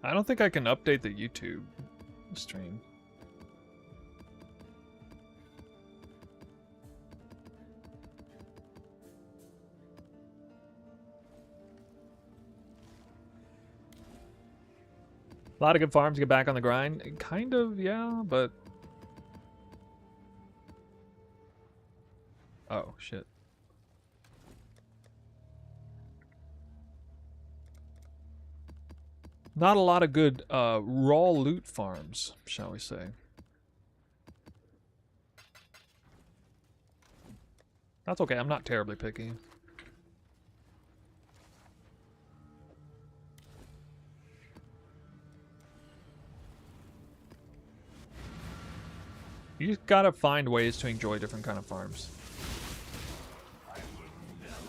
I don't think I can update the YouTube stream. A lot of good farms, get back on the grind. Kind of, yeah, but... Oh, shit. Not a lot of good raw loot farms, shall we say. That's okay, I'm not terribly picky. You just gotta find ways to enjoy different kind of farms.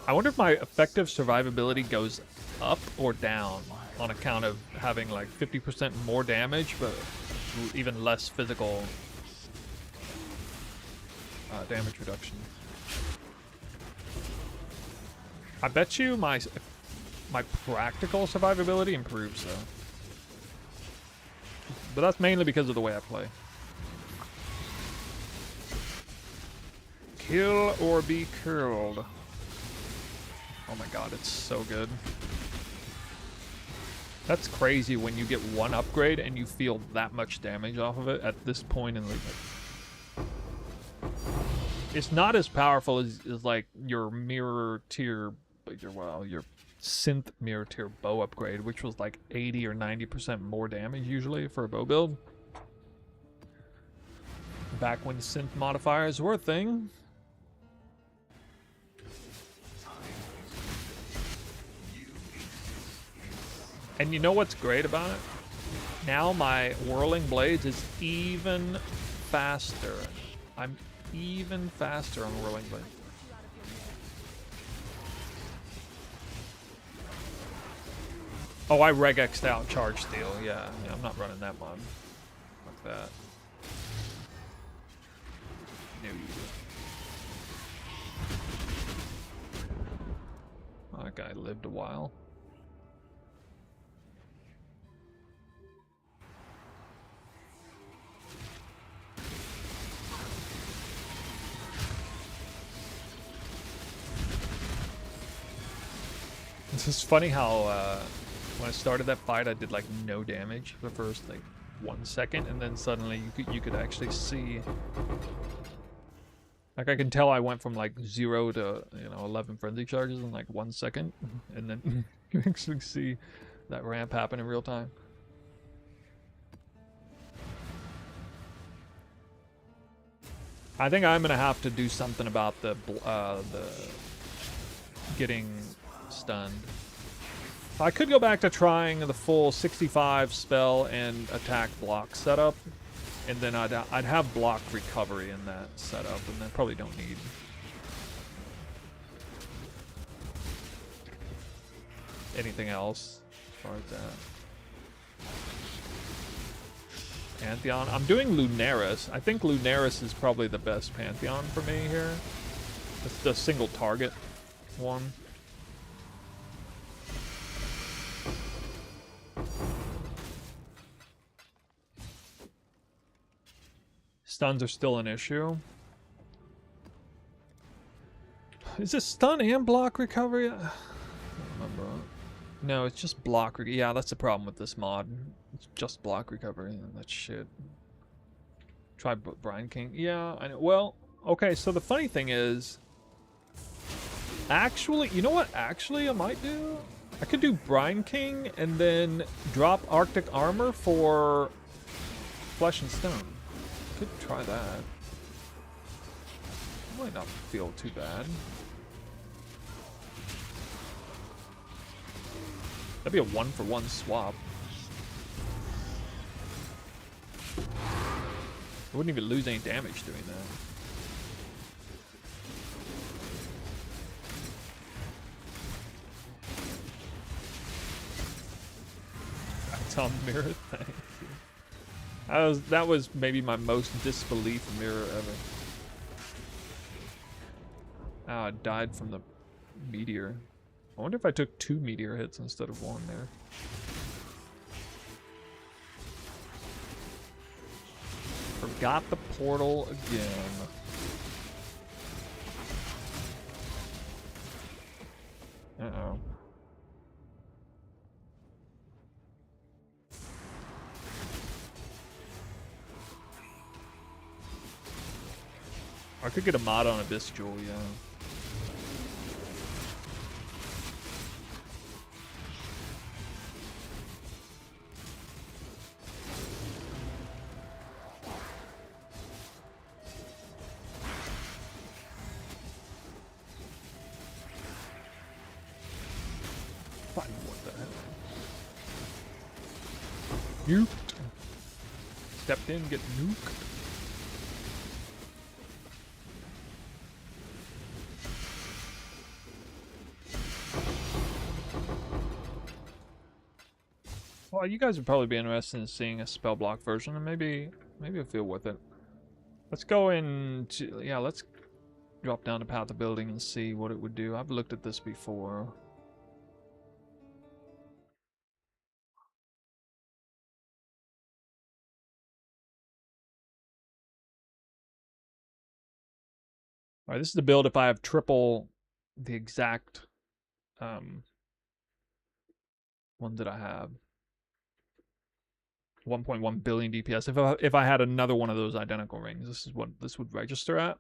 I wonder if my effective survivability goes up or down on account of having like 50% more damage, but even less physical damage reduction. I bet you my practical survivability improves though. But that's mainly because of the way I play. Kill or be curled. Oh my god, it's so good. That's crazy when you get one upgrade and you feel that much damage off of it at this point in the... It's not as powerful as like your mirror tier, your synth mirror tier bow upgrade, which was like 80 or 90% more damage usually for a bow build. Back when synth modifiers were a thing. And you know what's great about it? Now my whirling blades is even faster. I'm even faster on whirling blades. Oh, I regexed out charge steal. Yeah, I'm not running that mod. Fuck that. No. Oh, that guy lived a while. This is funny how when I started that fight, I did like no damage for the first like 1 second, and then suddenly you could actually see, like I can tell I went from like 0 to 11 frenzy charges in like 1 second, and then you actually see that ramp happen in real time. I think I'm gonna have to do something about the getting stunned. I could go back to trying the full 65 spell and attack block setup, and then I'd have block recovery in that setup, and I probably don't need anything else as far as that. Pantheon. I'm doing Lunaris. I think Lunaris is probably the best Pantheon for me here. It's the single target one. Stuns are still an issue. Is it stun and block recovery? I don't remember. No, it's just block. Yeah, that's the problem with this mod. It's just block recovery. That's shit. Try Brine King. Yeah, I know. Well, okay. So the funny thing is, actually, you know what? Actually, I might do. I could do Brine King and then drop Arctic Armor for Flesh and Stone. Could try that. Might not feel too bad. That'd be a 1-for-1 swap. I wouldn't even lose any damage doing that. That's on mirror, thank you. That was maybe my most disbelief mirror ever. Ah, I died from the meteor. I wonder if I took 2 meteor hits instead of 1 there. Forgot the portal again. Uh-oh. I could get a mod on Abyss Jewel, yeah. What the hell? Nuked. Stepped in, get nuked. Well, you guys would probably be interested in seeing a spell block version, and maybe it'll feel worth it. Let's go into, yeah, let's drop down to Path of Building and see what it would do. I've looked at this before. All right, this is the build if I have triple the exact one that I have. 1.1 billion DPS. If I had another one of those identical rings, this is what this would register at.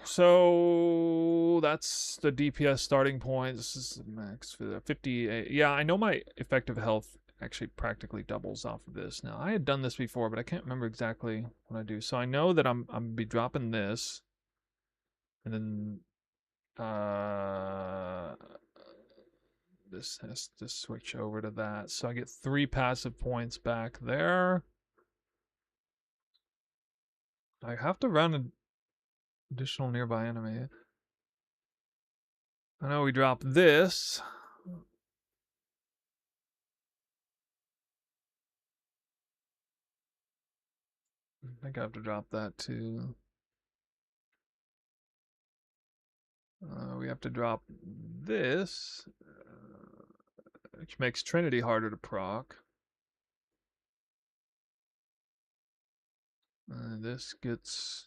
So that's the DPS starting point. This is the max for the 58. Yeah, I know my effective health actually practically doubles off of this. Now, I had done this before, but I can't remember exactly what I do. So I know that I'm gonna be dropping this, and then this has to switch over to that. So I get 3 passive points back there. I have to run an additional nearby enemy. I know we drop this. I think I have to drop that too. We have to drop this, which makes Trinity harder to proc. This gets...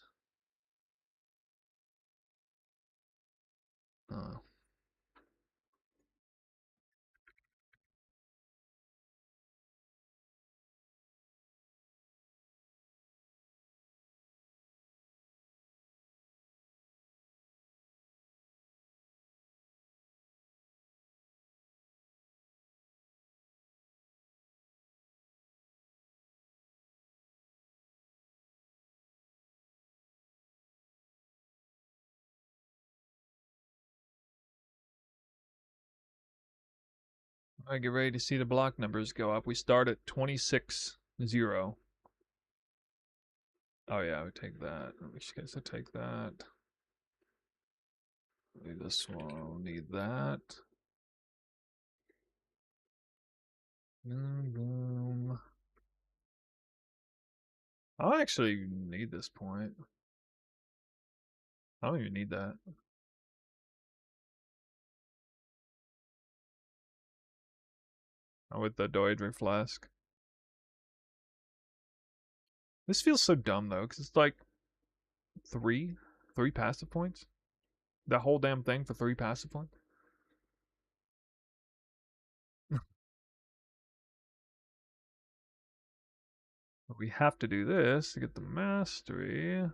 I get ready to see the block numbers go up. We start at 26-0. Oh yeah, I would take that. We should take that. Need this one. Need that. Boom. I actually need this point. I don't even need that. With the Doedre Flask. This feels so dumb though, because it's like three passive points. That whole damn thing for 3 passive points. But we have to do this to get the mastery.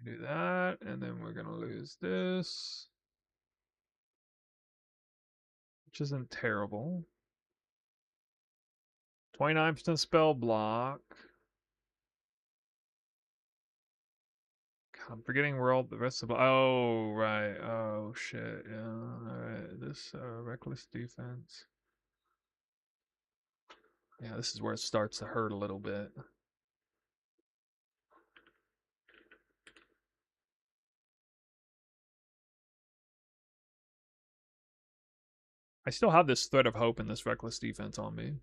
Do that, and then we're gonna lose this, which isn't terrible. 29% spell block. God, I'm forgetting where all the rest of. Oh right. Oh shit. Yeah. All right. This reckless defense. Yeah, this is where it starts to hurt a little bit. I still have this thread of hope in this reckless defense on me.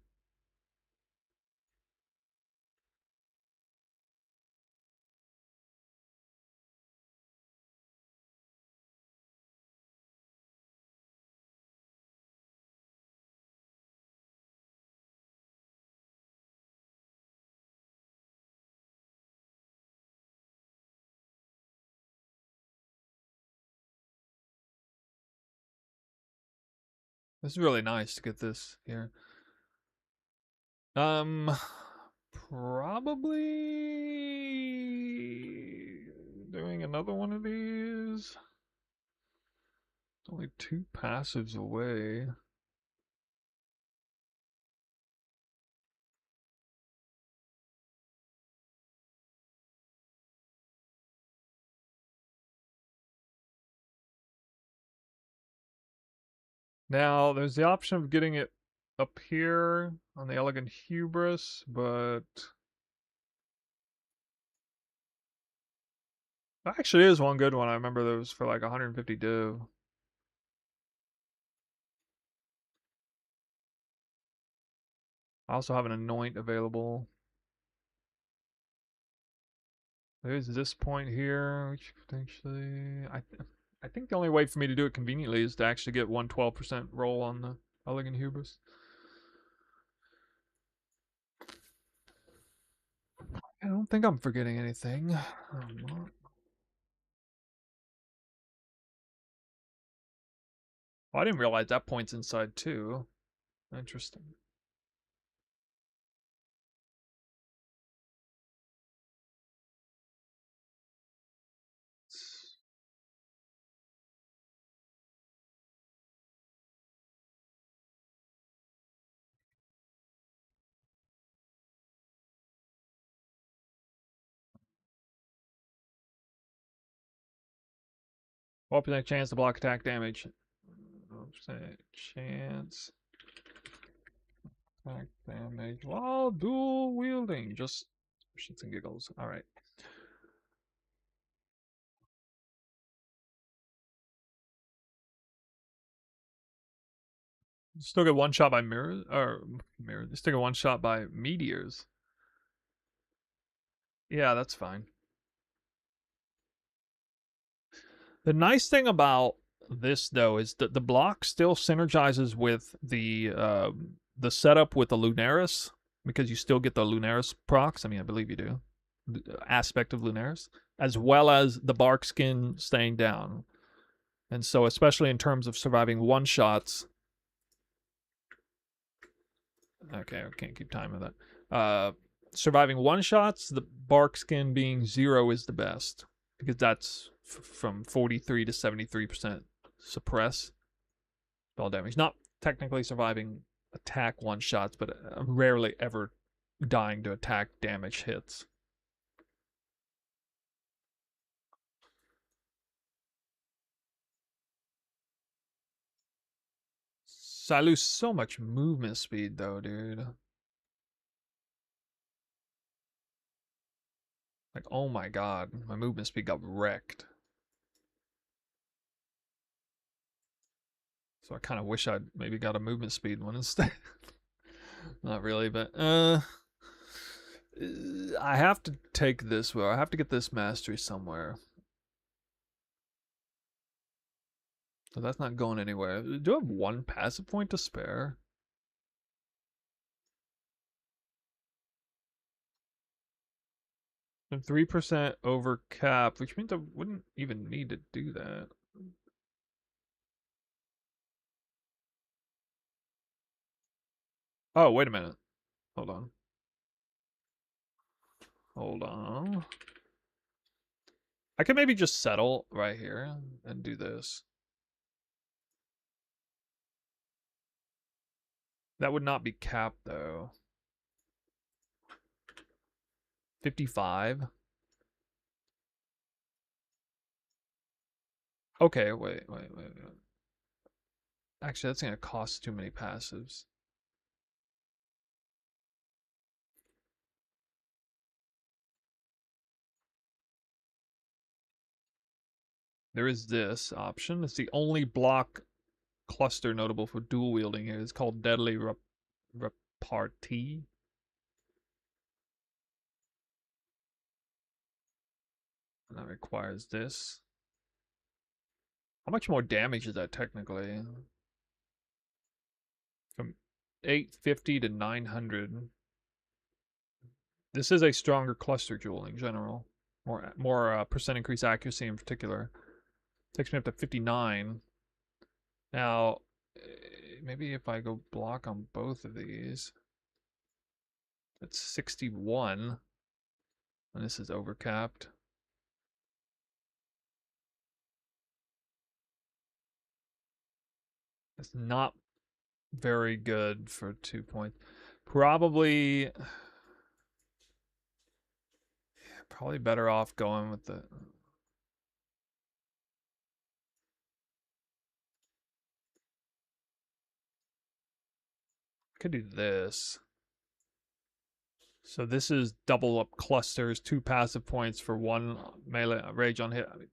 This is really nice to get this here. Probably doing another one of these. It's only 2 passives away. Now, there's the option of getting it up here on the Elegant Hubris, but there actually is one good one. I remember there was for like 150 do. I also have an Anoint available. There's this point here, which potentially I think the only way for me to do it conveniently is to actually get 112% roll on the Elegant Hubris. I don't think I'm forgetting anything. Oh, I didn't realize that point's inside too. Interesting. 12% chance to block attack damage. 12% chance. Attack damage while dual wielding. Just shits and giggles. Alright. Still get one shot by mirrors, or mirrors. Still get one shot by meteors. Yeah, that's fine. The nice thing about this though is that the block still synergizes with the setup with the Lunaris, because you still get the Lunaris procs. I mean, I believe you do. Aspect of Lunaris, as well as the bark skin staying down. And so, especially in terms of surviving one shots. Okay, I can't keep time with that. Surviving one shots, the bark skin being 0 is the best, because that's from 43 to 73% suppress spell damage. Not technically surviving attack one shots, but rarely ever dying to attack damage hits. So I lose so much movement speed though, dude. Like, oh my god, my movement speed got wrecked. So I kind of wish I'd maybe got a movement speed one instead. Not really, but I have to take this. Well, I have to get this mastery somewhere. So that's not going anywhere. Do I have one passive point to spare? I'm 3% over cap, which means I wouldn't even need to do that. Oh, wait a minute. Hold on. Hold on. I could maybe just settle right here and do this. That would not be capped though. 55. Okay, wait. Actually, that's gonna cost too many passives. There is this option. It's the only block cluster notable for dual wielding here. It's called Deadly Repartee. And that requires this. How much more damage is that technically? From 850 to 900. This is a stronger cluster jewel in general. More percent increase accuracy in particular. Takes me up to 59. Now, maybe if I go block on both of these, that's 61. And this is overcapped. It's not very good for 2 points. Probably better off going with the... I could do this. So this is double up clusters, 2 passive points for 1 melee rage on hit. I mean,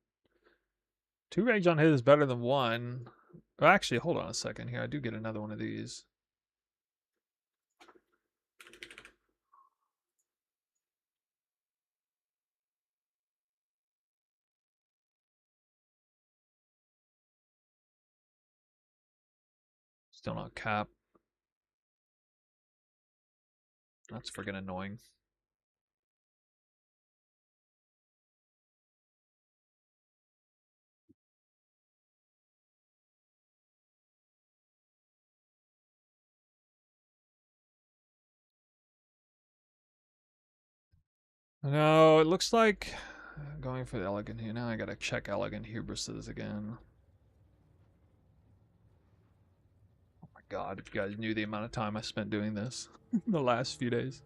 2 rage on hit is better than 1. Actually, hold on a second here. I do get another one of these. Still not cap. That's friggin' annoying. No, it looks like going for the elegant here. Now I gotta check elegant hubrises again. Oh my god, if you guys knew the amount of time I spent doing this the last few days.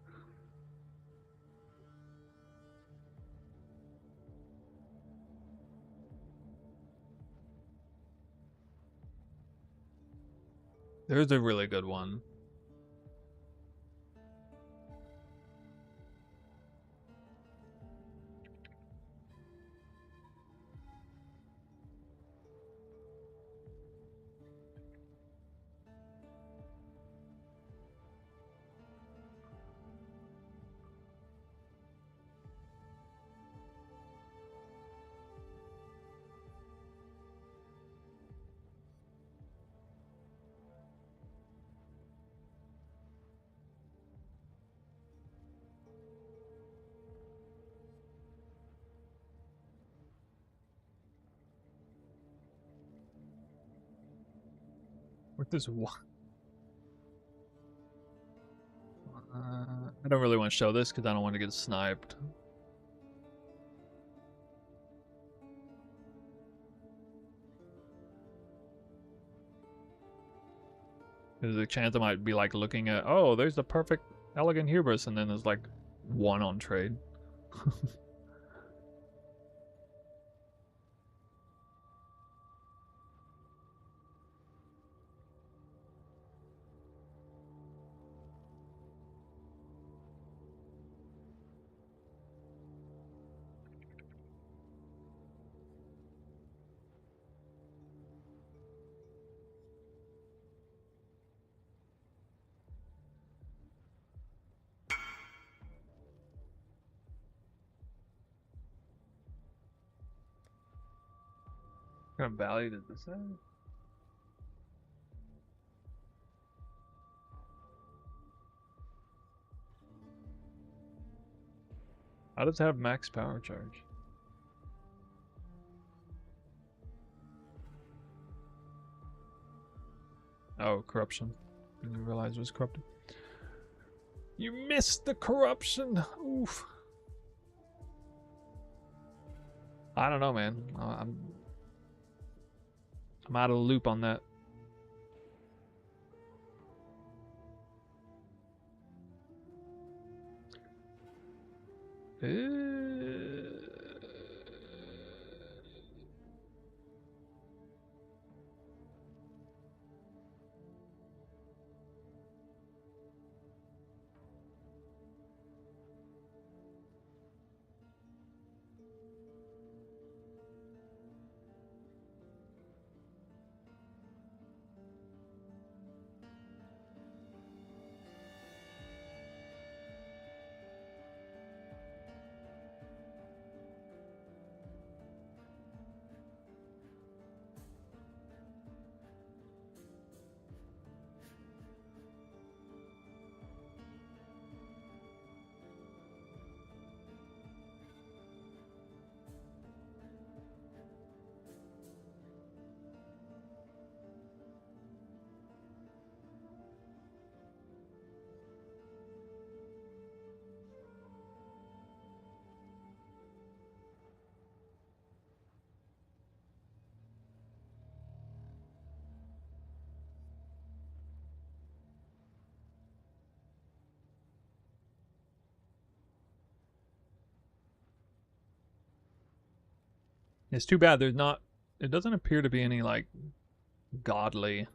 There's a really good one. With this one. I don't really want to show this because I don't want to get sniped. There's a chance I might be like looking at, oh, there's the perfect elegant hubris, and then there's like one on trade. What kind of value does this have? How does it have max power charge? Oh, corruption. Didn't realize it was corrupted. You missed the corruption. Oof. I don't know, man. I'm out of the loop on that. It's too bad there's not, it doesn't appear to be any like godly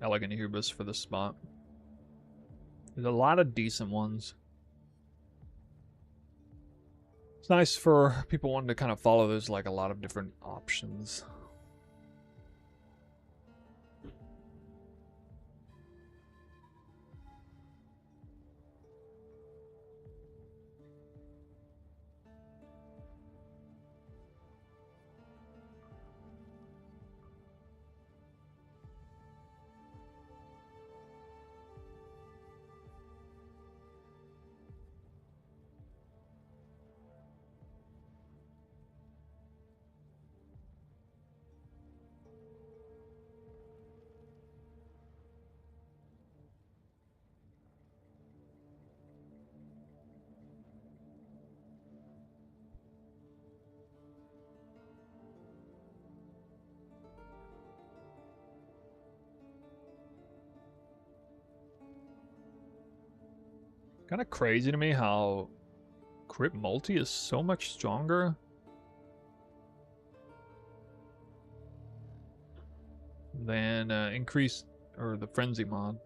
elegant hubris for this spot. There's a lot of decent ones. It's nice for people wanting to kind of follow. There's like a lot of different options. Kind of crazy to me how Crypt Multi is so much stronger. Then increase, or the frenzy mod.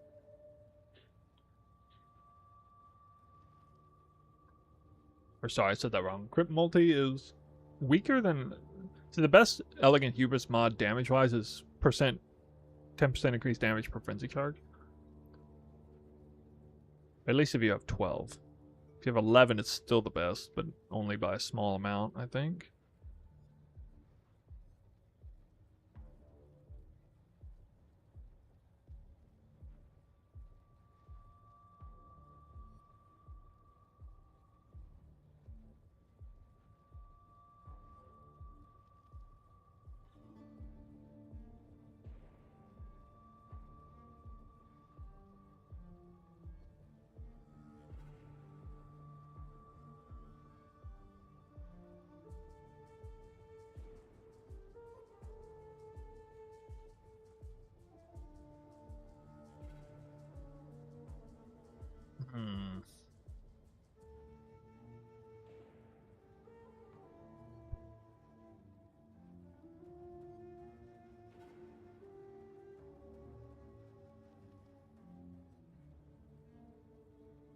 Or sorry, I said that wrong. Crit multi is weaker than... So the best Elegant Hubris mod damage-wise is 10% increased damage per frenzy charge. At least if you have 12. If you have 11, it's still the best, but only by a small amount, I think. Hmm.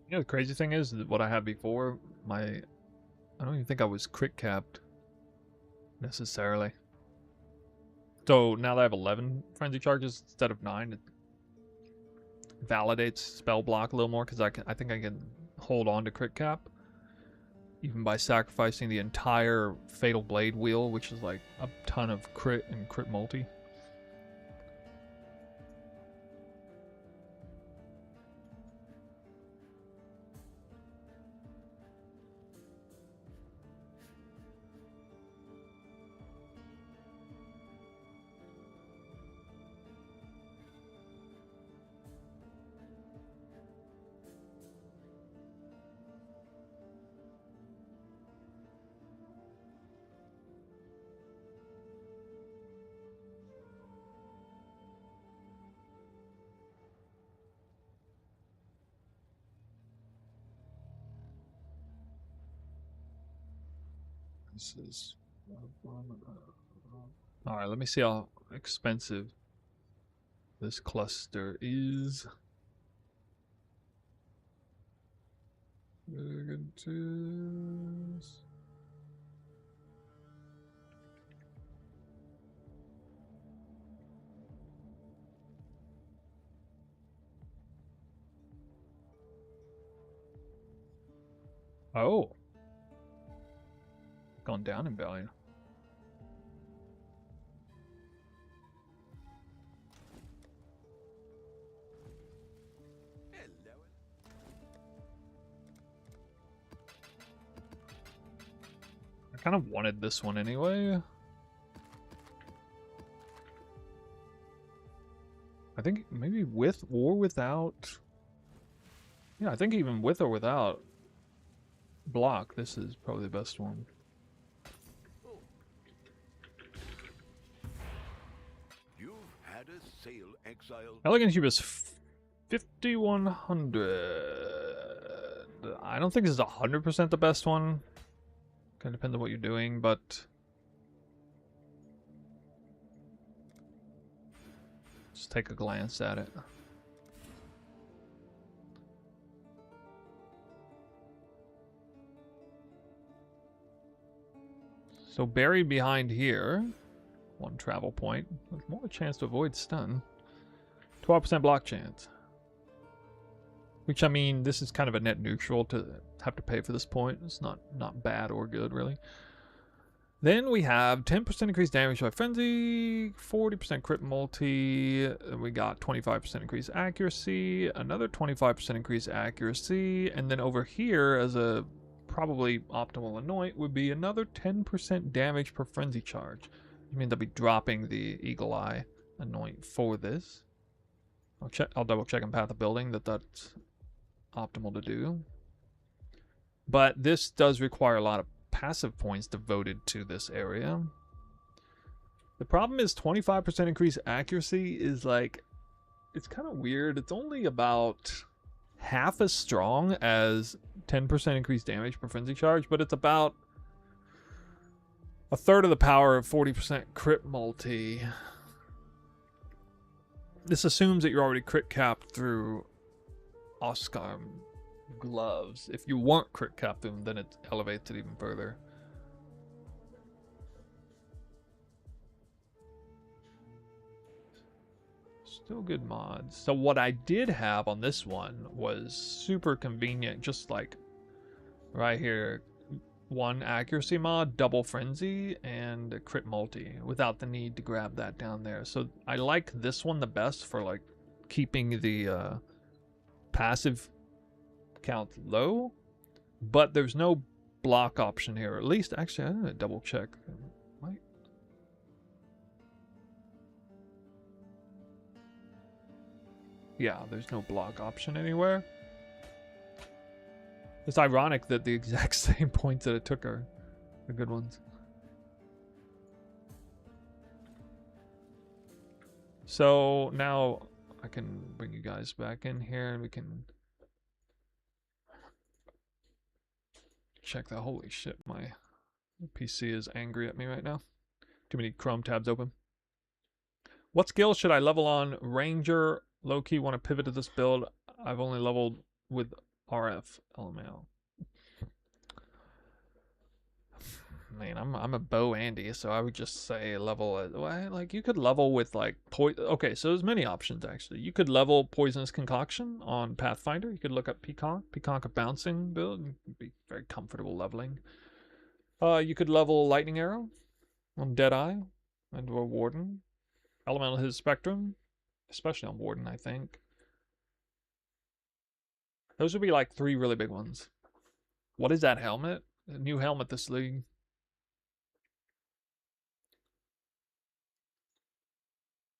You know, the crazy thing is that what I had before, I don't even think I was crit capped necessarily. So now that I have 11 frenzy charges instead of 9, it validates spell block a little more because I think I can hold on to crit cap even by sacrificing the entire Fatal Blade wheel, which is like a ton of crit and crit multi. This is... Alright, let me see how expensive this cluster is. Oh. Gone down in value. I kind of wanted this one anyway. I think maybe with or without. Yeah, I think even with or without block, this is probably the best one. You've had a sale, exile. Elegant Hubris 5100. I don't think this is 100% the best one. Kind of depends on what you're doing, but just take a glance at it. So buried behind here, one travel point, with more chance to avoid stun. 12% block chance. Which, I mean, this is kind of a net neutral to have to pay for this point. It's not bad or good, really. Then we have 10% increased damage by frenzy, 40% crit multi, we got 25% increased accuracy, another 25% increased accuracy, and then over here, as a probably optimal anoint, would be another 10% damage per frenzy charge. I mean, they'll be dropping the Eagle Eye anoint for this. I'll double check in Path of Building that's optimal to do. But this does require a lot of passive points devoted to this area. The problem is 25% increased accuracy is like, it's kind of weird. It's only about half as strong as 10% increased damage per frenzy charge, but it's about a third of the power of 40% crit multi. This assumes that you're already crit capped through Oscar gloves. If you weren't crit capped them, then it elevates it even further. Still good mods. So what I did have on this one was super convenient, just like right here. One accuracy mod, double frenzy, and a crit multi without the need to grab that down there. So I like this one the best for like keeping the passive count low, but there's no block option here. At least, actually, I'm gonna double check. Might. Yeah, there's no block option anywhere. It's ironic that the exact same points that it took are the good ones. So now I can bring you guys back in here and we can check that. Holy shit, my PC is angry at me right now. Too many Chrome tabs open. What skill should I level on? Ranger, low-key want to pivot to this build. I've only leveled with RF LML. Man, I'm a bow Andy, so I would just say level at, well, like you could level with like okay, so there's many options actually. You could level Poisonous Concoction on Pathfinder. You could look up Peacock of Bouncing build and be very comfortable leveling. You could level Lightning Arrow on Deadeye and or Warden. Elemental His Spectrum, especially on Warden, I think. Those would be like 3 really big ones. What is that helmet? A new helmet this league.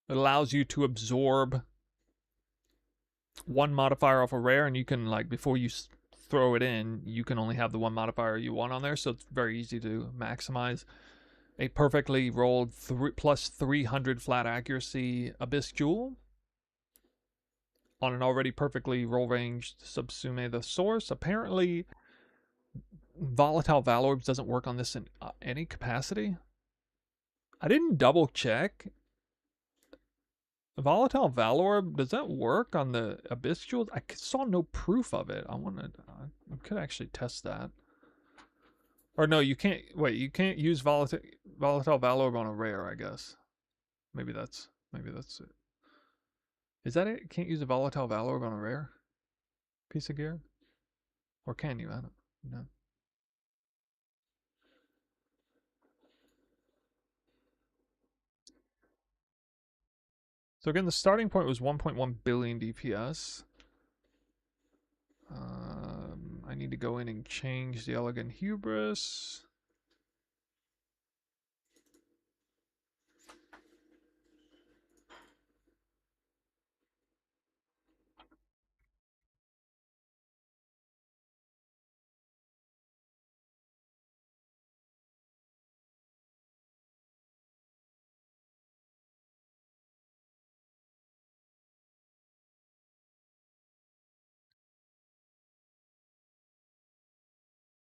It allows you to absorb 1 modifier off a rare, and you can, like, before you throw it in, you can only have the 1 modifier you want on there, so it's very easy to maximize. A perfectly rolled plus 300 flat accuracy Abyss Jewel on an already perfectly roll-ranged Subsume the Source. Apparently, Volatile Valorbs doesn't work on this in any capacity. I didn't double check. Volatile Valorb, does that work on the Abyss Jewels? I saw no proof of it. I could actually test that. Or no, you can't. Wait, you can't use Volatile Valorb on a rare, I guess. Maybe that's it. Is that it? Can't use a Volatile Valorb on a rare piece of gear? Or can you? I don't know. So again, the starting point was 1.1 billion DPS. I need to go in and change the Elegant Hubris.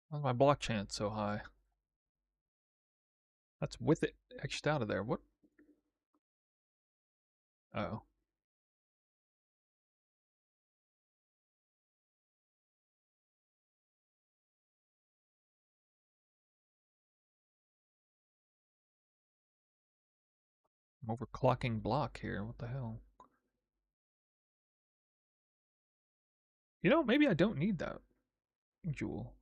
Why is my block chance so high? That's with it etched out of there. What? Oh. I'm overclocking block here. What the hell? You know, maybe I don't need that jewel.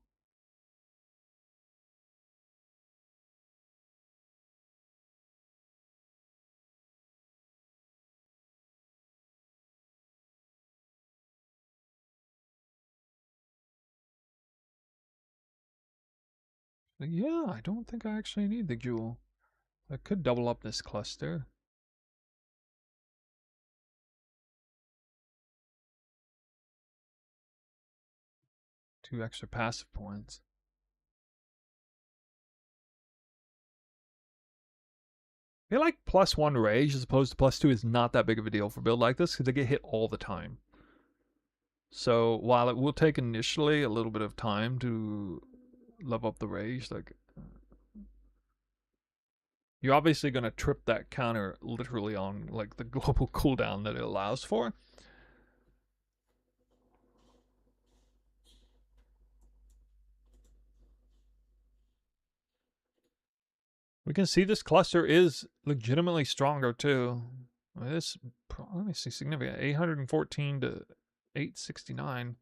Yeah, I don't think I actually need the jewel. I could double up this cluster. Two extra passive points. I feel like +1 rage as opposed to +2 is not that big of a deal for a build like this because they get hit all the time. So while it will take initially a little bit of time to level up the rage, like you're obviously going to trip that counter literally on like the global cooldown that it allows for. We can see this cluster is legitimately stronger too. This, let me see, significant 814 to 869.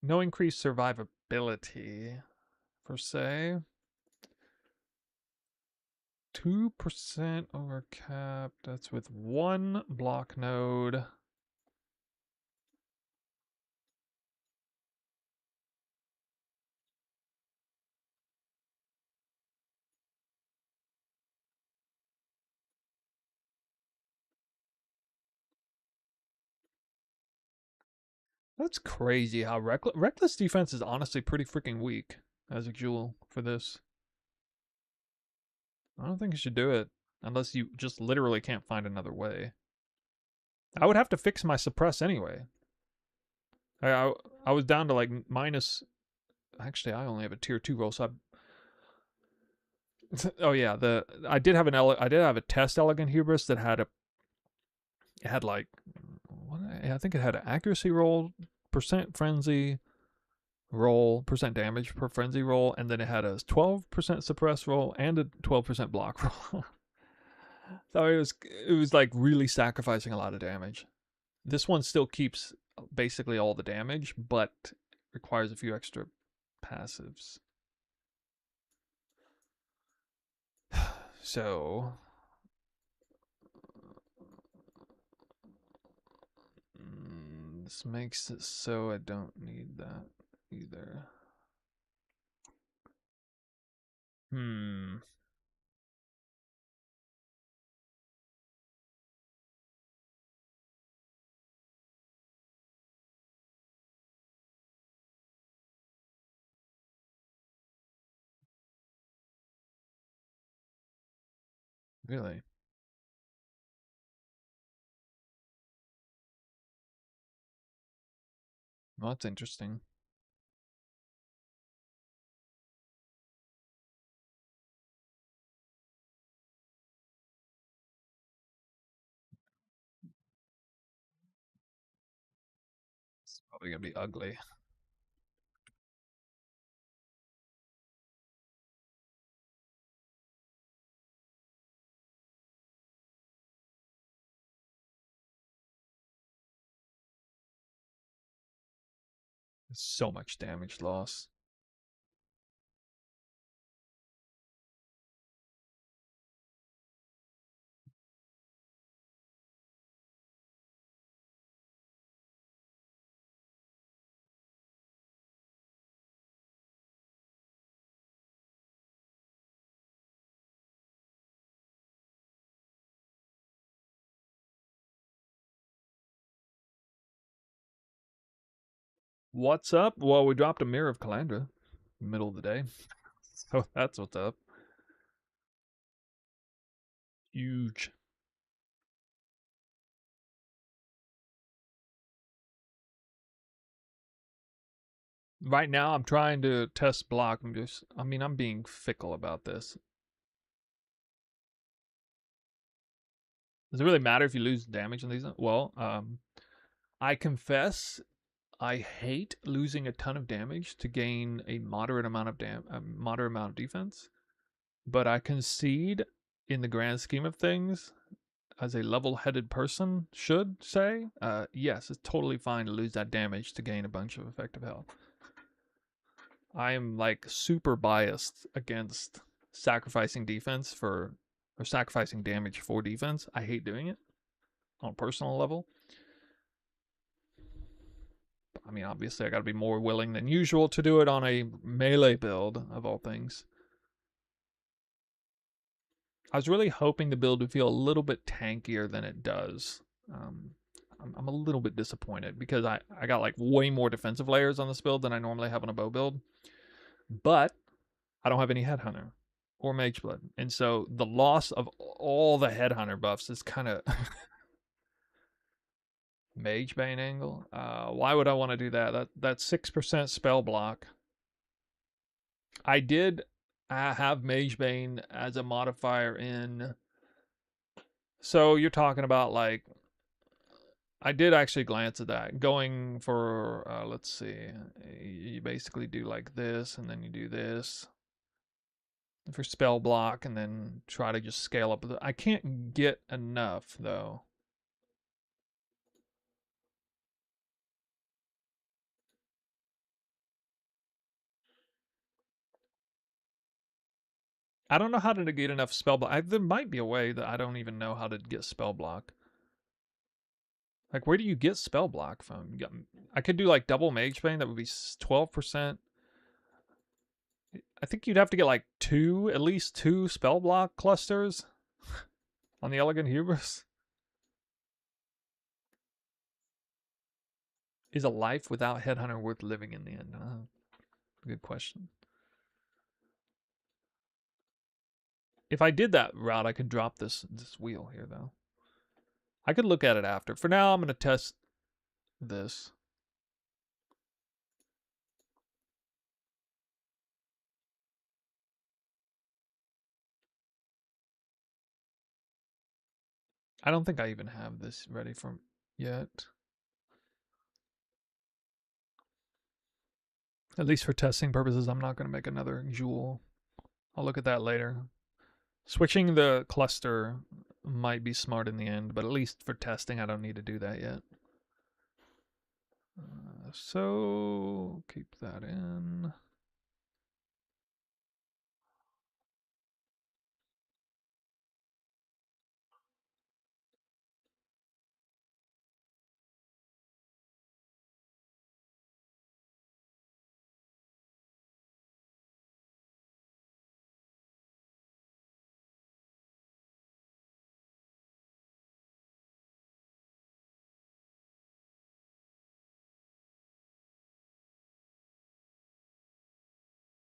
No increased survivability per se. 2% over cap. That's with one block node. That's crazy how Reckless defense is honestly pretty freaking weak as a jewel for this. I don't think you should do it unless you just literally can't find another way. I would have to fix my suppress anyway. I was down to like minus. Actually, I only have a tier 2 roll, so oh yeah, I did have a test Elegant Hubris that had like I think it had an accuracy roll, percent frenzy roll, percent damage per frenzy roll, and then it had a 12% suppress roll and a 12% block roll. So it was like really sacrificing a lot of damage. This one still keeps basically all the damage, but requires a few extra passives. So this makes it so I don't need that either. Really? Well, that's interesting. It's probably gonna be ugly. So much damage loss. What's up? Well, we dropped a Mirror of Calandra middle of the day. So that's what's up. Huge. Right now, I'm trying to test block. I'm being fickle about this. Does it really matter if you lose damage on these? Well, I confess I hate losing a ton of damage to gain a moderate amount of defense. But I concede in the grand scheme of things, as a level-headed person should say, yes, it's totally fine to lose that damage to gain a bunch of effective health. I am like super biased against sacrificing defense or sacrificing damage for defense. I hate doing it on a personal level. I mean, obviously I gotta be more willing than usual to do it on a melee build, of all things. I was really hoping the build would feel a little bit tankier than it does. I'm a little bit disappointed because I got like way more defensive layers on this build than I normally have on a bow build. But I don't have any Headhunter or Mageblood. And so the loss of all the Headhunter buffs is kind of... Magebane angle? Why would I want to do that? That's 6% spell block. I did I have Mage Bane as a modifier in. So you're talking about like, I did actually glance at that. Going for, let's see, you basically do like this, and then you do this for spell block, and then try to just scale up. I can't get enough though. I don't know how to get enough spell block. There might be a way that I don't even know how to get spell block. Like, where do you get spell block from? I could do like double Mage Bane. That would be 12%. I think you'd have to get like at least two spell block clusters on the Elegant Hubris. Is a life without Headhunter worth living in the end? Good question. If I did that route, I could drop this wheel here, though. I could look at it after. For now, I'm going to test this. I don't think I even have this ready for yet. At least for testing purposes, I'm not going to make another Jewel. I'll look at that later. Switching the cluster might be smart in the end, but at least for testing, I don't need to do that yet. So keep that in.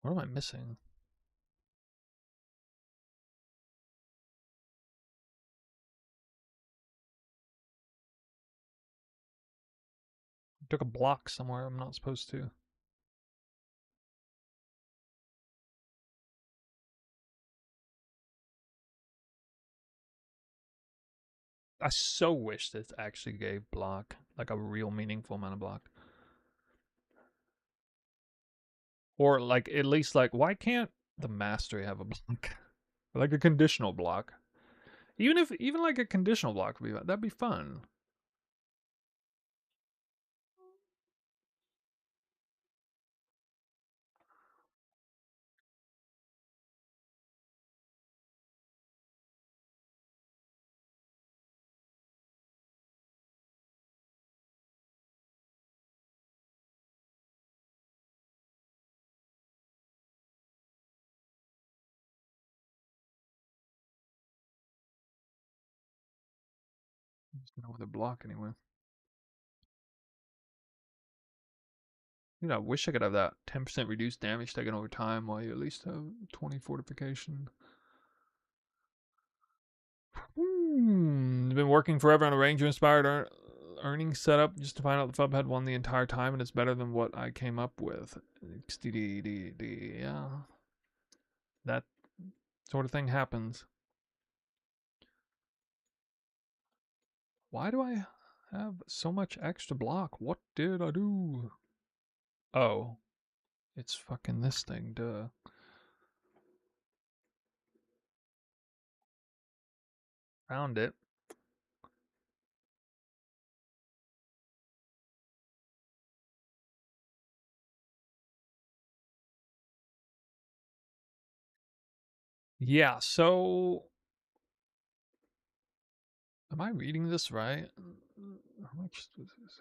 What am I missing? I took a block somewhere I'm not supposed to. I so wish this actually gave block, like a real meaningful amount of block. Or like at least like, why can't the mastery have a block? Like a conditional block. Even like a conditional block would be, that'd be fun. Just know the block anyway. I wish I could have that 10% reduced damage taken over time while you at least have 20 fortification. Been working forever on a Ranger inspired earning setup just to find out the Fub had won the entire time, and it's better than what I came up with. Yeah. That sort of thing happens. Why do I have so much extra block? What did I do? Oh. It's fucking this thing, duh. Found it. Yeah, so am I reading this right? How much was this?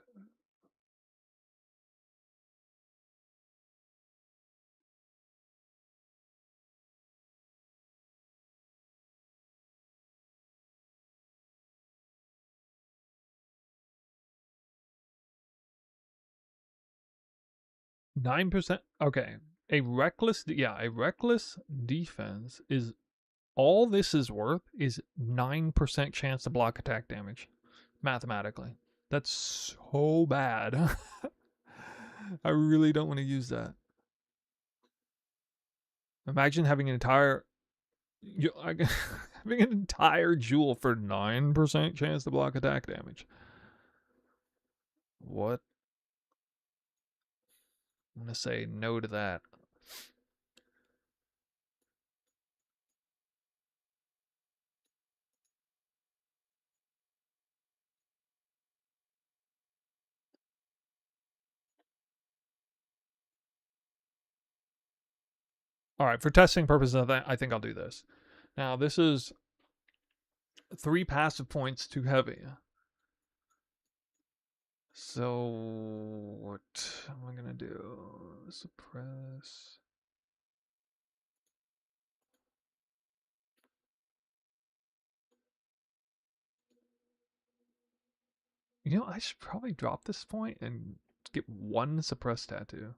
$9%. Okay. A reckless defense is all this is worth is 9% chance to block attack damage. Mathematically. That's so bad. I really don't want to use that. Imagine having an entire having an entire jewel for 9% chance to block attack damage. What? I'm gonna say no to that. All right, for testing purposes, I think I'll do this. Now, this is 3 passive points too heavy. So, what am I gonna do? Suppress. You know, I should probably drop this point and get 1 suppress tattoo.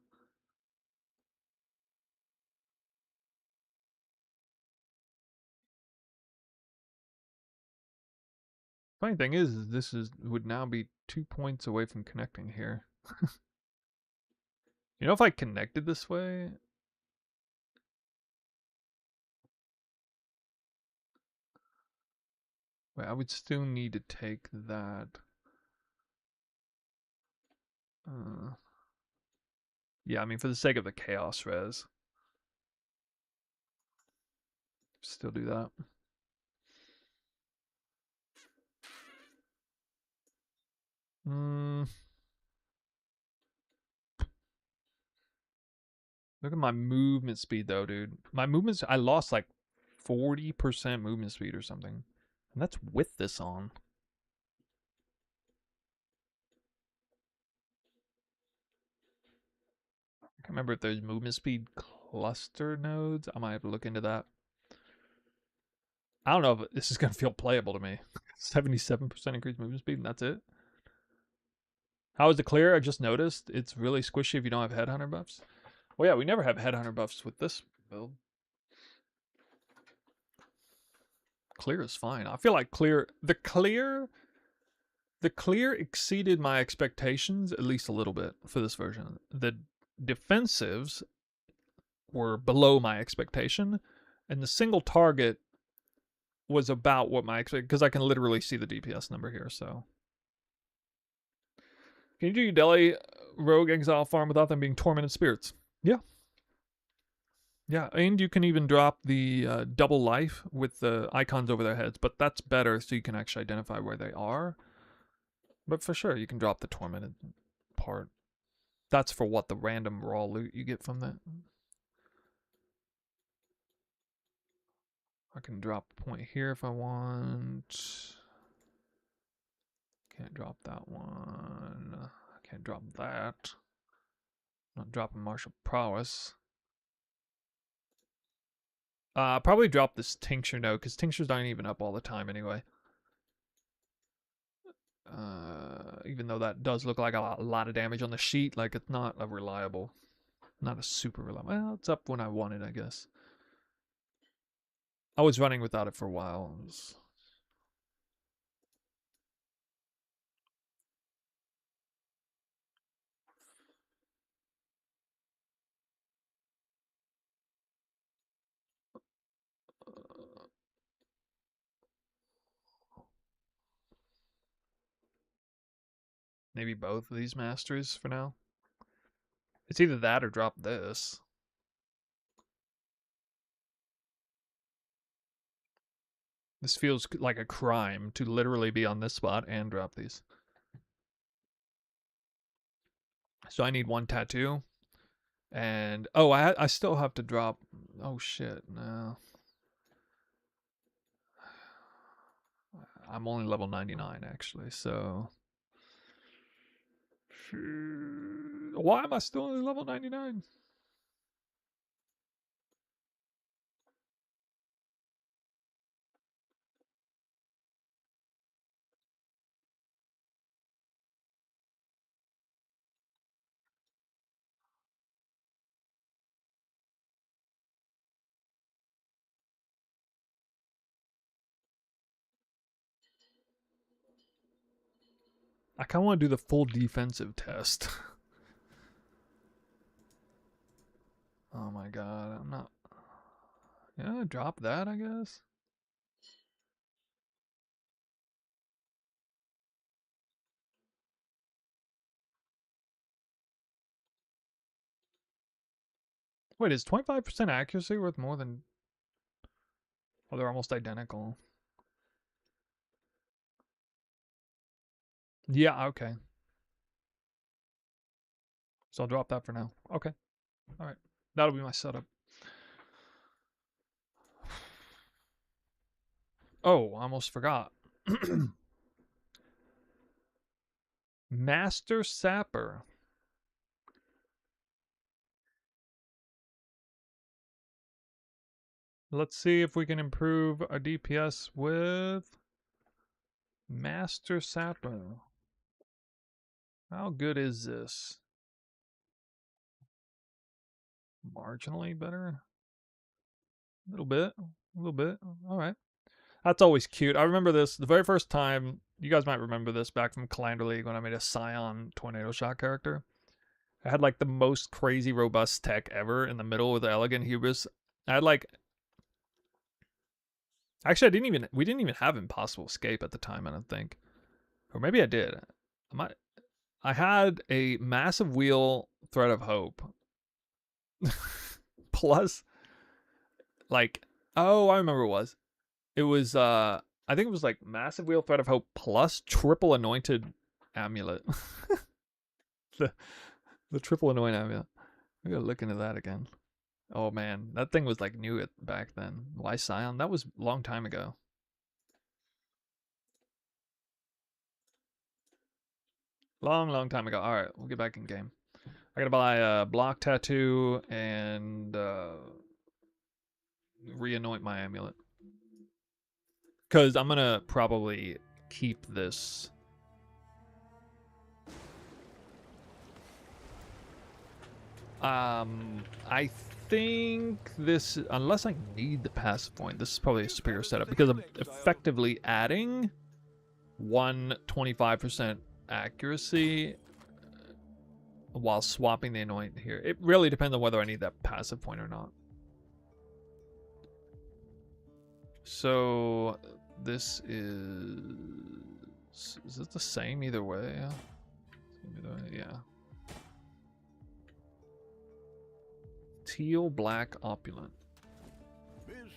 Funny thing is, this would now be 2 points away from connecting here. You know, if I connected this way, wait, I would still need to take that. Yeah, I mean, for the sake of the chaos res, still do that. Look at my movement speed though, dude. My movements, I lost like 40% movement speed or something. And that's with this on. I can't remember if there's movement speed cluster nodes. I might have to look into that. I don't know if this is going to feel playable to me. 77% increased movement speed, and that's it. How is it clear? I just noticed it's really squishy if you don't have headhunter buffs. Well, yeah, we never have headhunter buffs with this build. Clear is fine. I feel like the clear exceeded my expectations at least a little bit for this version. The defensives were below my expectation, and the single target was about what my expect, because I can literally see the DPS number here. So, can you do your Delhi Rogue Exile farm without them being tormented spirits? Yeah. Yeah, and you can even drop the double life with the icons over their heads, but that's better so you can actually identify where they are. But for sure, you can drop the tormented part. That's for what, the random raw loot you get from that. I can drop a point here if I want. Can't drop that one. I can't drop that. Not dropping martial prowess. Probably drop this tincture node, because tinctures aren't even up all the time anyway. Even though that does look like a lot of damage on the sheet, like it's not a reliable, not a super reliable. Well, it's up when I want it, I guess. I was running without it for a while. Maybe both of these masters for now. It's either that or drop this. This feels like a crime to literally be on this spot and drop these. So I need 1 tattoo. And, oh, I still have to drop. Oh, shit, no. I'm only level 99, actually, so. Why am I still only level 99? I kind of want to do the full defensive test. Oh my god, I'm not. Yeah, drop that, I guess. Wait, is 25% accuracy worth more than... Oh, they're almost identical. Yeah, okay. So I'll drop that for now. Okay. All right. That'll be my setup. Oh, I almost forgot. Master Sapper. Let's see if we can improve our DPS with Master Sapper. How good is this? Marginally better? A little bit. A little bit. All right. That's always cute. I remember this the very first time. You guys might remember this back from Calandra League when I made a Scion Tornado Shot character. I had like the most crazy robust tech ever in the middle with the Elegant Hubris. I had like... Actually, we didn't even have Impossible Escape at the time, I don't think. Or maybe I did. I had a Massive Wheel Thread of Hope. Plus, like, oh, I remember what it was. It was, I think it was like Massive Wheel Thread of Hope plus Triple Anointed Amulet. the Triple Anointed Amulet. We gotta look into that again. Oh man, that thing was like new back then. Why Scion? That was a long time ago. Long time ago. All right, we'll get back in game. I gotta buy a block tattoo and re-anoint my amulet. Because I'm gonna probably keep this. I think this, unless I need the passive point, this is probably a superior setup because I'm effectively adding 125% accuracy while swapping the anoint here. It really depends on whether I need that passive point or not. So this is it the same either way? Yeah. Teal black opulent. Business.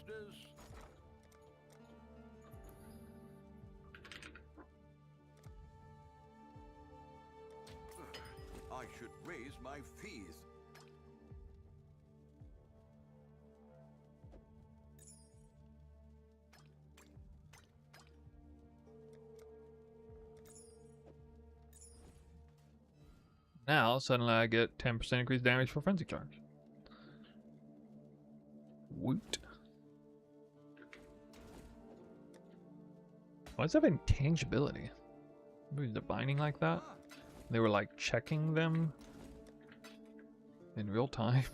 I should raise my fees. Now suddenly I get 10% increased damage for frenzy charge. Woot. Why does that have intangibility? Maybe they're binding like that? They were like checking them in real time.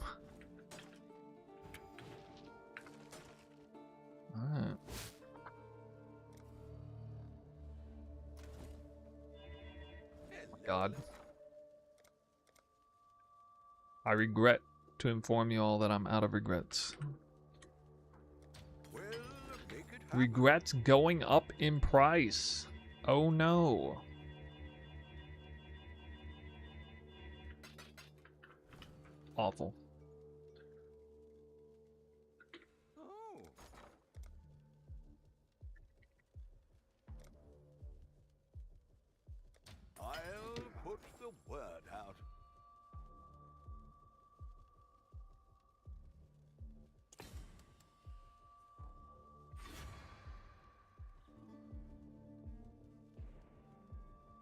Alright. Oh my God. I regret to inform you all that I'm out of regrets. Well, make it happen. Regrets going up in price. Oh no. Awful. Oh. I'll put the word out.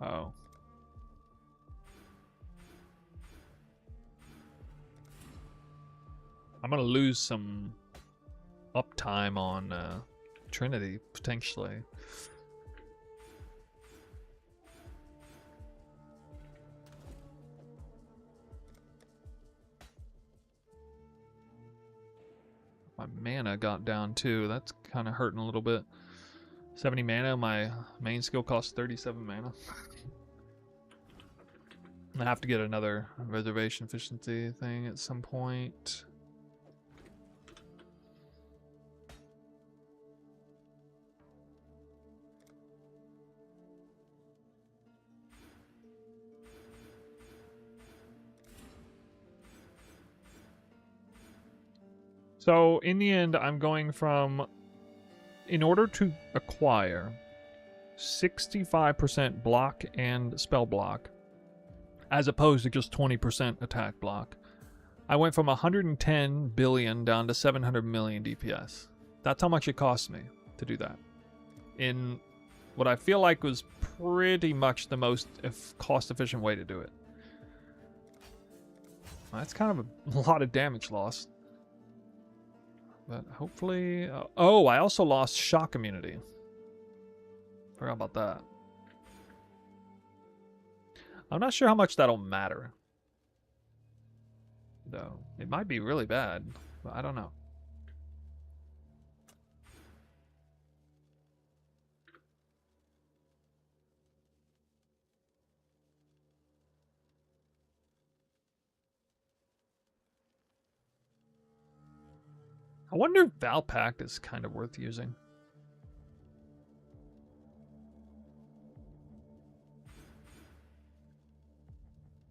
Oh. I'm gonna lose some uptime on Trinity, potentially. My mana got down too. That's kind of hurting a little bit. 70 mana. My main skill costs 37 mana. I have to get another reservation efficiency thing at some point. So in the end, I'm going from, in order to acquire 65% block and spell block, as opposed to just 20% attack block, I went from 110 billion down to 700 million DPS. That's how much it cost me to do that. In what I feel like was pretty much the most cost-efficient way to do it. That's kind of a lot of damage lost. But hopefully... oh, I also lost shock immunity. Forgot about that. I'm not sure how much that'll matter. Though. It might be really bad, but I don't know. I wonder if Valpact is kind of worth using.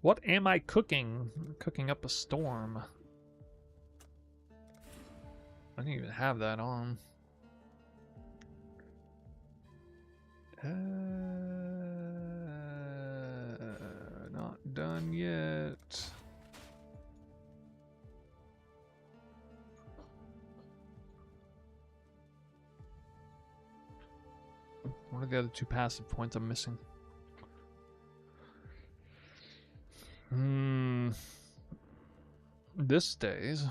What am I cooking? I'm cooking up a storm. I didn't even have that on. Not done yet. What are the other two passive points I'm missing? This stays.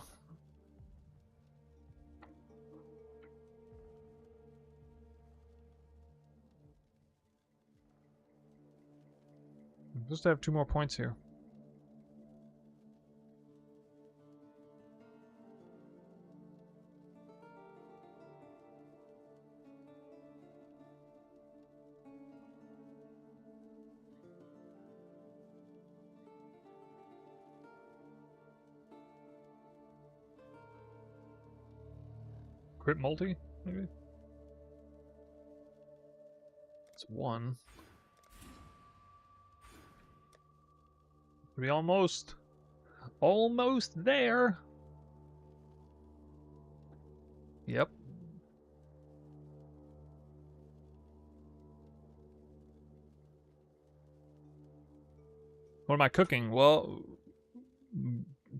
Just have 2 more points here. Crit multi, maybe? It's 1. We almost there. Yep. What am I cooking? Well,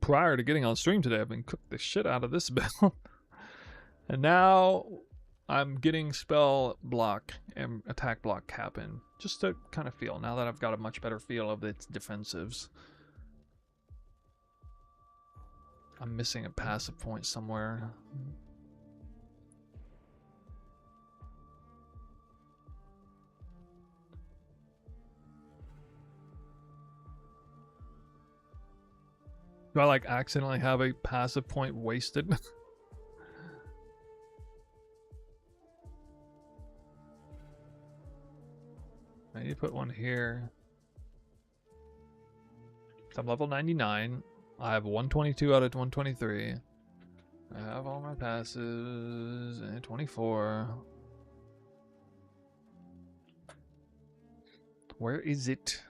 prior to getting on stream today, I've been cooking the shit out of this build. And now I'm getting spell block and attack block cap in, just to kind of feel, now that I've got a much better feel of its defensives. I'm missing a passive point somewhere. Do I like accidentally have a passive point wasted? I need to put one here. So I'm level 99. I have 122 out of 123. I have all my passes and 24. Where is it?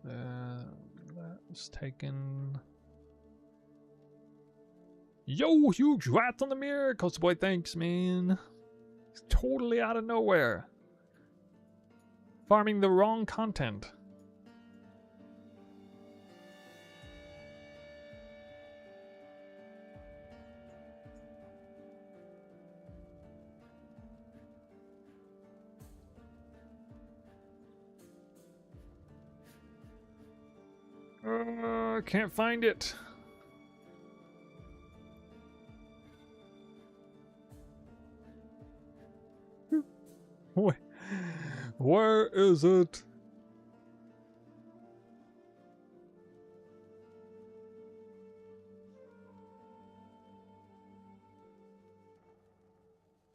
That was taken. Yo, huge rat on the mirror. Coastal Boy, thanks, man. It's totally out of nowhere. Farming the wrong content. Can't find it. Wait, where is it?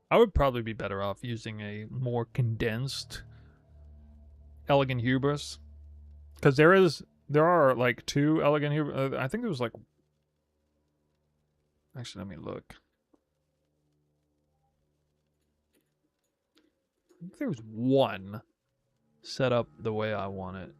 I would probably be better off using a more condensed Elegant Hubris, because there are like 2 Elegant Hubris. I think there was like, actually, let me look. I think there was 1 set up the way I want it.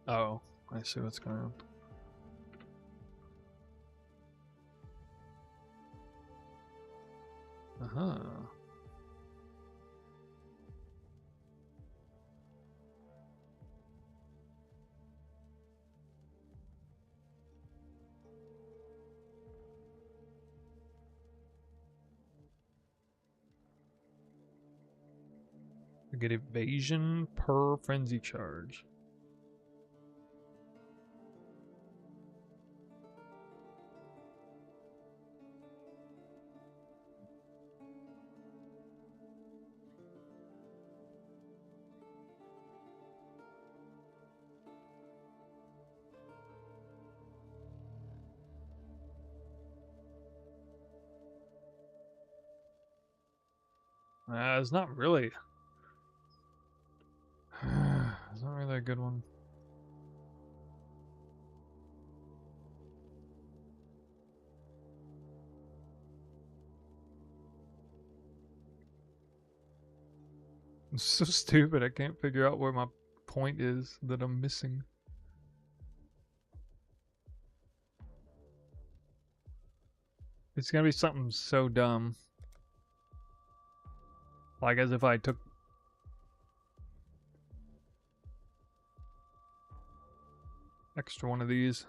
Oh, I see what's going on. Uh-huh. You get evasion per frenzy charge. It's not really. It's not really a good one. It's so stupid. I can't figure out where my point is that I'm missing. It's gonna be something so dumb. Like as if I took extra one of these.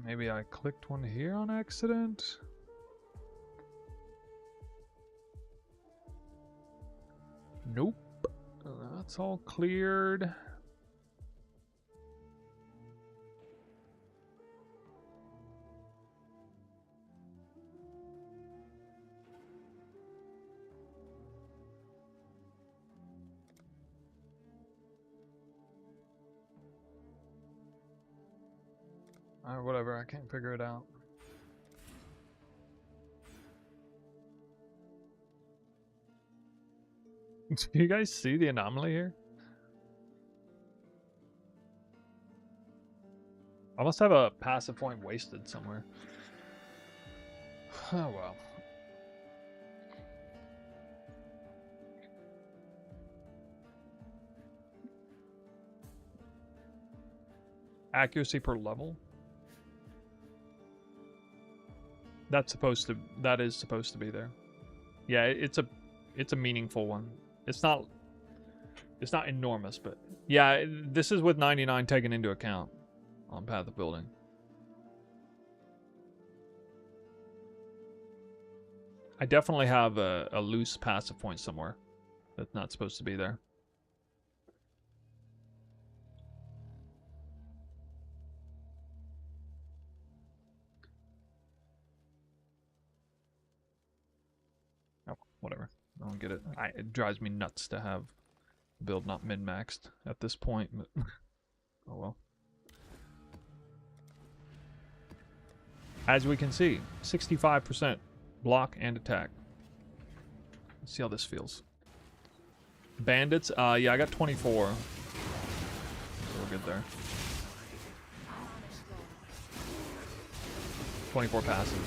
Maybe I clicked one here on accident. Nope. That's all cleared. Alright, whatever, I can't figure it out. Do you guys see the anomaly here? I must have a passive point wasted somewhere. Oh well. Accuracy per level? That is supposed to be there. Yeah, it's a meaningful one. It's not enormous, but yeah, this is with 99 taken into account on Path of Building. I definitely have a loose passive point somewhere that's not supposed to be there. Oh, whatever. I don't get it. It drives me nuts to have build not min-maxed at this point, but oh well. As we can see, 65% block and attack. Let's see how this feels. Bandits, yeah, I got 24. So we're good there. 24 passes.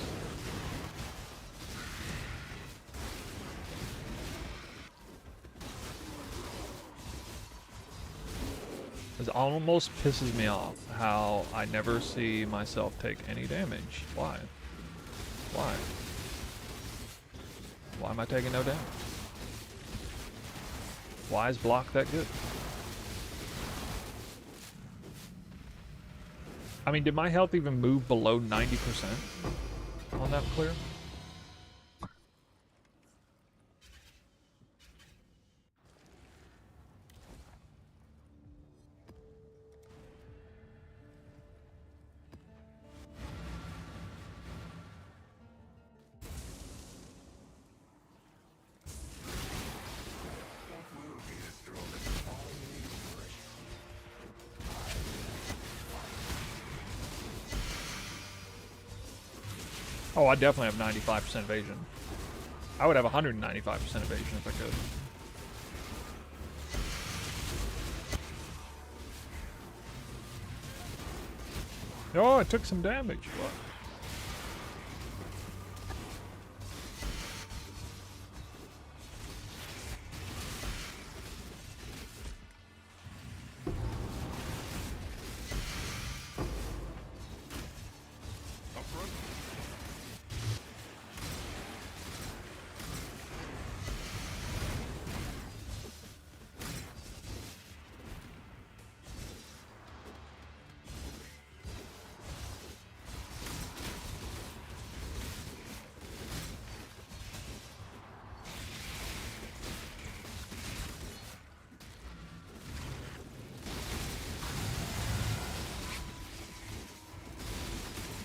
It almost pisses me off how I never see myself take any damage. Why? Why? Why am I taking no damage? Why is block that good? I mean, did my health even move below 90% on that clear? Oh, I definitely have 95% evasion. I would have 195% evasion if I could. Oh, I took some damage. What?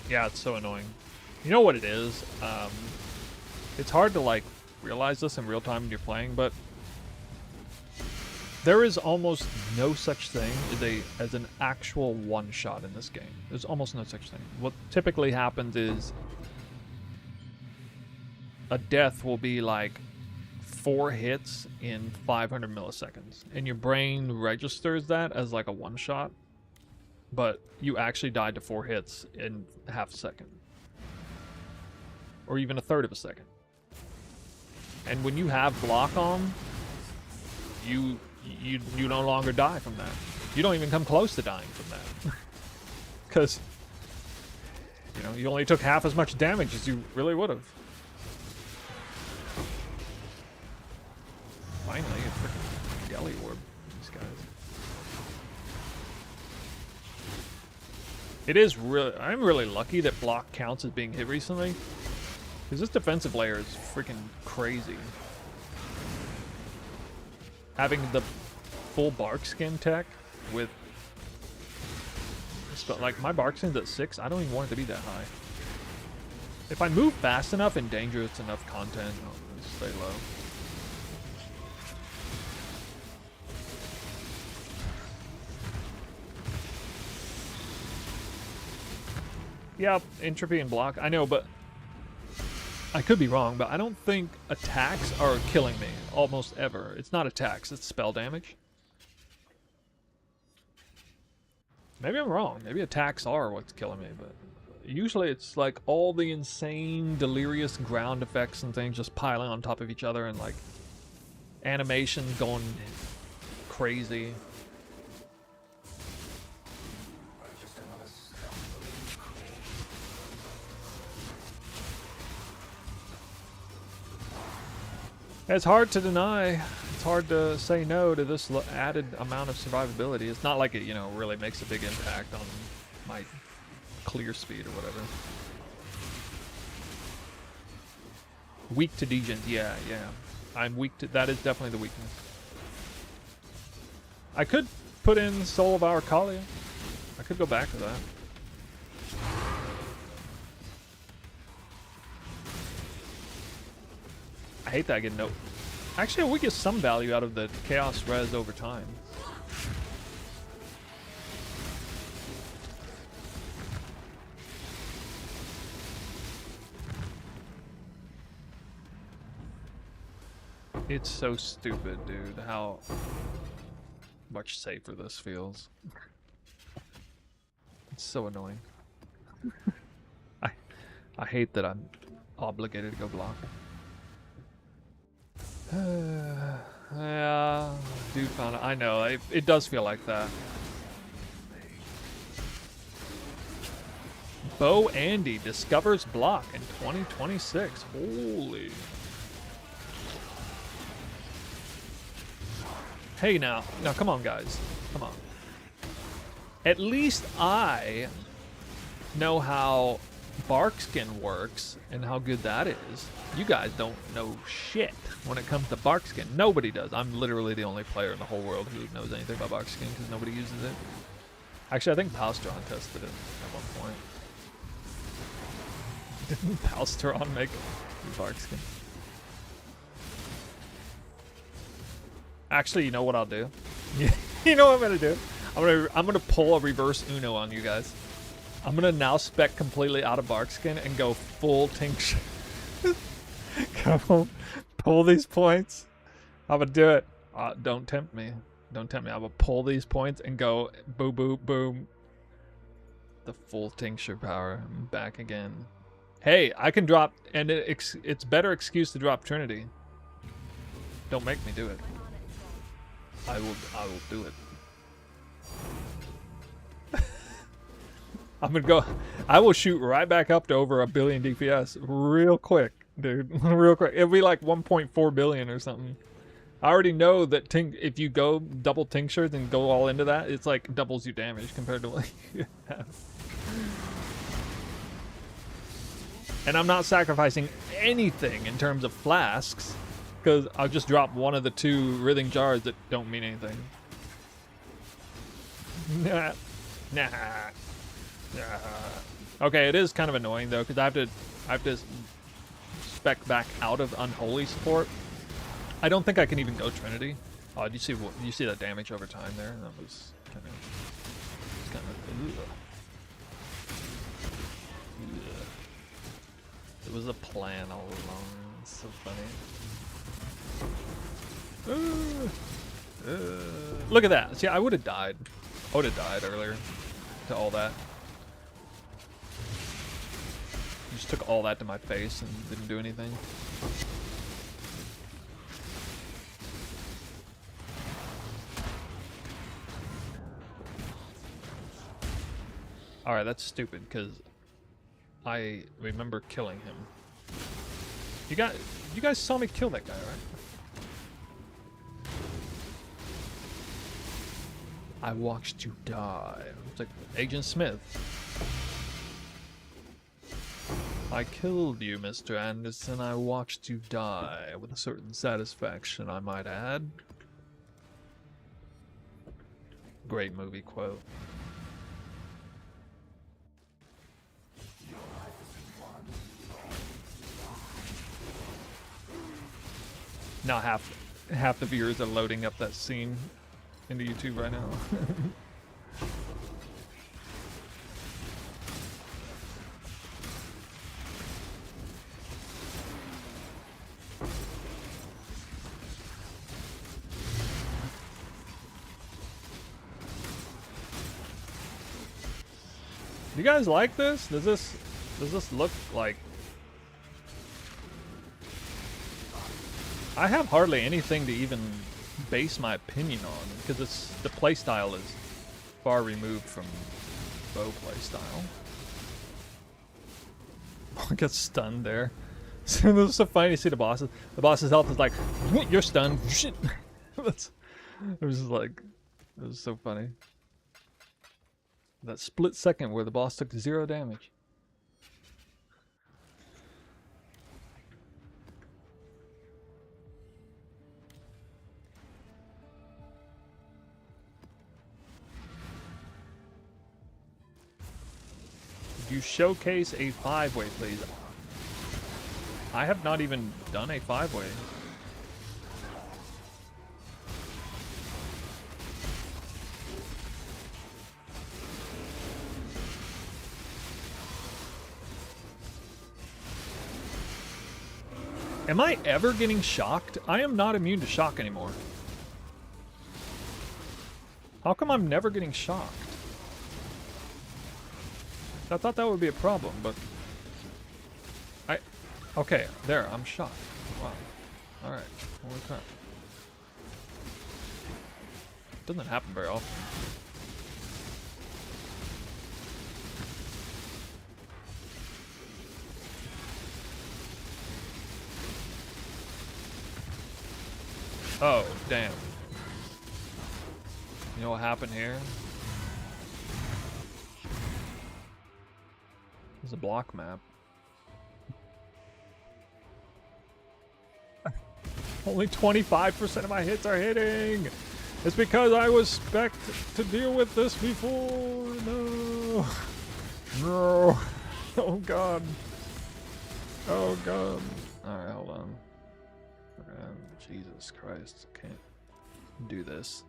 Yeah, it's so annoying. You know what it is? It's hard to like realize this in real time when you're playing, but there is almost no such thing as an actual one-shot in this game. There's almost no such thing. What typically happens is a death will be like 4 hits in 500 milliseconds, and your brain registers that as like a one-shot, but you actually died to 4 hits in half a second, or even a third of a second. And when you have block on, you no longer die from that. You don't even come close to dying from that, because you know you only took half as much damage as you really would have. Finally, a freaking Jelly Orb. These guys. It is really. I'm really lucky that block counts as being hit recently, because this defensive layer is freaking crazy. Having the full bark skin tech with, like, my bark skin's at 6. I don't even want it to be that high. If I move fast enough and dangerous enough content, I'll just stay low. Yeah, entropy and block. I know, but I could be wrong, but I don't think attacks are killing me almost ever. It's not attacks, it's spell damage. Maybe I'm wrong. Maybe attacks are what's killing me, but usually it's like all the insane, delirious ground effects and things just piling on top of each other, and like animation going crazy. It's hard to deny. It's hard to say no to this added amount of survivability. It's not like it, you know, really makes a big impact on my clear speed or whatever. Weak to degen, yeah. I'm weak to, that is definitely the weakness. I could put in Soul of Our Kalia. I could go back to that. I hate that I get no... Actually, we get some value out of the Chaos Res over time. It's so stupid, dude, how much safer this feels. It's so annoying. I hate that I'm obligated to go block. Yeah, dude found it. I know, it does feel like that. Bo Andy discovers block in 2026. Holy. Hey, now come on, guys. Come on. At least I know how bark skin works and how good that is. You guys don't know shit when it comes to bark skin. Nobody does. I'm literally the only player in the whole world who knows anything about bark skin because nobody uses it. Actually, I think Palstron tested it at one point. Didn't Palstron make bark skin? Actually, you know what I'll do? You know what I'm gonna do? I'm gonna pull a reverse Uno on you guys. I'm gonna now spec completely out of bark skin and go full tincture. Come on, pull these points. I'm gonna do it. Don't tempt me. Don't tempt me. I'm gonna pull these points and go boom, boom, boom. The full tincture power. I'm back again. Hey, I can drop, and it's better excuse to drop Trinity. Don't make me do it. I will do it. I'm gonna go. I will shoot right back up to over 1 billion DPS real quick, dude. Real quick. It'll be like 1.4 billion or something. I already know that if you go double tinctures and go all into that, it's like doubles your damage compared to what you have. And I'm not sacrificing anything in terms of flasks, because I'll just drop one of the 2 writhing jars that don't mean anything. Nah. Okay, it is kind of annoying though, because I have to spec back out of Unholy support. I don't think I can even go Trinity. Oh, do you see that damage over time there? That was kind of. It was a plan all along. It's so funny. Look at that. See, I would have died. I would have died earlier to all that. Just took all that to my face and didn't do anything. Alright, that's stupid, because I remember killing him. You guys saw me kill that guy, right? I watched you die. It's like Agent Smith. I killed you, Mr. Anderson. I watched you die with a certain satisfaction, I might add. Great movie quote. Now half the viewers are loading up that scene into YouTube right now. You guys like this? Does this look like? I have hardly anything to even base my opinion on because the playstyle is far removed from bow playstyle. I got stunned there. So this is so funny to see the bosses. The boss's health is like, you're stunned. Shit. It was just like, it was so funny. That split second where the boss took 0 damage. Could you showcase a 5-way, please? I have not even done a 5-way. Am I ever getting shocked? I am not immune to shock anymore. How come I'm never getting shocked? I thought that would be a problem, but... Okay, there, I'm shocked. Wow. Alright, holy crap. Doesn't happen very often. Oh, damn. You know what happened here? There's a block map. Only 25% of my hits are hitting! It's because I was spec'd to deal with this before! No! No! Oh god. Oh god. Alright, hold on. Jesus Christ, can't do this.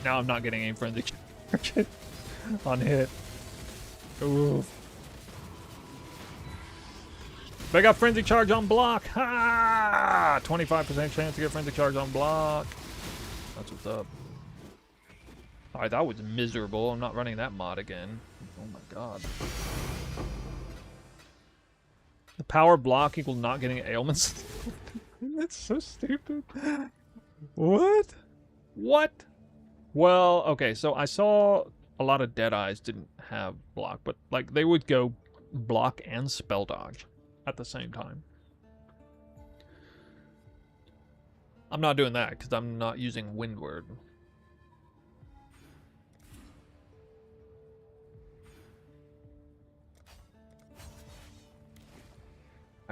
Now I'm not getting aim frenzy on hit. Oof. But I got frenzy charge on block. Ha! 25% chance to get frenzy charge on block. That's what's up. Alright, that was miserable. I'm not running that mod again. Oh my god. The power block equal not getting ailments. That's so stupid. What? What? Well, okay, so I saw a lot of Deadeyes didn't have block, but like they would go block and spell dodge at the same time. I'm not doing that because I'm not using Windward.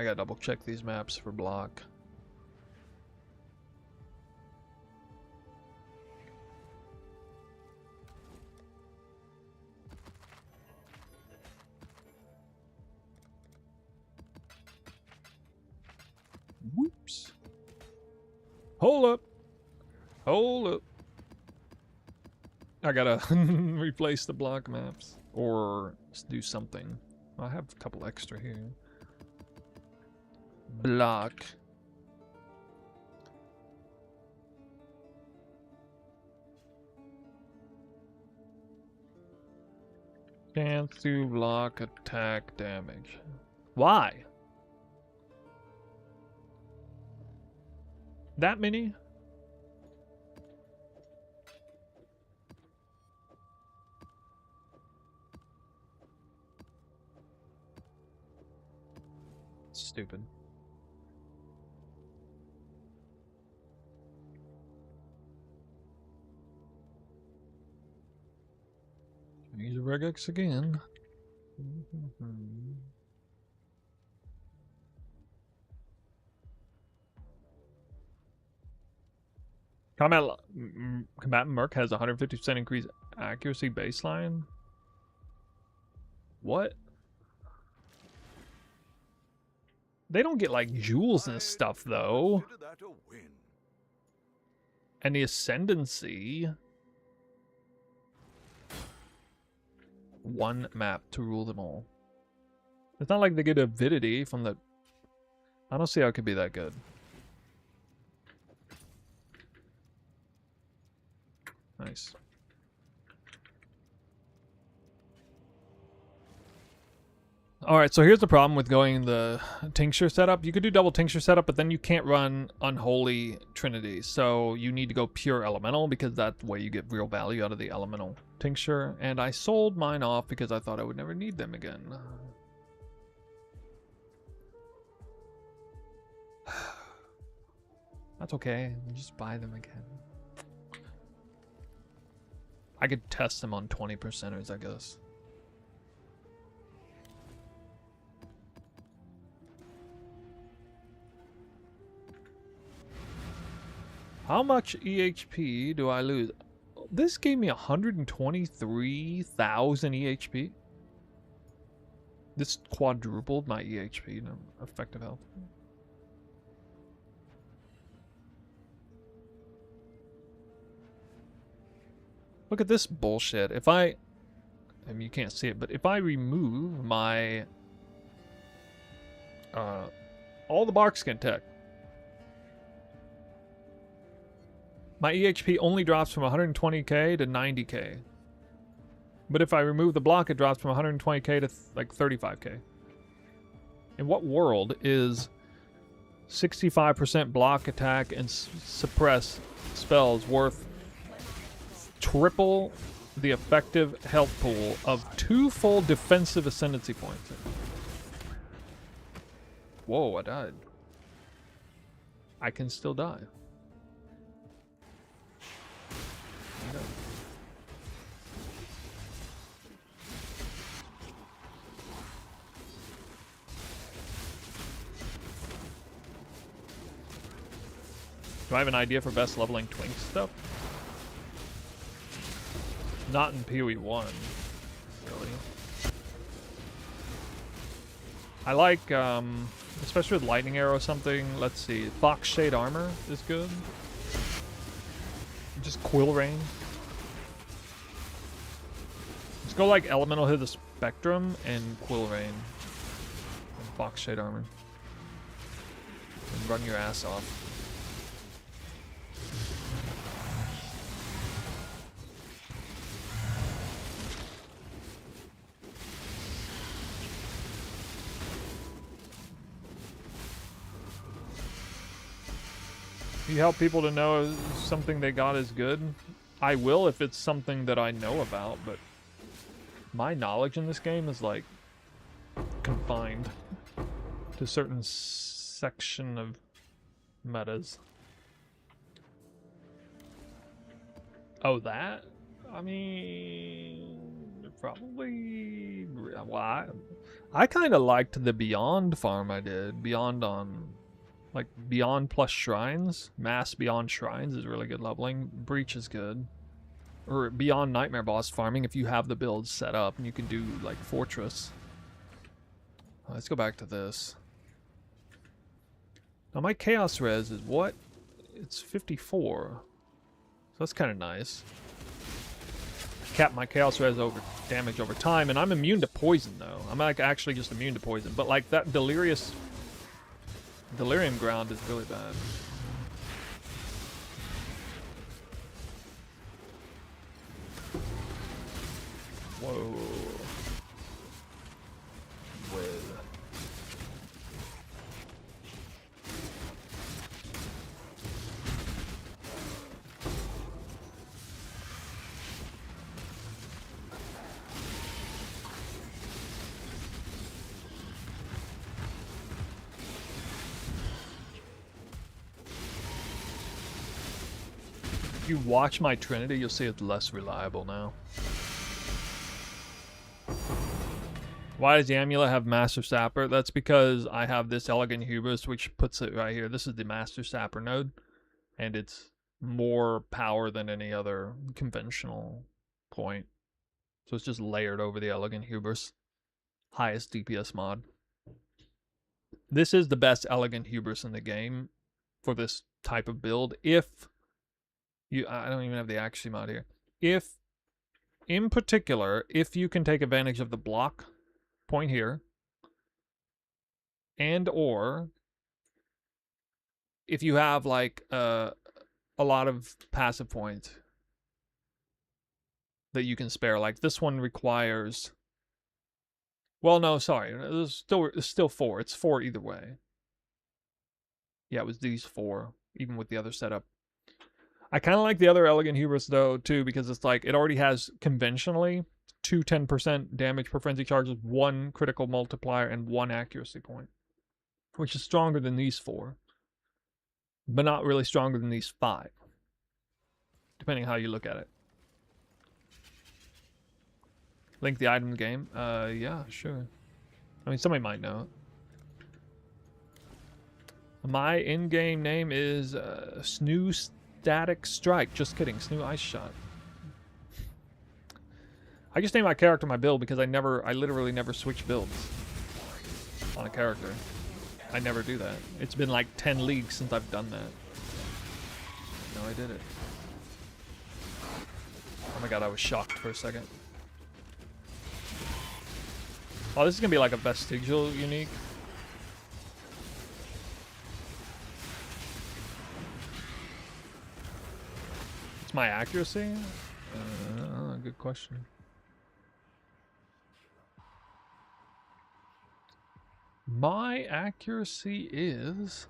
I gotta double check these maps for block. Whoops. Hold up. Hold up. I gotta replace the block maps. Or do something. I have a couple extra here. Block. Chance to block attack damage. Why? That many? Stupid. Use a regex again. Combatant Merc has 150% increased accuracy baseline. What? They don't get like jewels and stuff though. Consider that a win. And the ascendancy. One map to rule them all. It's not like they get avidity from the... I don't see how it could be that good. Nice. Alright, so here's the problem with going the tincture setup. You could do double tincture setup, but then you can't run Unholy Trinity. So you need to go pure elemental because that's where you get real value out of the elemental tincture. And I sold mine off because I thought I would never need them again. That's okay. Just buy them again. I could test them on 20%ers, I guess. How much EHP do I lose? This gave me 123,000 EHP. This quadrupled my EHP, no effective health. Look at this bullshit. If I mean, you can't see it, but if I remove my all the bark skin tech, my EHP only drops from 120k to 90k. But if I remove the block, it drops from 120k to like 35k. In what world is 65% block attack and suppress spells worth triple the effective health pool of 2 full defensive ascendancy points? Whoa, I died. I can still die. No. Do I have an idea for best leveling Twink stuff? Not in PoE 1, really. I like, especially with Lightning Arrow or something, let's see, Fox Shade Armor is good. Just Quill Rain. Let's go like Elemental Hit the Spectrum and Quill Rain. And Fox Shade Armor. And run your ass off. You help people to know something they got is good. I will if it's something that I know about, but my knowledge in this game is like confined to a certain section of metas. Oh, that? I mean, Probably. Well, I kind of liked the Beyond farm I did. Beyond on, like, Beyond plus Shrines. Mass Beyond Shrines is really good leveling. Breach is good. Or Beyond Nightmare Boss farming if you have the build set up and you can do, like, Fortress. Let's go back to this. Now my Chaos Res is what? It's 54. So that's kind of nice. Cap my Chaos Res over damage over time, and I'm immune to poison though. I'm like actually just immune to poison, but like that Delirium Ground is really bad. Whoa. Well. If you watch my Trinity, you'll see it's less reliable now. Why does the Amulet have Master Sapper? That's because I have this Elegant Hubris, which puts it right here. This is the Master Sapper node, and it's more power than any other conventional point. So it's just layered over the Elegant Hubris. Highest DPS mod. This is the best Elegant Hubris in the game for this type of build. If you, I don't even have the Accuracy mod here. If, in particular, if you can take advantage of the block point here, and or if you have like a lot of passive points that you can spare, like this one requires, well, no, sorry, it's still 4. It's 4 either way. Yeah, it was these 4, even with the other setup. I kind of like the other Elegant Hubris though too, because it's like it already has conventionally 2 10% damage per frenzy charges, 1 critical multiplier, and 1 accuracy point, which is stronger than these 4, but not really stronger than these 5, depending how you look at it. Link the item in the game? Yeah, sure. I mean, somebody might know it. My in-game name is Snoo Static Strike. Just kidding, Snoo Ice Shot. I just named my character my build because I literally never switch builds on a character. I never do that. It's been like 10 leagues since I've done that. No, I did it. Oh my god, I was shocked for a second. Oh, this is gonna be like a vestigial unique. It's my accuracy? Good question. My accuracy is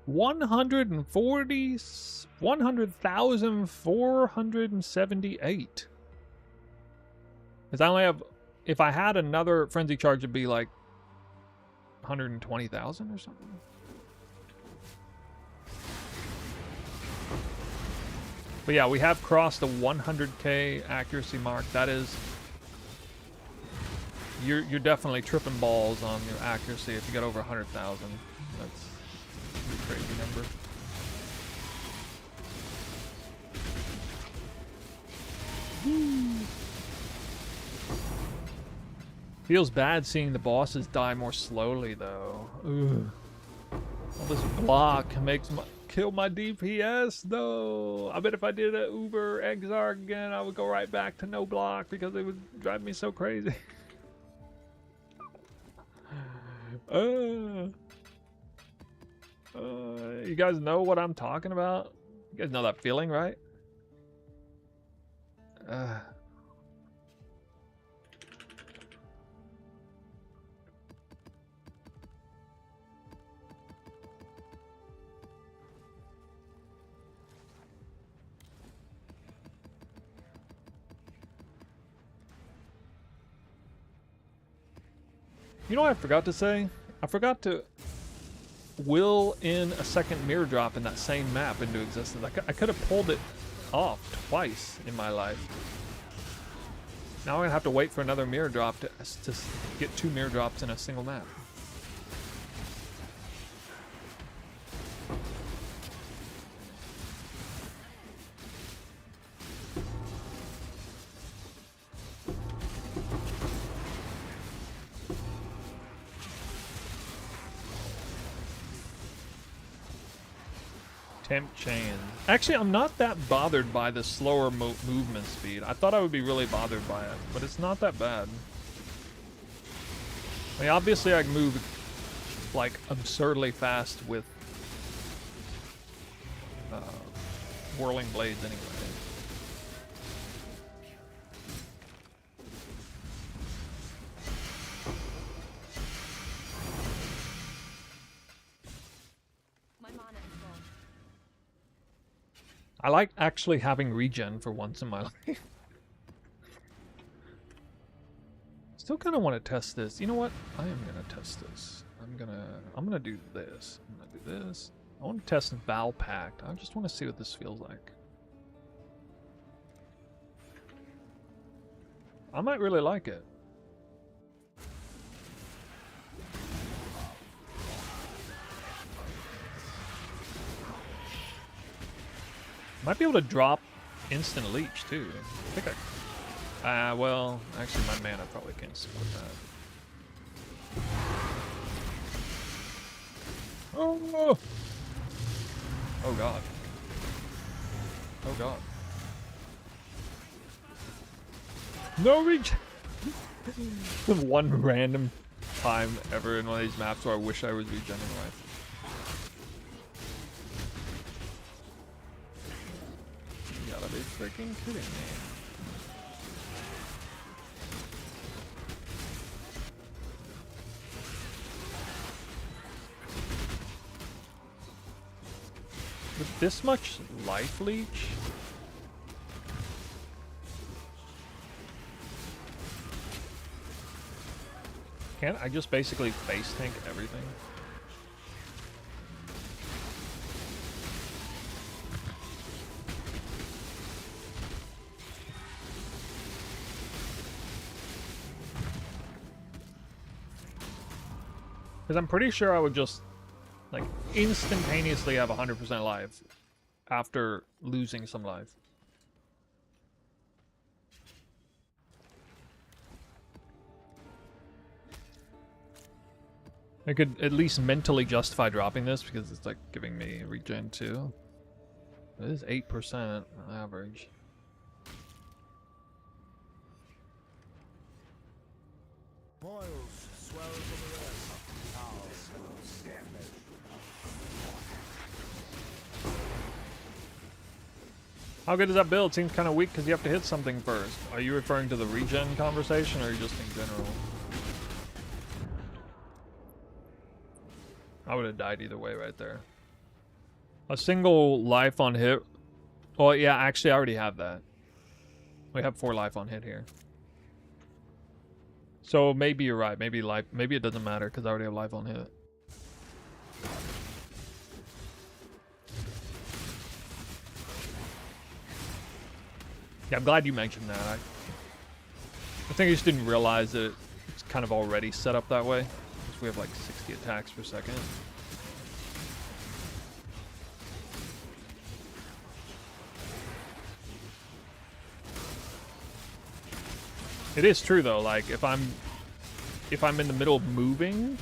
100,478. Because I only have, if I had another frenzy charge, it'd be like 120,000 or something. But yeah, we have crossed the 100k accuracy mark. That is, you're definitely tripping balls on your accuracy if you get over 100,000. That's a crazy number. Feels bad seeing the bosses die more slowly though. Ugh. All this block makes kill my DPS though. I bet if I did a Uber Exarch again, I would go right back to no block because it would drive me so crazy. You guys know what I'm talking about? You guys know that feeling, right? You know what I forgot to say? I forgot to will in a second mirror drop in that same map into existence. I could have pulled it off twice in my life. Now I'm gonna have to wait for another mirror drop to get 2 mirror drops in a single map. Temp chain. Actually, I'm not that bothered by the slower movement speed. I thought I would be really bothered by it, but it's not that bad. I mean, obviously I can move like absurdly fast with whirling blades anyway. I like actually having regen for once in my life. Still kind of want to test this. You know what? I am gonna test this. I'm gonna do this. I'm gonna do this. I want to test Val Pact. I just want to see what this feels like. I might really like it. Might be able to drop instant leech too. I think I. Well, actually, my mana probably can't support that. Oh! Oh god. Oh god. No reach! The one random time ever in one of these maps where I wish I was regenerating life. You gotta be freaking kidding me. With this much life leech? Can't I just basically face tank everything? Because I'm pretty sure I would just like instantaneously have 100% life after losing some life. I could at least mentally justify dropping this because it's like giving me regen too. It is 8% on average. Boils, swells of the earth. How good is that build? Seems kind of weak because you have to hit something first. Are you referring to the regen conversation or just in general? I would have died either way right there. A single life on hit. Oh yeah, actually I already have that. We have 4 life on hit here. So maybe you're right. Maybe it doesn't matter because I already have life on hit. Yeah, I'm glad you mentioned that. I think I just didn't realize that it's kind of already set up that way. Because we have like 60 attacks per second. It is true though, like if I'm in the middle of moving,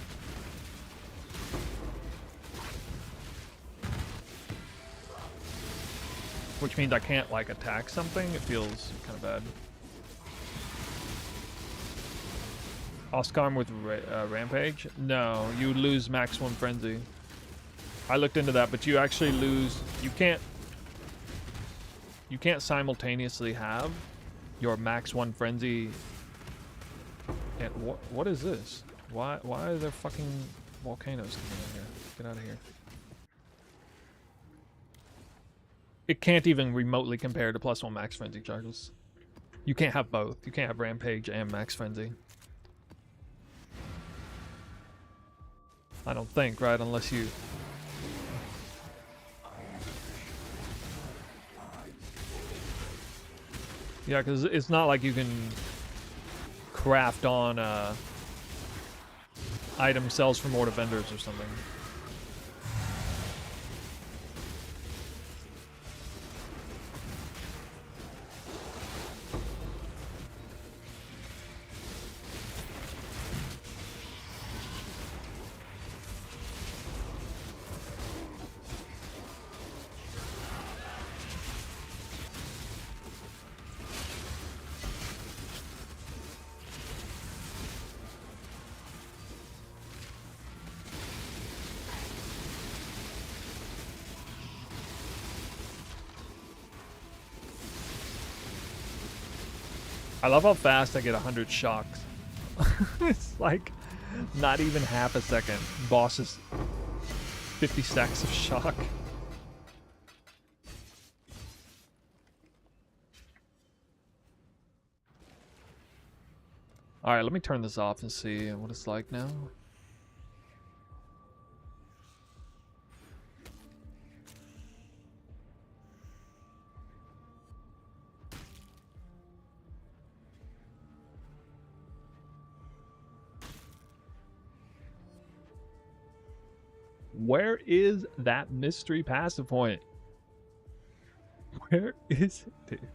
which means I can't like attack something, it feels kind of bad. Oscarm with Rampage? No, you lose Max 1 Frenzy. I looked into that, but you actually lose, you can't simultaneously have your Max 1 Frenzy and what is this? Why are there fucking volcanoes coming in here? Get out of here. It can't even remotely compare to +1 Max Frenzy charges. You can't have both. You can't have Rampage and Max Frenzy. I don't think, right? Unless you... Yeah, because it's not like you can craft on item sells for more to vendors or something. I love how fast I get 100 shocks. It's like not even half a second. Boss is 50 stacks of shock. Alright, let me turn this off and see what it's like now. Where is that mystery passive point? Where is it, dude?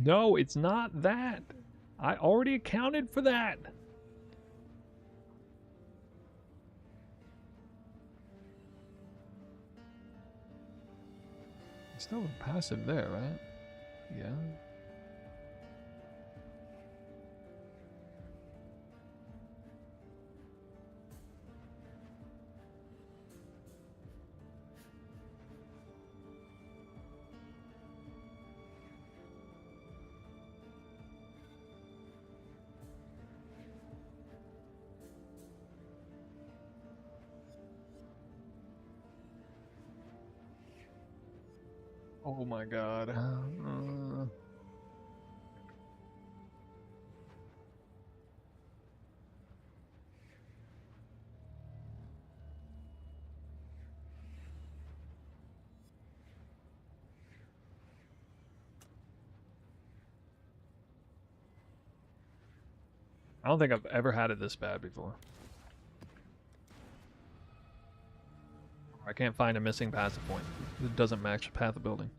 No, it's not that. I already accounted for that. Still a passive there, right? Yeah. Oh my god. I don't think I've ever had it this bad before. I can't find a missing passive point. It doesn't match path of building.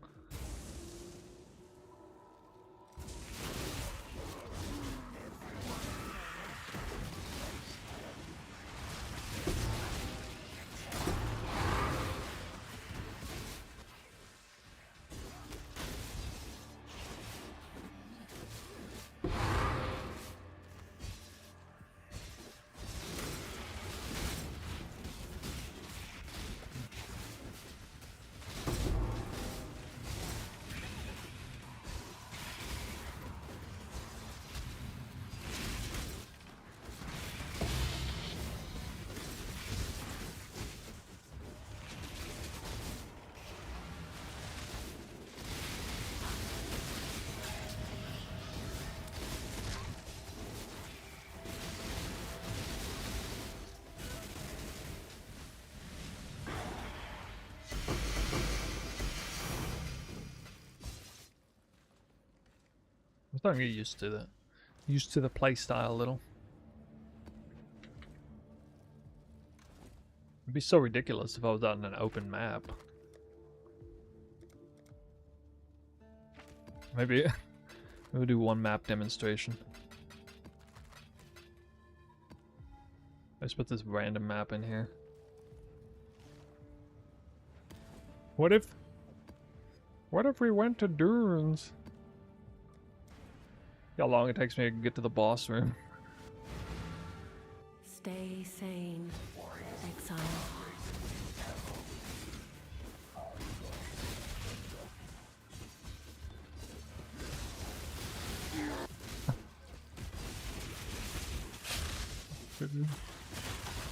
I'm starting to get used to that. Used to the playstyle a little. It'd be so ridiculous if I was out in an open map. Maybe we'll do one map demonstration. Let's put this random map in here. What if we went to Dunes? How long it takes me to get to the boss room. Stay sane, exile.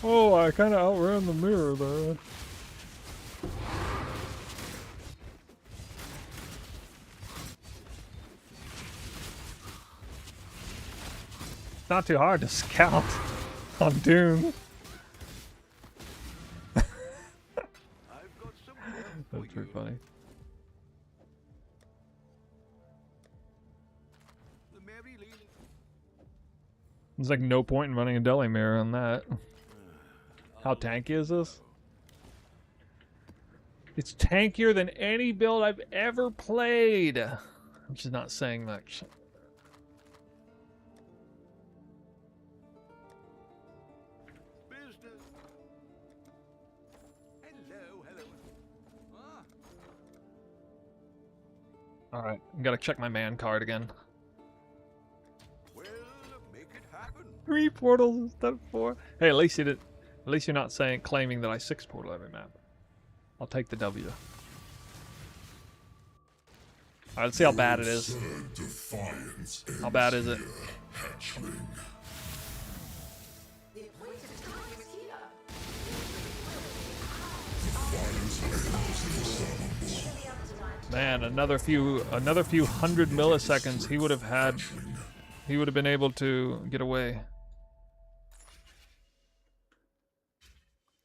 Oh, I kind of outran the mirror there. Not too hard to scout on Dune. I've got some work for That's pretty you. funny. The Mary Lee. There's like no point in running a deli mirror on that. How tanky is this? It's tankier than any build I've ever played. Which is not saying much. Business. Hello, hello. Ah, Alright, gotta check my man card again. well, make it happen. 3 portals instead of 4. Hey, at least you did. At least you're not claiming that I 6 portal every map. I'll take the W. Alright, let's see how bad it is. How bad is it? Man, another few hundred milliseconds, he would have been able to get away.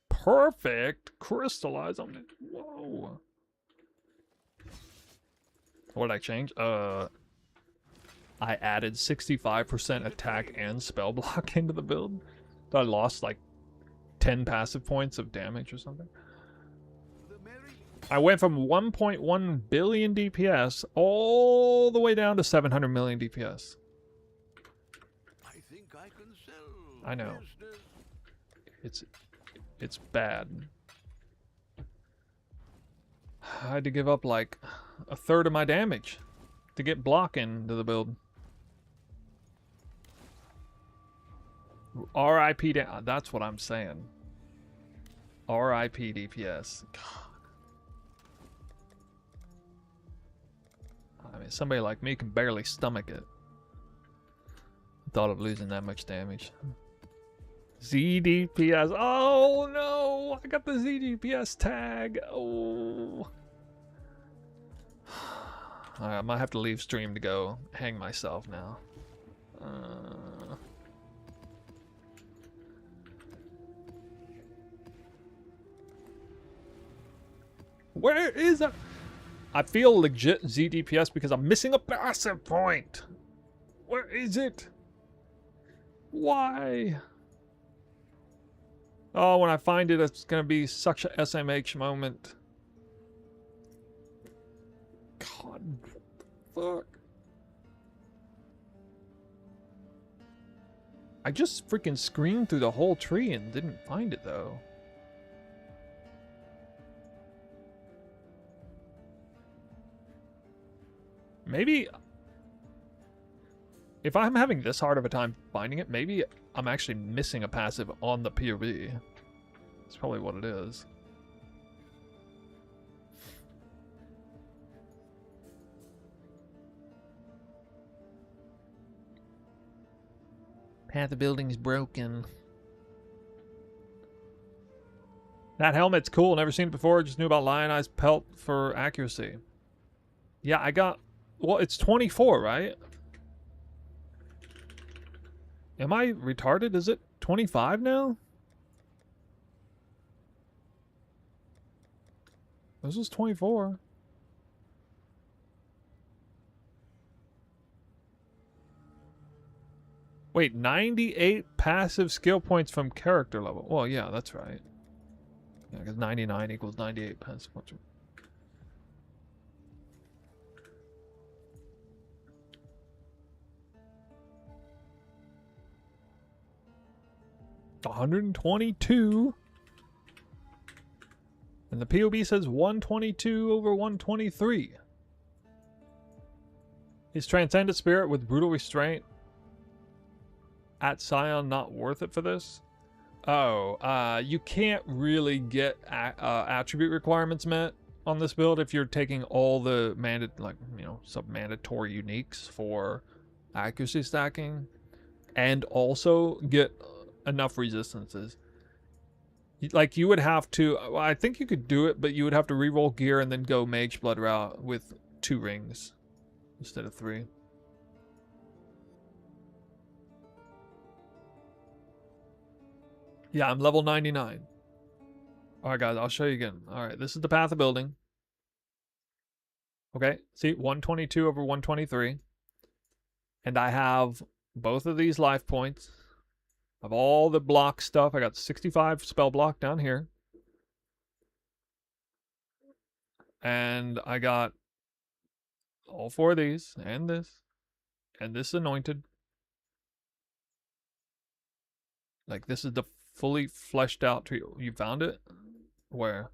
Perfect! Crystallize on it. Whoa. What did I change? I added 65% attack and spell block into the build. So I lost like 10 passive points of damage or something. The Mary. I went from 1.1 billion DPS all the way down to 700 million DPS. I think I can sell. I know. Business. It's bad. I had to give up like a third of my damage to get block into the build. RIP that's what I'm saying. RIP DPS. God. I mean, somebody like me can barely stomach it. Thought of losing that much damage. ZDPS. Oh no! I got the ZDPS tag. Oh. I might have to leave stream to go hang myself now. Where is it? I feel legit ZDPS because I'm missing a passive point. Where is it? Why? Oh, when I find it, it's gonna be such a SMH moment. God, what the fuck? I just freaking screamed through the whole tree and didn't find it though. Maybe if I'm having this hard of a time finding it, maybe I'm actually missing a passive on the POV. That's probably what it is. Path of building's broken. That helmet's cool. Never seen it before. Just knew about Lionized Pelt for accuracy. Yeah, I got... Well, it's 24, right? Am I retarded? Is it 25 now? This is 24. Wait, 98 passive skill points from character level. Well, yeah, that's right. Yeah, because 99 equals 98 passive points. $122. And the POB says 122 over 123. Is Transcendent Spirit with Brutal Restraint at Scion not worth it for this? Oh, you can't really get attribute requirements met on this build if you're taking all the sub-mandatory uniques for accuracy stacking and also get enough resistances. Like, you would have to... Well, I think you could do it, but you would have to re-roll gear and then go Mage Blood route with 2 rings instead of 3. Yeah, I'm level 99. Alright, guys, I'll show you again. Alright, this is the path of building. Okay, see, 122 over 123. And I have both of these life points. Of all the block stuff, I got 65 spell block down here. And I got all 4 of these, and this anointed. Like, this is the fully fleshed out tree. You found it? Where?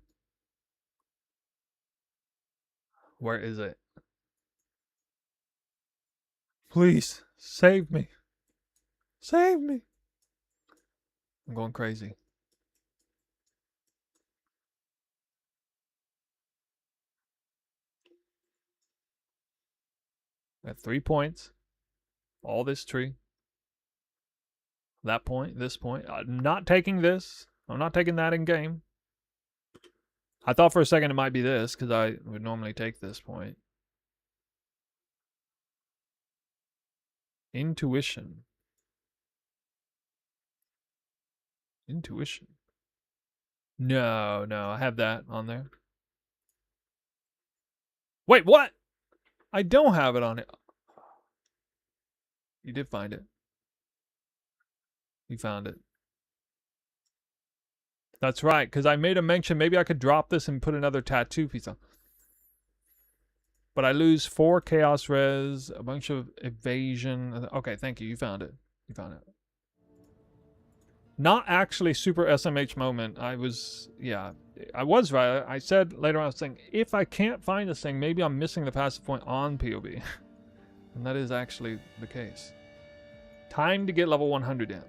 Where is it? Please, save me. Save me. I'm going crazy. I got 3 points. All this tree. That point, this point. I'm not taking this. I'm not taking that in game. I thought for a second it might be this, because I would normally take this point. Intuition. Intuition. No, I have that on there. Wait, what? I don't have it on it. You did find it. You found it. That's right, because I made a mention. Maybe I could drop this and put another tattoo piece on. But I lose 4 chaos res, a bunch of evasion. Okay, thank you. You found it. You found it. Not actually super SMH moment. I was right. I said later on, I was saying, if I can't find this thing, maybe I'm missing the passive point on POB. And that is actually the case. Time to get level 100 in.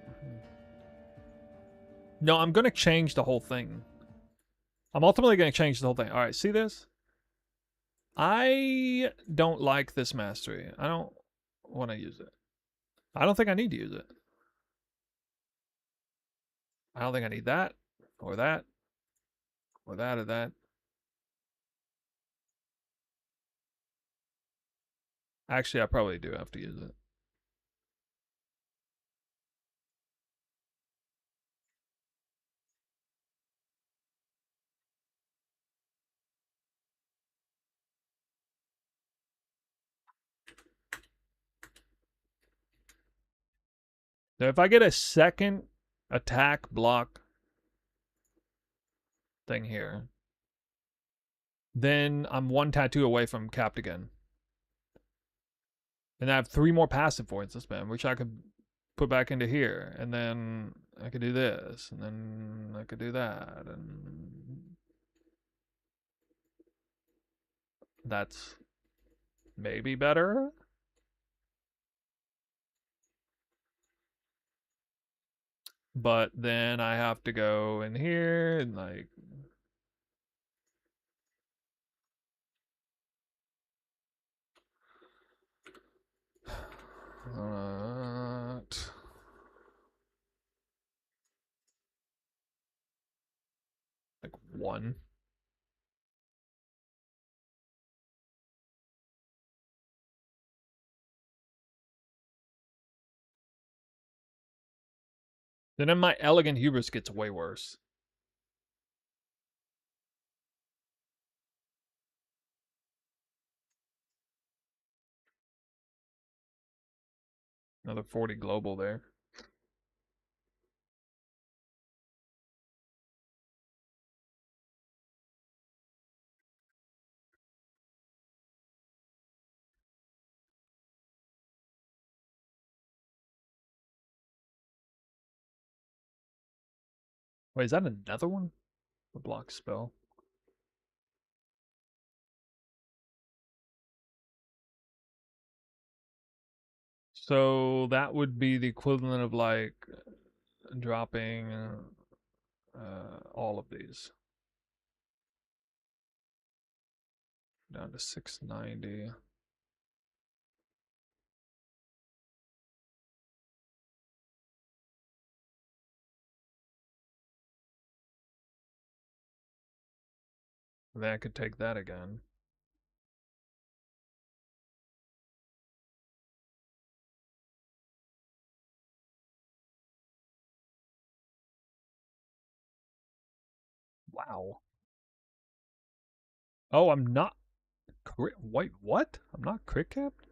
No, I'm going to change the whole thing. I'm ultimately going to change the whole thing. All right, see this? I don't like this mastery. I don't want to use it. I don't think I need to use it. I don't think I need that, or that, or that, or that. Actually, I probably do have to use it. So if I get a second attack block thing here, then I'm 1 tattoo away from capped again. And I have 3 more passive points to spend, which I could put back into here. And then I could do this. And then I could do that. And that's maybe better. But then I have to go in here and like... like 1. Then my elegant hubris gets way worse. Another 40 global there. Wait, is that another one? The block spell. So that would be the equivalent of like dropping all of these down to 690. Then I could take that again. Wow. Oh, I'm not wait, what? I'm not crit capped?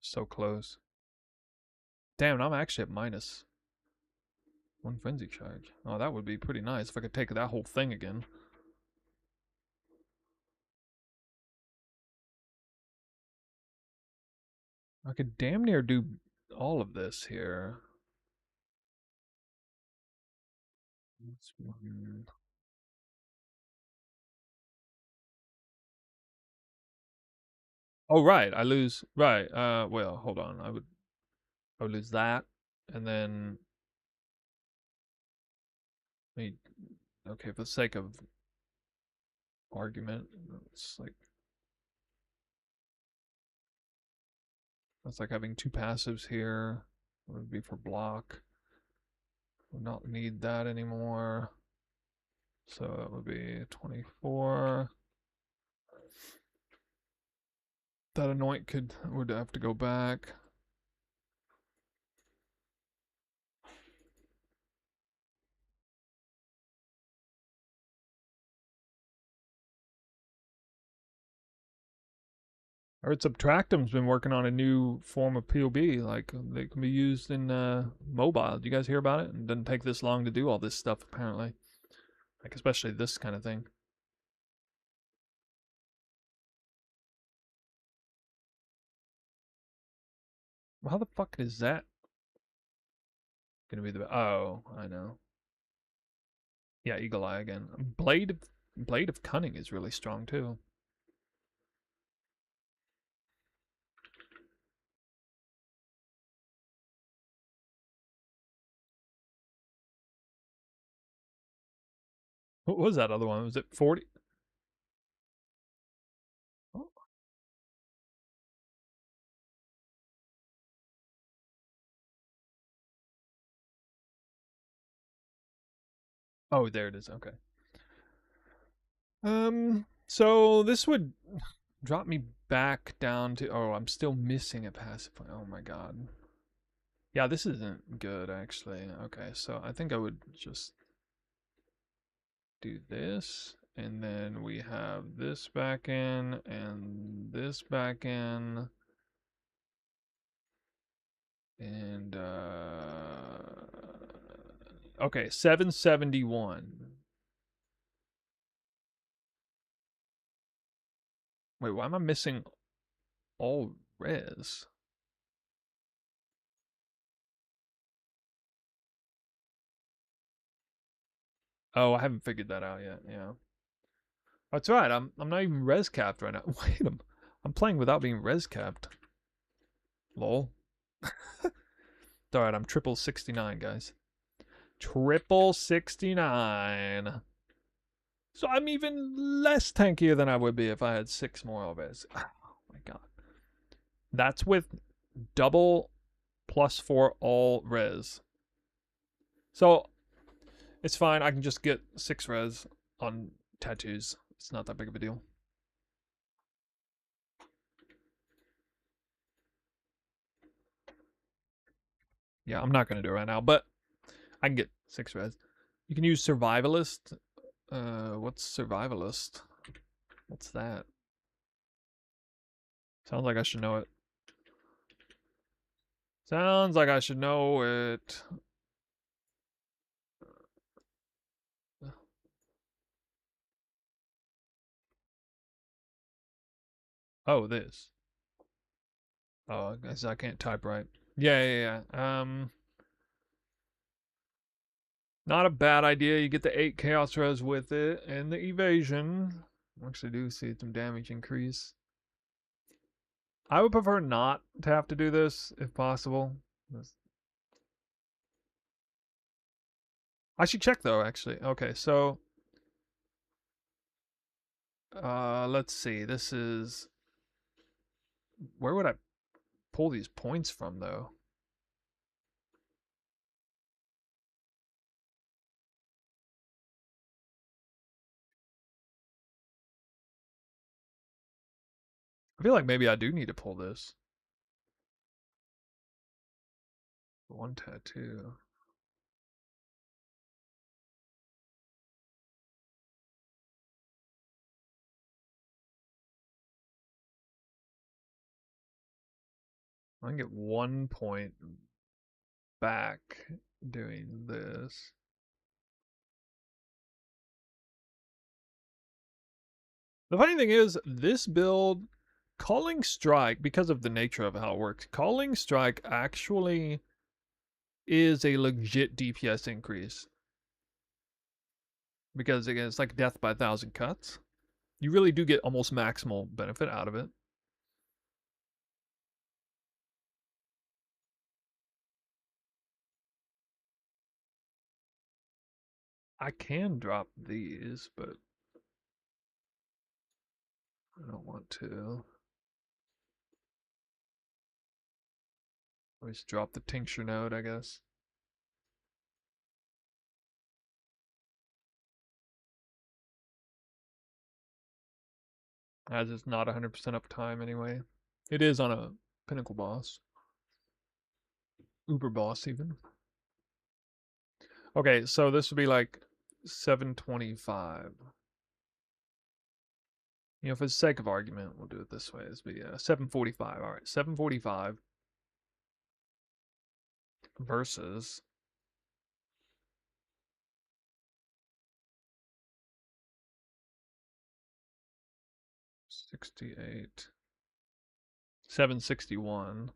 So close. Damn, I'm actually at minus one frenzy charge. Oh, that would be pretty nice if I could take that whole thing again. I could damn near do all of this here. Oh right, I lose right. Well, hold on. I would lose that, and then me. Okay, for the sake of argument, it's like that's like having two passives here. It would be for block. Would not need that anymore. So that would be 24. That anoint would have to go back. I heard Subtractum's been working on a new form of POB. Like they can be used in mobile. Do you guys hear about it? It doesn't take this long to do all this stuff apparently. Like especially this kind of thing. Well, how the fuck is that gonna be the? Oh, I know. Yeah, Eagle Eye again. Blade of Cunning is really strong too. What was that other one? Was it 40? Oh, oh, there it is. Okay. So this would drop me back down to. Oh, I'm still missing a passive. Oh my god. Yeah, this isn't good actually. Okay, so I think I would just do this, and then we have this back in and this back in, and okay, 771. Wait, why am I missing all res? Oh, I haven't figured that out yet. Yeah, that's right. I'm not even res capped right now. Wait, I'm playing without being res capped. Lol. Alright, I'm triple 69, guys. Triple 69. So I'm even less tankier than I would be if I had 6 more res. Oh my god. That's with double +4 all res. So it's fine. I can just get 6 res on tattoos. It's not that big of a deal. Yeah, I'm not going to do it right now, but I can get 6 res. You can use Survivalist. What's Survivalist? What's that? Sounds like I should know it. Sounds like I should know it. Oh, this. Oh, I guess I can't type right. Yeah. Not a bad idea. You get the 8 Chaos Res with it, and the evasion. I actually do see some damage increase. I would prefer not to have to do this, if possible. I should check, though, actually. Okay, so... let's see. This is... Where would I pull these points from, though? I feel like maybe I do need to pull this. One tattoo. I can get 1 point back doing this. The funny thing is, this build, Calling Strike, because of the nature of how it works, Calling Strike actually is a legit DPS increase. Because again, it's like death by 1,000 cuts. You really do get almost maximal benefit out of it. I can drop these, but I don't want to. Let's drop the tincture node, I guess. As it's not 100% uptime anyway. It is on a pinnacle boss. Uber boss, even. Okay, so this would be like 725. You know, for the sake of argument, we'll do it this way. This would be 745. All right, 745 versus 68. 761.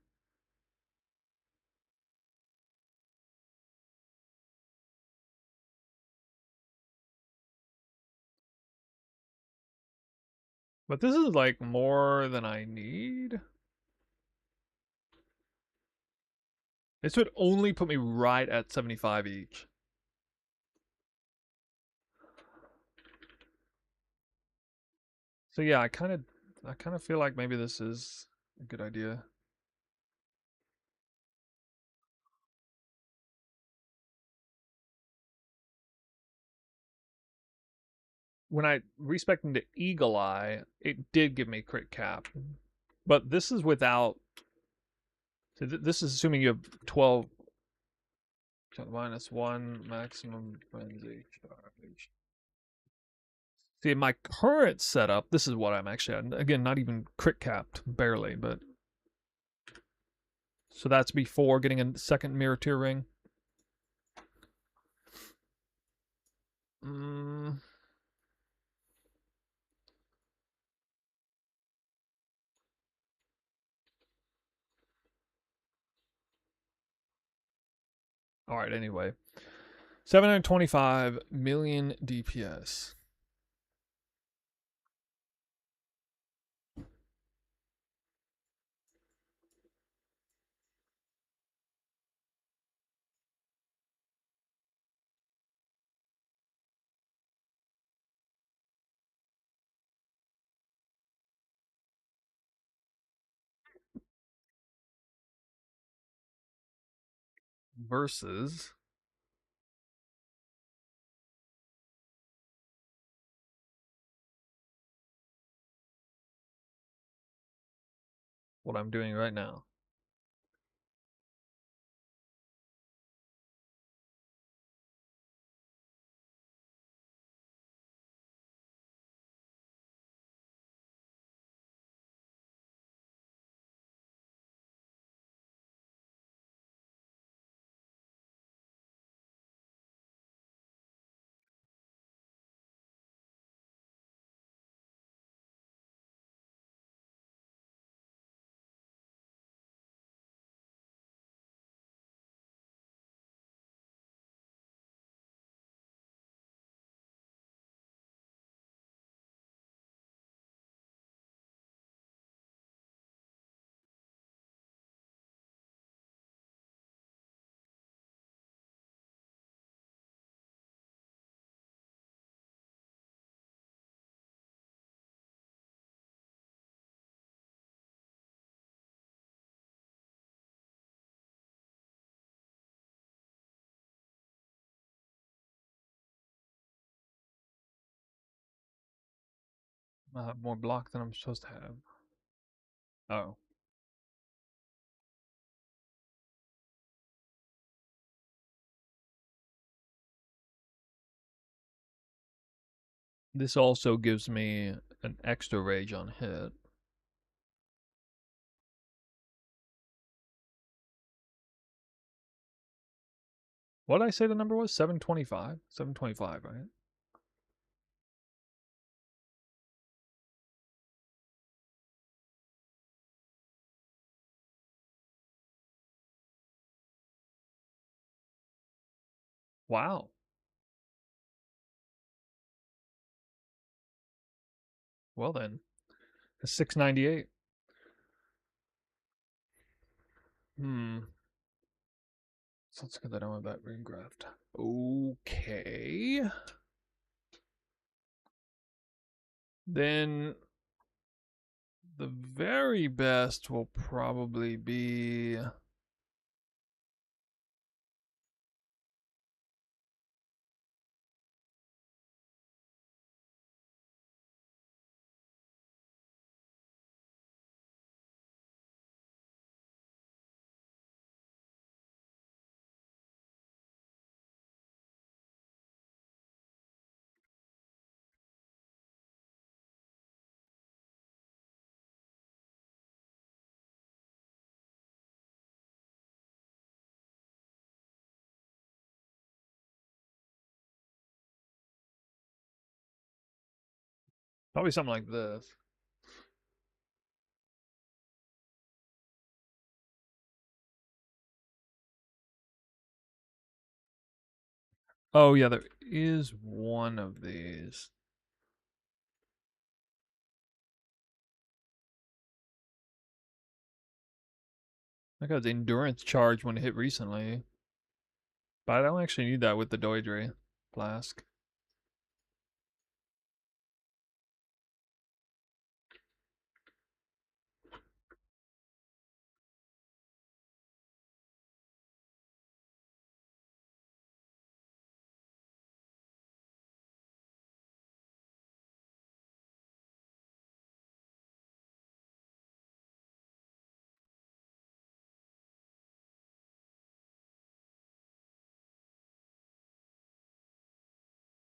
But this is like more than I need. This would only put me right at 75 each. So yeah, I kind of feel like maybe this is a good idea. When I respec into Eagle Eye, it did give me crit cap. But this is without. So this is assuming you have 12 minus 1 maximum frenzy charge. See, in my current setup, this is what I'm actually at. Again, not even crit capped, barely, but. So that's before getting a second mirror tier ring. All right, anyway. 725 million DPS. Versus what I'm doing right now. I have more block than I'm supposed to have. Oh. This also gives me an extra rage on hit. What did I say the number was? 725? 725, right? Wow. Well then. That's 698. Hmm. So let's get that on that ring graft. Okay. Then the very best will probably be probably something like this. Oh yeah, there is one of these. I got the endurance charge when it hit recently. But I don't actually need that with the Doidry flask.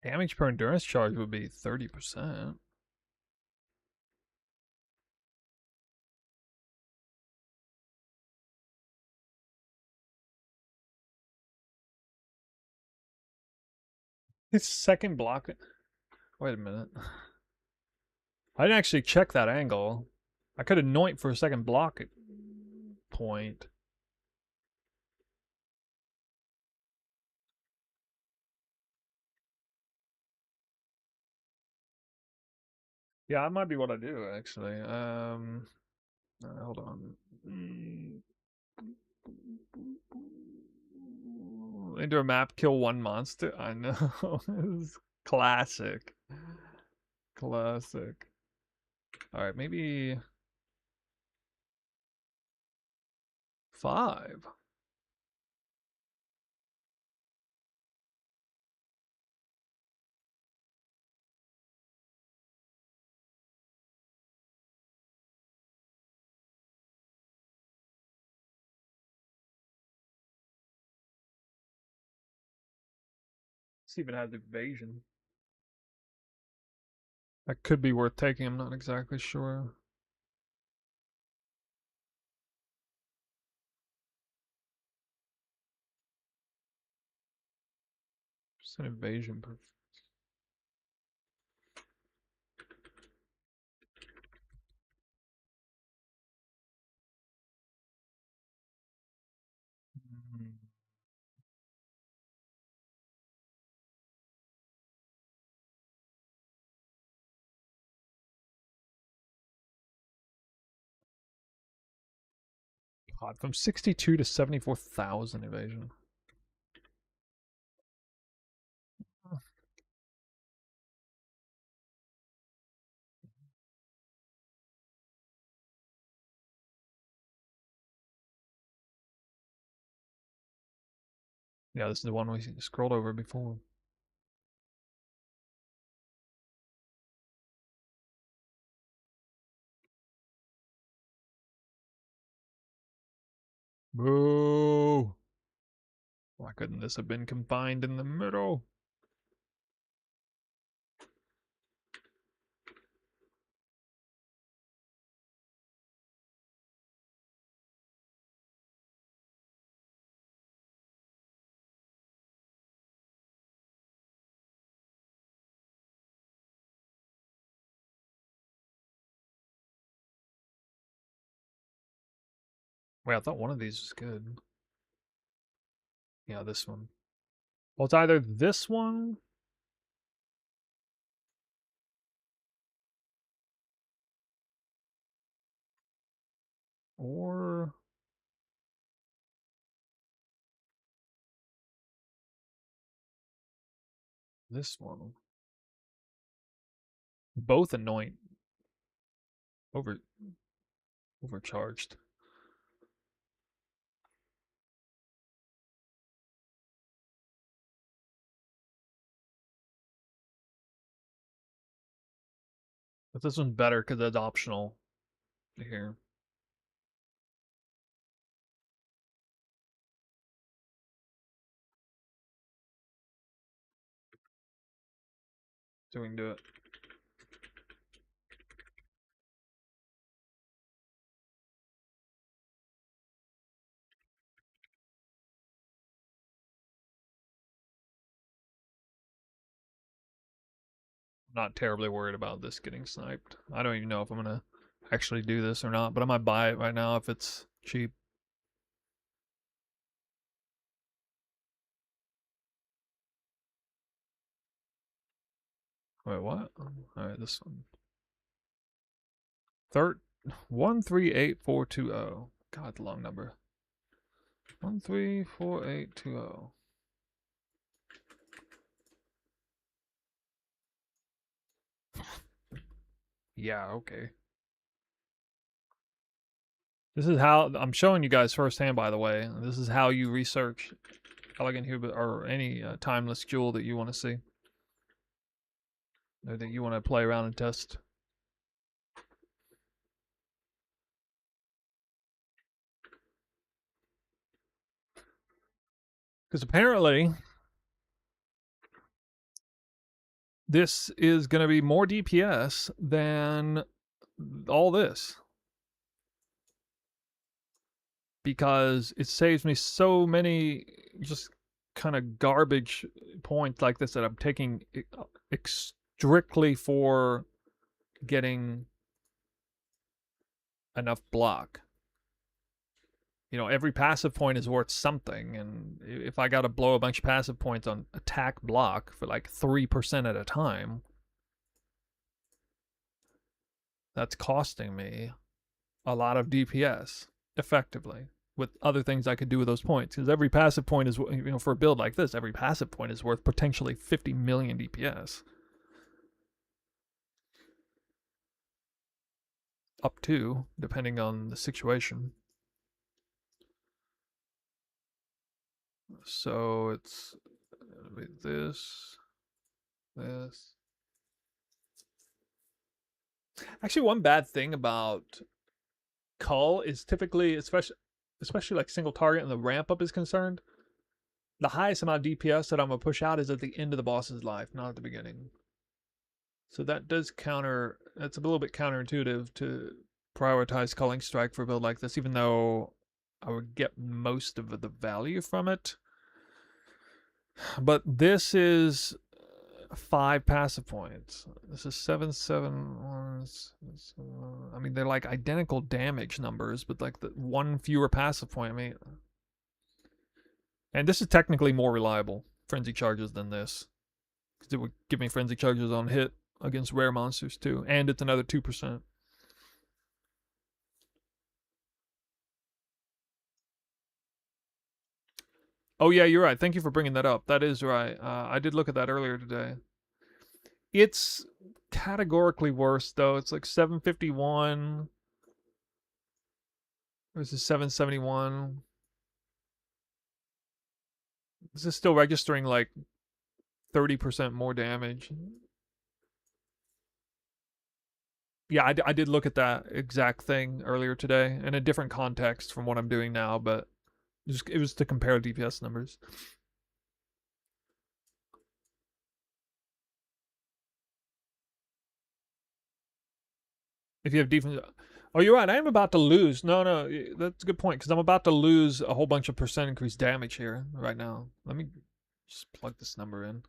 Damage per endurance charge would be 30%. It's second block. Wait a minute. I didn't actually check that angle. I could anoint for a second block point. Yeah, that might be what I do actually. Hold on. Enter a map, kill one monster. I know. This is classic. Classic. All right, maybe 5. See if it has evasion. That could be worth taking. I'm not exactly sure. Just an evasion. God, from 62 to 74,000 evasion. Yeah, this is the one we scrolled over before. Boo! Why couldn't this have been confined in the middle? Wait, I thought one of these was good. Yeah, this one. Well, it's either this one or this one. Both anoint. Overcharged. But this one's better because it's optional here. So we can do it. Not terribly worried about this getting sniped. I don't even know if I'm gonna actually do this or not, but I might buy it right now if it's cheap. Wait, what? Alright, this one. 138420. God, the long number. 134820. Yeah, okay. This is how I'm showing you guys firsthand, by the way. This is how you research Elegant Hubert or any timeless jewel that you want to see, or that you want to play around and test. Because apparently, this is going to be more DPS than all this. Because it saves me so many just kind of garbage points like this that I'm taking strictly for getting enough block. You know, every passive point is worth something, and if I gotta blow a bunch of passive points on attack block for like 3% at a time, that's costing me a lot of DPS, effectively, with other things I could do with those points. Because every passive point is, you know, for a build like this, every passive point is worth potentially 50 million DPS. Up to, depending on the situation. So it's gonna be this. Actually, one bad thing about Cull is typically, especially like single target and the ramp up is concerned, the highest amount of DPS that I'm gonna push out is at the end of the boss's life, not at the beginning. So that does counter. That's a little bit counterintuitive to prioritize Culling Strike for a build like this, even though I would get most of the value from it. But this is 5 passive points. This is 7, 7. I mean, they're like identical damage numbers, but like the 1 fewer passive point. I mean, and this is technically more reliable frenzy charges than this, because it would give me frenzy charges on hit against rare monsters too, and it's another 2%. Oh yeah, you're right. Thank you for bringing that up. That is right. I did look at that earlier today. It's categorically worse though. It's like 751 versus 771. This is still registering like 30% more damage. Yeah, I did look at that exact thing earlier today in a different context from what I'm doing now, but It was to compare DPS numbers. If you have defense, oh, you're right. I am about to lose. No, that's a good point because I'm about to lose a whole bunch of percent increased damage here right now. Let me just plug this number in.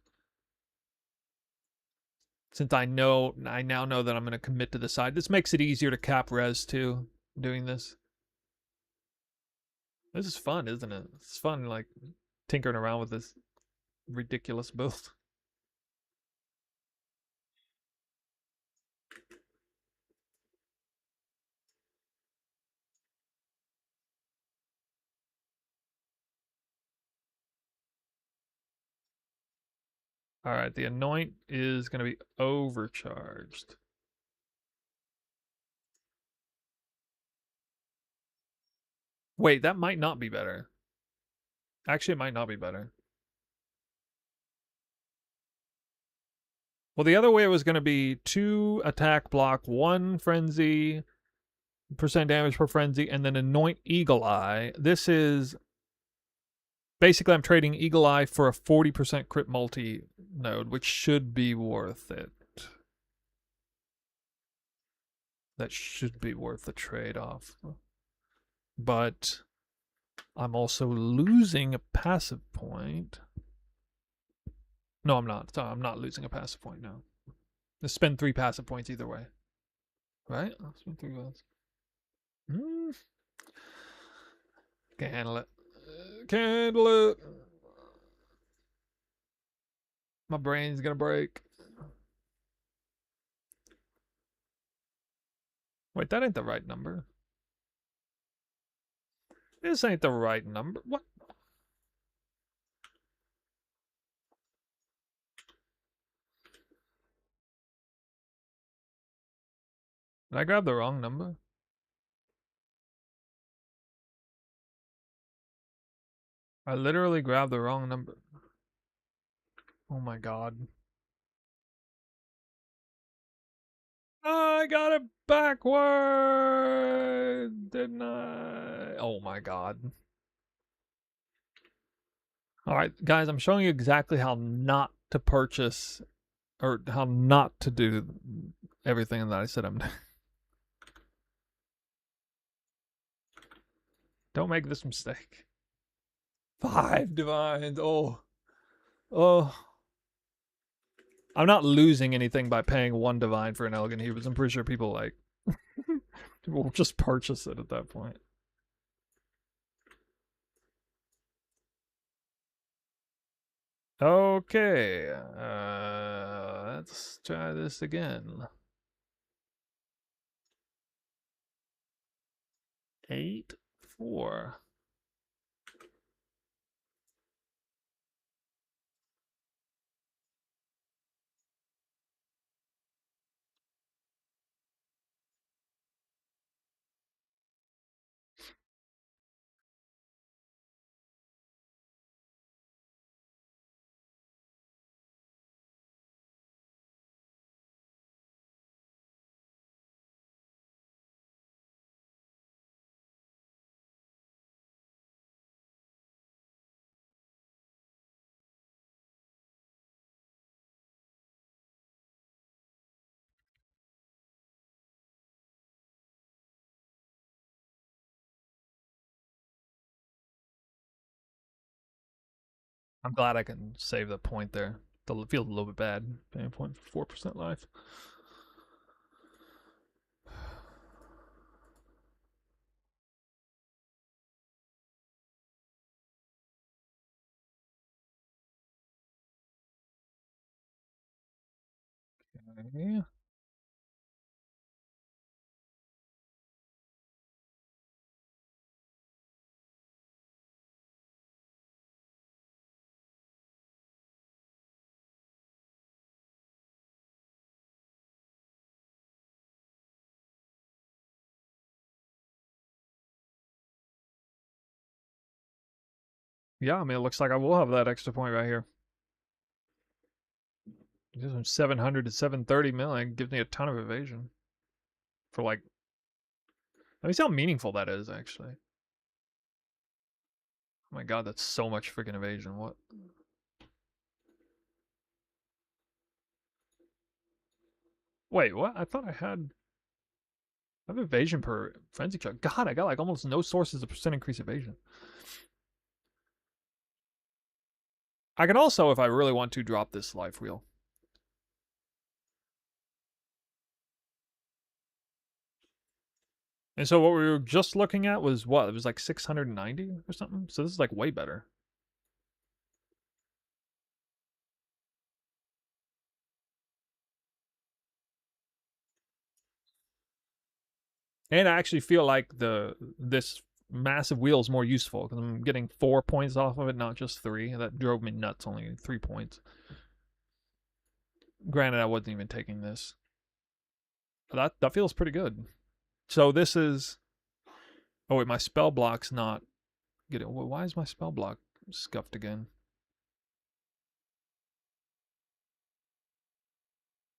Since I now know that I'm going to commit to the side. This makes it easier to cap res too, doing this. This is fun, isn't it? It's fun, like, tinkering around with this ridiculous build. Alright, the Anoint is going to be overcharged. Wait, that might not be better. Actually, it might not be better. Well, the other way was going to be 2 attack block, 1 frenzy, percent damage per frenzy, and then Anoint Eagle Eye. This is... Basically, I'm trading Eagle Eye for a 40% crit multi node, which should be worth it. That should be worth the trade-off. But I'm also losing a passive point. No, I'm not. Sorry, I'm not losing a passive point, no. Let's spend 3 passive points either way. Right? I'll spend 3 votes. Can't handle it. Can't handle it. My brain's gonna break. Wait, that ain't the right number. This ain't the right number. What? Did I grab the wrong number? I literally grabbed the wrong number. Oh my god. I got it backward, didn't I? Oh my god. Alright, guys, I'm showing you exactly how not to purchase, or how not to do everything that I said I'm doing. Don't make this mistake. 5 divines. Oh. I'm not losing anything by paying 1 divine for an Elegant Hebrews. I'm pretty sure people like people will just purchase it at that point. Okay. Let's try this again. 8, 4. I'm glad I can save the point there. It feels a little bit bad paying a point for 4% life. Okay. Yeah, I mean, it looks like I will have that extra point right here. From 700 to 730 million gives me a ton of evasion. For like, let me see how meaningful that is, actually. Oh my god, that's so much freaking evasion. What? Wait, what? I thought I have evasion per frenzy check. God, I got like almost no sources of percent increase evasion. I can also, if I really want to, drop this life wheel. And so what we were just looking at was what? It was like 690 or something? So this is like way better. And I actually feel like this massive wheel is more useful because I'm getting 4 points off of it, not just 3. That drove me nuts, only 3 points. Granted, I wasn't even taking this. But that feels pretty good. So this is... Oh wait, my spell block's not... Why is my spell block scuffed again?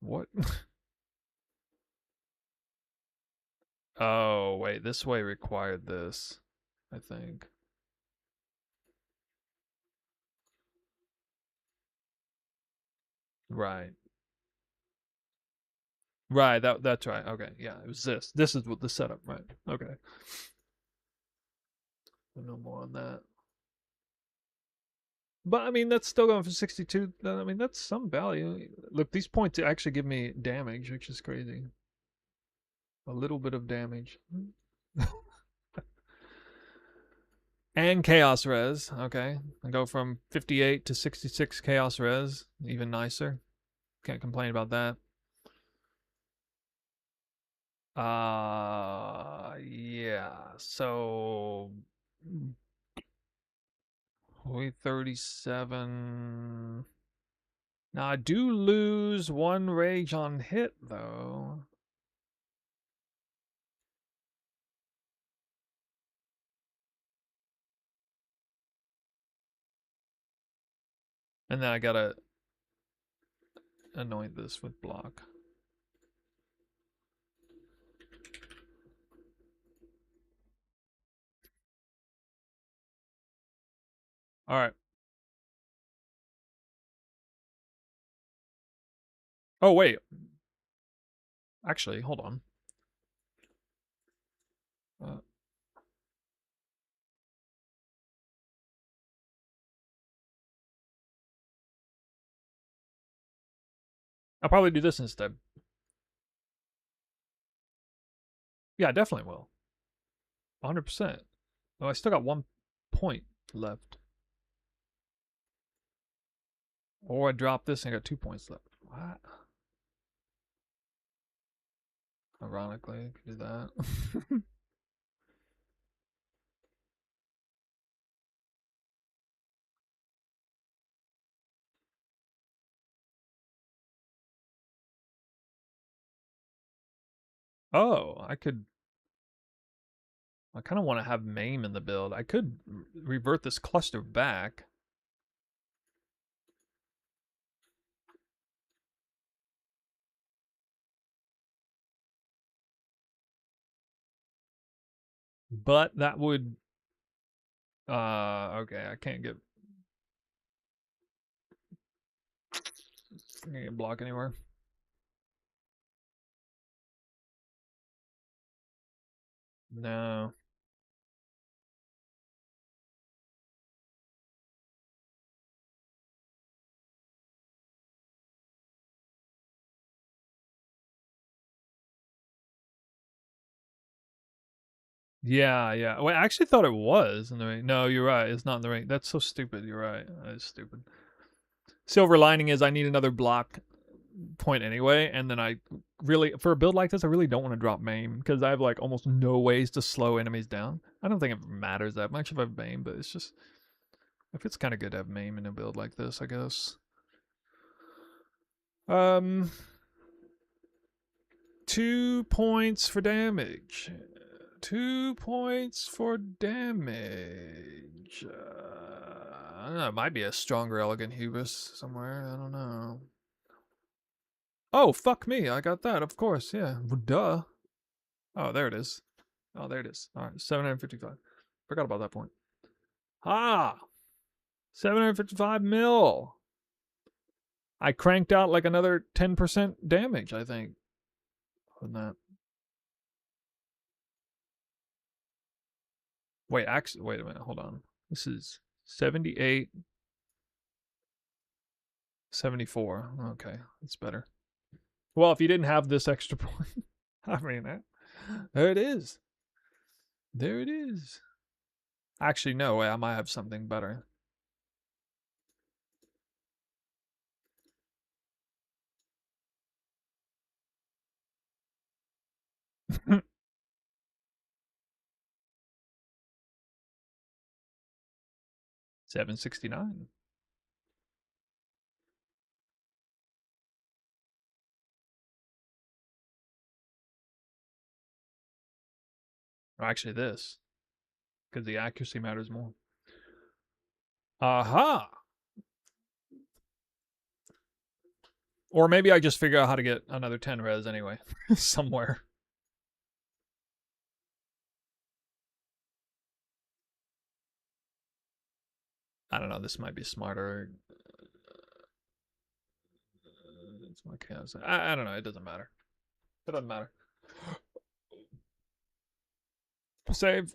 What? Oh, wait, this way required this, I think. Right. Right, that's right. Okay, yeah, it was this. This is what the setup, right. Okay. No more on that. But, I mean, that's still going for 62. I mean, that's some value. Look, these points actually give me damage, which is crazy. A little bit of damage. And Chaos Res. Okay. I go from 58 to 66 Chaos Res. Even nicer. Can't complain about that. Yeah. So... we 37... Now, I do lose 1 rage on hit, though. And then I gotta anoint this with block. Alright. Oh, wait. Actually, hold on. I'll probably do this instead. Yeah, I definitely will. 100%. Oh, I still got 1 point left. Or I drop this and I got 2 points left. What? Ironically, I could do that. Oh, I kind of want to have Maim in the build. I could revert this cluster back. But that would... okay, I can't get block anywhere. No. Yeah, yeah. Well, I actually thought it was in the ring. No, you're right. It's not in the ring. That's so stupid. You're right. That is stupid. Silver lining is I need another block point anyway, and then I really, for a build like this, I really don't want to drop Maim because I have like almost no ways to slow enemies down. I don't think it matters that much if I have Maim, but it's just, if it's kind of good to have Maim in a build like this, I guess. 2 points for damage. 2 points for damage. I don't know. It might be a stronger Elegant Hubris somewhere. I don't know. Oh, fuck me. I got that, of course. Yeah. Duh. Oh, there it is. Oh, there it is. All right. 755. Forgot about that point. Ah! 755 mil! I cranked out like another 10% damage, I think. On that. Wait, actually, wait a minute, hold on. This is 78, 74. Okay, that's better. Well, if you didn't have this extra point, I mean, there it is. There it is. Actually, no, I might have something better. $769. Or actually, this, because the accuracy matters more. Aha! Or maybe I just figure out how to get another 10 res anyway, somewhere. I don't know, this might be smarter. It's my chaos. I don't know, it doesn't matter. It doesn't matter. Save.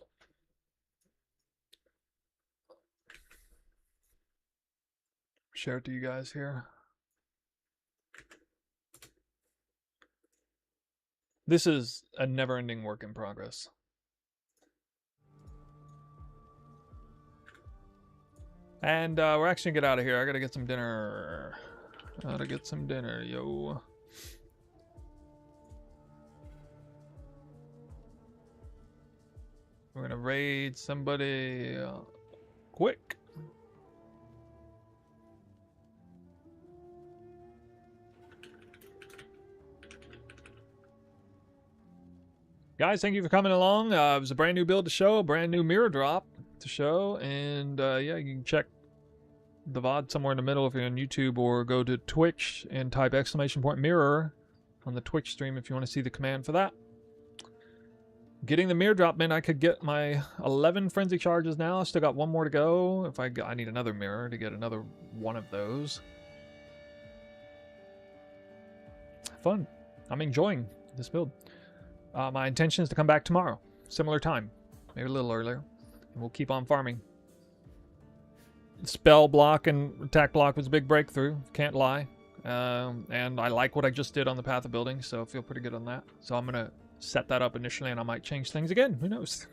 Share it to you guys here. This is a never-ending work in progress. And we're actually gonna get out of here. I gotta get some dinner. Gotta get some dinner, yo. We're gonna raid somebody quick. Guys, thank you for coming along. It was a brand new build to show, a brand new mirror drop to show, and yeah, you can check the VOD somewhere in the middle if you're on YouTube, or go to Twitch and type !mirror on the Twitch stream if you want to see the command for that. Getting the mirror drop meant I could get my 11 frenzy charges now. I still got one more to go. If I need another mirror to get another one of those. Fun. I'm enjoying this build. My intention is to come back tomorrow. Similar time. Maybe a little earlier. And we'll keep on farming. Spell block and attack block was a big breakthrough. Can't lie. And I like what I just did on the Path of Building, so I feel pretty good on that. So I'm going to set that up initially, and I might change things again. Who knows?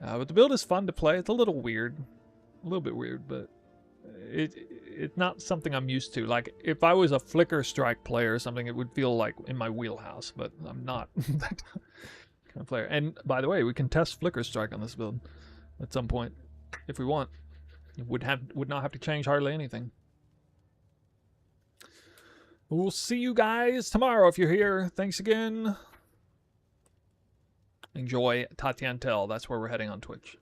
But the build is fun to play. It's a little weird. A little bit weird, but it's not something I'm used to. Like, if I was a Flicker Strike player or something, it would feel like in my wheelhouse, but I'm not that kind of player. And by the way, we can test Flicker Strike on this build at some point if we want. It would not have to change hardly anything. We'll see you guys tomorrow if you're here. Thanks again. Enjoy Tatiantel. That's where we're heading on Twitch.